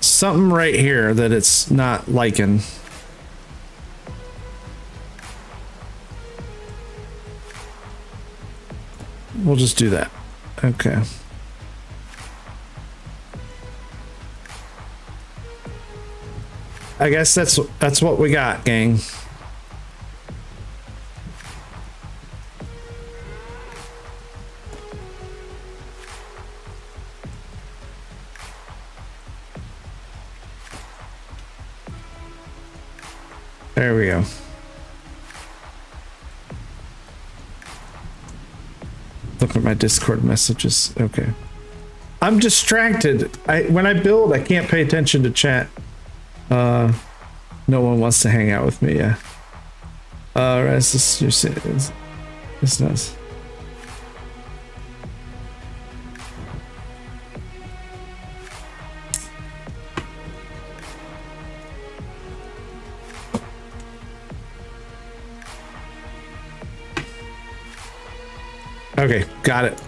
Something right here that it's not liking. We'll just do that. Okay. I guess that's what we got, gang. There we go. Look at my Discord messages. Okay. I'm distracted. When I build, I can't pay attention to chat. No one wants to hang out with me, yeah. This you're saying it's nice. Okay, got it.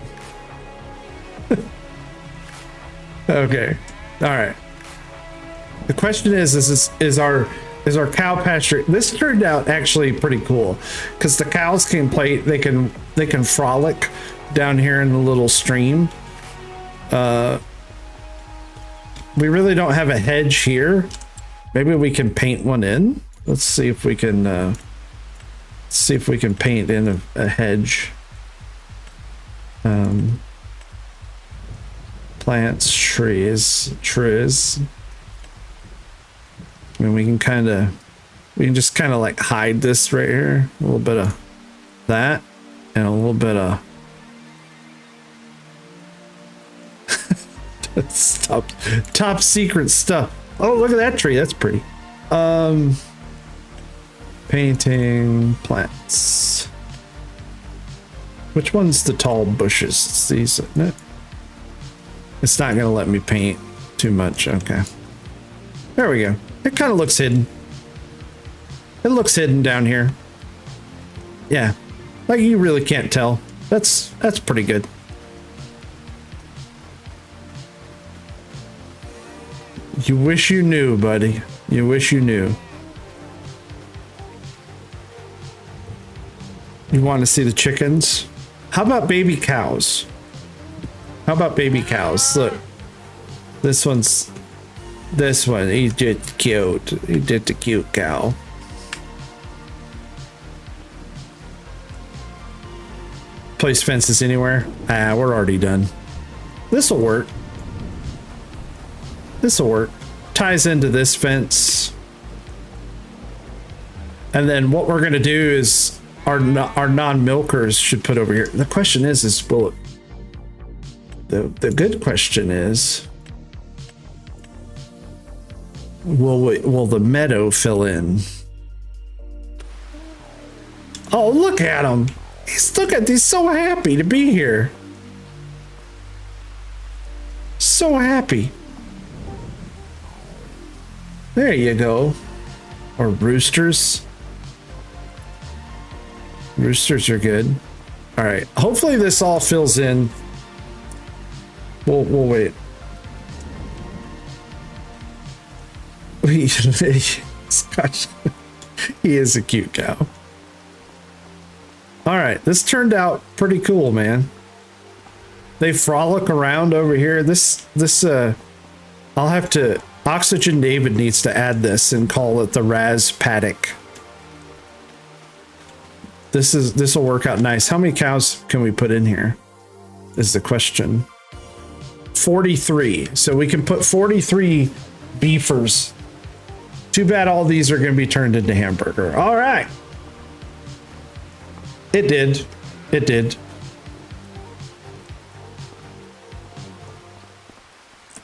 Okay, all right. The question is our cow pasture? This turned out actually pretty cool because the cows can play. They can frolic down here in the little stream. We really don't have a hedge here. Maybe we can paint one in. Let's see if we can. Paint in a hedge. Plants, trees. I mean, we can just kind of like hide this right here. A little bit of that and a little bit of top secret stuff. Oh, look at that tree. That's pretty. Painting plants. Which one's the tall bushes? It's these, isn't it? It's not gonna let me paint too much. Okay. There we go. It kind of looks hidden. It looks hidden down here. Yeah. Like you really can't tell. That's pretty good. You wish you knew, buddy. You wish you knew. You want to see the chickens? How about baby cows? How about baby cows? Look. This one. He's just cute. He's just a cute cow. Place fences anywhere? Ah, we're already done. This'll work. This'll work. Ties into this fence. And then what we're gonna do is our non-milkers should put over here. The question is will it? The good question is, will the meadow fill in? Oh, look at him. He's so happy to be here. So happy. There you go. Or roosters. Roosters are good. All right. Hopefully this all fills in. We'll wait. Gosh, he is a cute cow. All right, this turned out pretty cool, man. They frolic around over here. I'll have to, Oxygen David needs to add this and call it the Raz paddock. This will work out nice. How many cows can we put in here is the question. 43. So we can put 43 beefers. Too bad all these are going to be turned into hamburger. All right. It did. It did.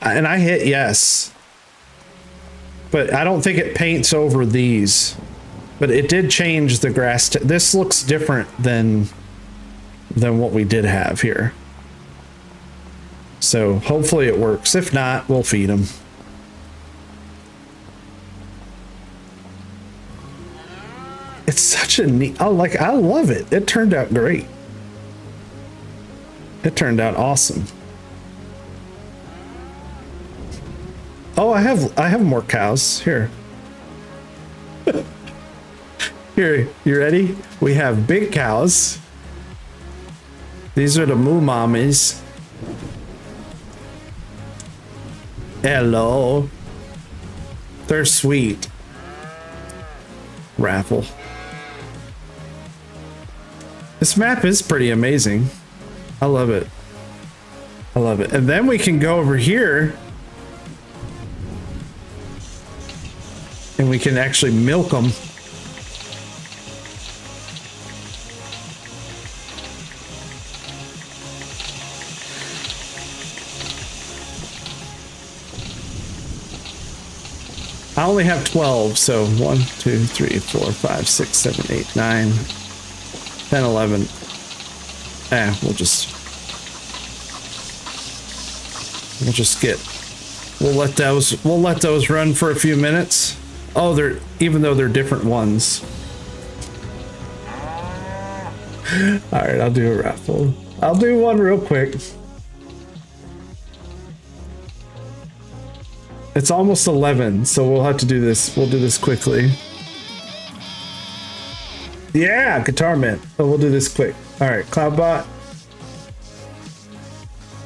And I hit yes. But I don't think it paints over these. But it did change the grass. This looks different than what we did have here. So hopefully it works. If not, we'll feed them. It's such a neat, I love it. It turned out great. It turned out awesome. Oh, I have more cows here. Here, you ready? We have big cows. These are the moo mommies. Hello. They're sweet. Raffle. This map is pretty amazing. I love it. I love it. And then we can go over here and we can actually milk them. I only have 12, so 1, 2, 3, 4, 5, 6, 7, 8, 9, 10, 11. We'll let those run for a few minutes. Oh, even though they're different ones. All right, I'll do a raffle. I'll do one real quick. It's almost 11, so we'll have to do this. We'll do this quickly. Yeah, Guitar Man. So we'll do this quick. All right, Cloudbot.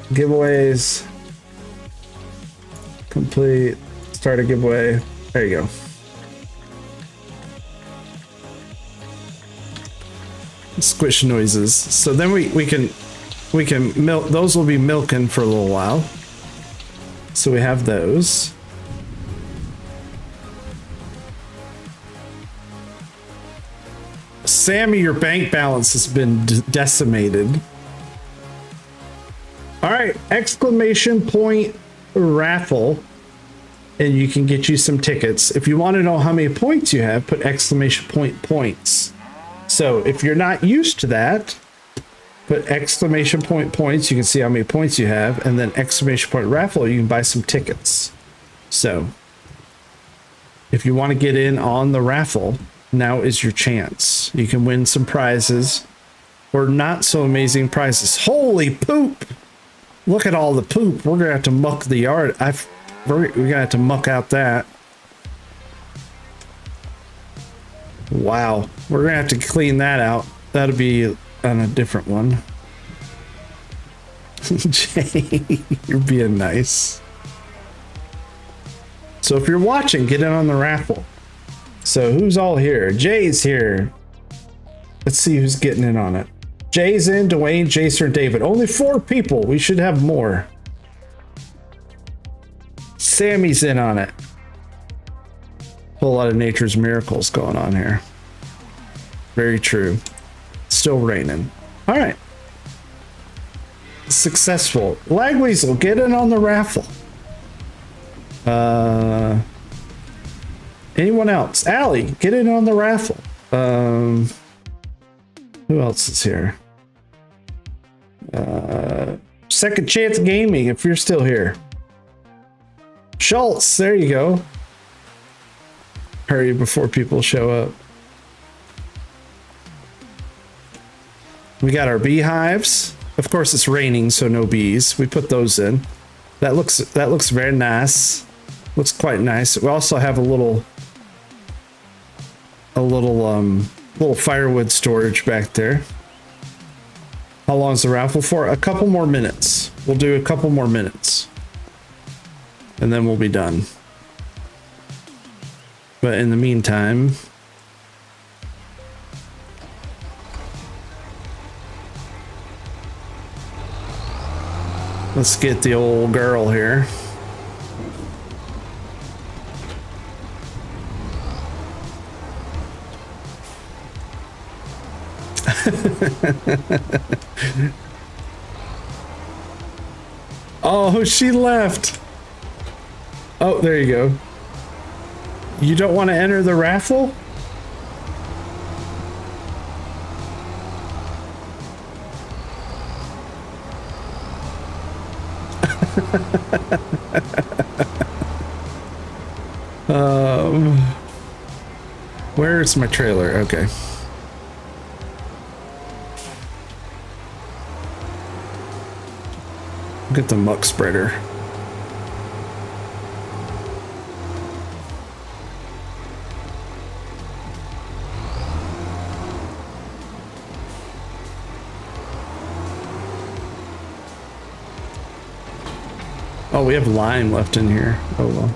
Giveaways. Complete. Start a giveaway. There you go. Squish noises. So then we can milk. Those will be milking for a little while. So we have those. Sammy, your bank balance has been decimated. All right, exclamation point raffle, and you can get you some tickets. If you want to know how many points you have, put exclamation point points. So if you're not used to that, put exclamation point points. You can see how many points you have, and then exclamation point raffle. You can buy some tickets. So if you want to get in on the raffle, now is your chance. You can win some prizes or not so amazing prizes. Holy poop! Look at all the poop. We're gonna have to muck the yard. We're gonna have to muck out that. Wow, we're gonna have to clean that out. That'll be on a different one. Jay, you're being nice. So if you're watching, get in on the raffle. So who's all here? Jay's here. Let's see who's getting in on it. Jay's in, Dwayne, Jason, and David. Only 4 people. We should have more. Sammy's in on it. Whole lot of nature's miracles going on here. Very true. Still raining. All right. Successful. Lagweasel, get in on the raffle. Anyone else? Allie, get in on the raffle. Who else is here? Second Chance Gaming, if you're still here. Schultz, there you go. Hurry before people show up. We got our beehives. Of course, it's raining, so no bees. We put those in. That looks very nice. Looks quite nice. We also have a little firewood storage back there. How long is the raffle for? A couple more minutes. We'll do a couple more minutes. And then we'll be done. But in the meantime, let's get the old girl here. Oh, she left. Oh, there you go. You don't want to enter the raffle? Where's my trailer? Okay. Get the muck spreader. Oh, we have lime left in here. Oh well.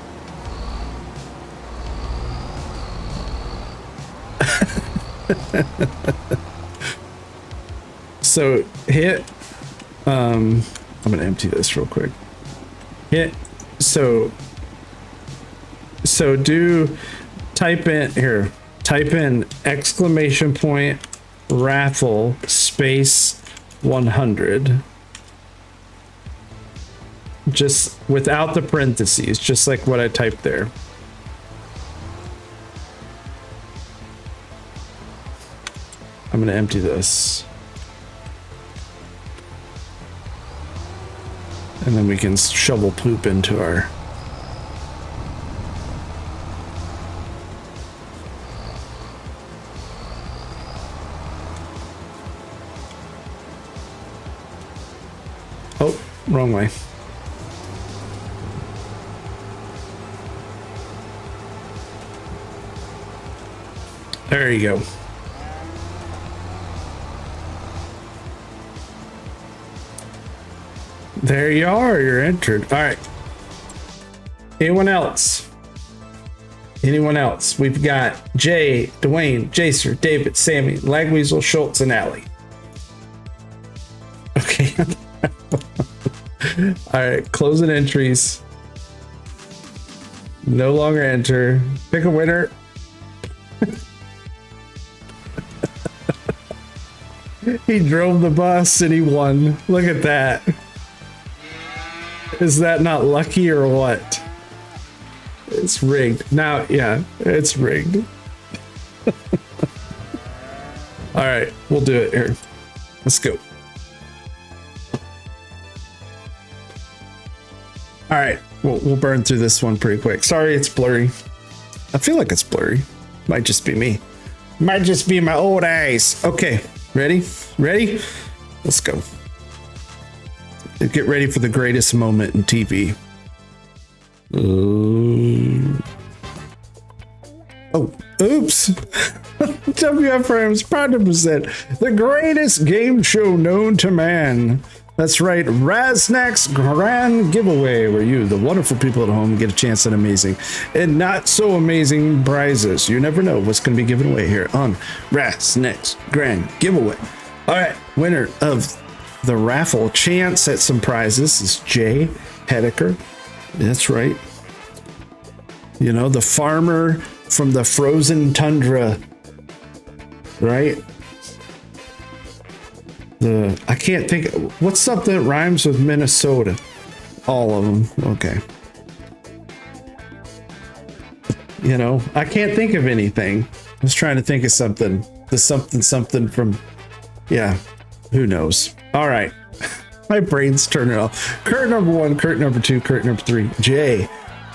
So hit I'm gonna empty this real quick. Hit so do type in exclamation point raffle space 100, just without the parentheses, just like what I typed there. I'm gonna empty this. And then we can shovel poop into our... Oh, wrong way. There you go. There you are, you're entered. All right. Anyone else? Anyone else? We've got Jay, Dwayne, Jacer, David, Sammy, Lagweasel, Schultz, and Allie. Okay. All right, closing entries. No longer enter. Pick a winner. He drove the bus and he won. Look at that. Is that not lucky or what? It's rigged. Now, yeah, it's rigged. All right, we'll do it here. Let's go. All right, we'll burn through this one pretty quick. Sorry, it's blurry. I feel like it's blurry. Might just be me. Might just be my old eyes. Okay, ready? Ready? Let's go. Get ready for the greatest moment in TV. Oh, oops. WF Frames proud to present the greatest game show known to man. That's right, Raznac's Grand Giveaway, where you, the wonderful people at home, get a chance at amazing and not so amazing prizes. You never know what's going to be given away here on Raznac's Grand Giveaway. All right, winner of the raffle chance at some prizes is Jay Hedeker. That's right. You know, the farmer from the frozen tundra, right? I can't think, what's something that rhymes with Minnesota? All of them. Okay. You know, I can't think of anything. I was trying to think of something. The something from, yeah, who knows? All right. My brain's turning off. Curtain number 1, curtain number 2, curtain number 3, Jay.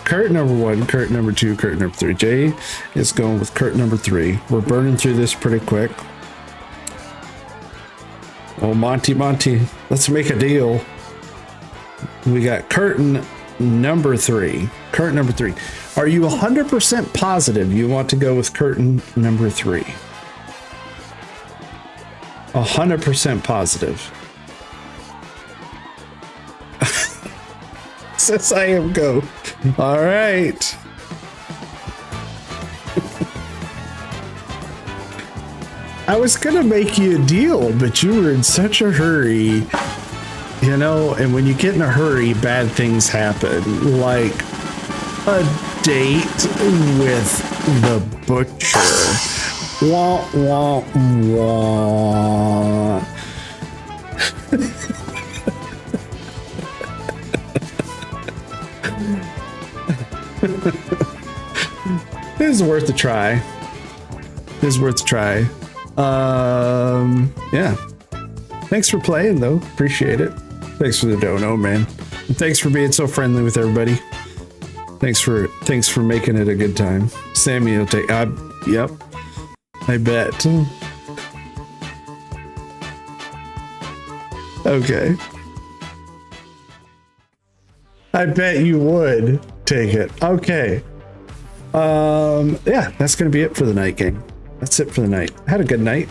Curtain number 1, curtain number 2, curtain number 3. Jay is going with curtain number 3. We're burning through this pretty quick. Oh, Monty, let's make a deal. We got curtain number 3. Current number 3. Are you 100% positive you want to go with curtain number 3? 100% positive. Says I am go. All right. I was gonna make you a deal, but you were in such a hurry, you know, and when you get in a hurry, bad things happen, like a date with the butcher. Wah, wah, wah. It is worth a try. It is worth a try. Yeah. Thanks for playing, though. Appreciate it. Thanks for the dono, man. And thanks for being so friendly with everybody. Thanks for making it a good time. Sammy will take. Yep. I bet. Okay. I bet you would take it. Okay. Yeah, that's gonna be it for the night, gang. That's it for the night. Had a good night.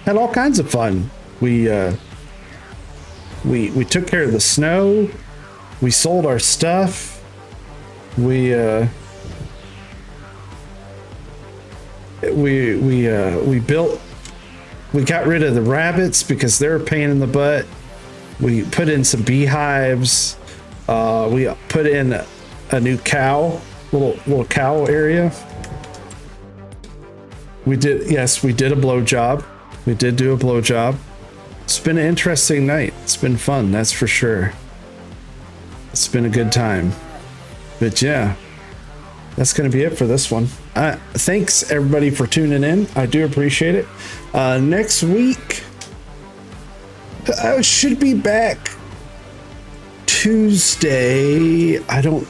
Had all kinds of fun. We took care of the snow. We sold our stuff. We built. We got rid of the rabbits because they're a pain in the butt. We put in some beehives. We put in a new cow, little cow area. We did a blow job. We did do a blow job. It's been an interesting night. It's been fun, that's for sure. It's been a good time. But yeah, that's going to be it for this one. Thanks everybody for tuning in. I do appreciate it. Next week, I should be back Tuesday. I don't,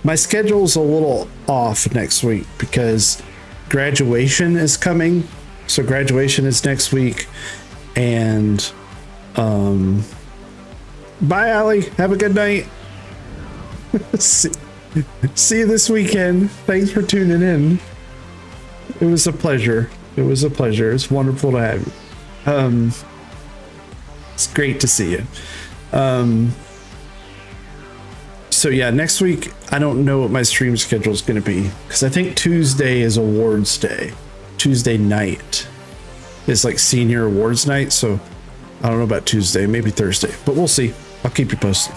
my schedule's a little off next week because graduation is coming. So graduation is next week. And, bye, Allie. Have a good night. See you this weekend. Thanks for tuning in. It was a pleasure. It's wonderful to have you. It's great to see you. So yeah, next week, I don't know what my stream schedule is going to be because I think Tuesday is awards day. Tuesday night is like senior awards night. So I don't know about Tuesday, maybe Thursday, but we'll see. I'll keep you posted.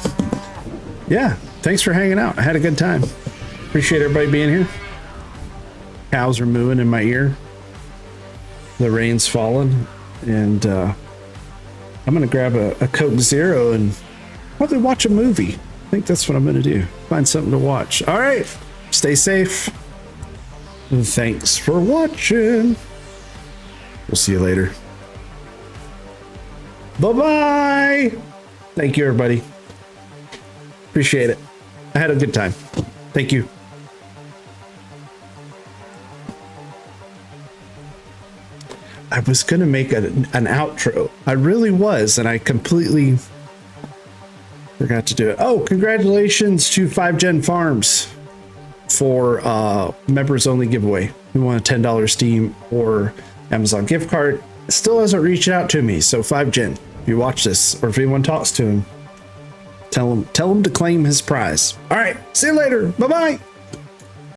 Yeah. Thanks for hanging out. I had a good time. Appreciate everybody being here. Cows are mooing in my ear. The rain's falling. And I'm going to grab a Coke Zero and probably watch a movie. I think that's what I'm going to do. Find something to watch. All right. Stay safe. And thanks for watching. We'll see you later. Bye-bye. Thank you, everybody. Appreciate it. I had a good time. Thank you. I was going to make an outro. I really was, and I completely forgot to do it. Oh, congratulations to 5Gen Farms for members only giveaway. We want a $10 Steam or Amazon gift card. Still hasn't reached out to me. So 5Gen, if you watch this or if anyone talks to him, tell him to claim his prize. All right. See you later. Bye-bye.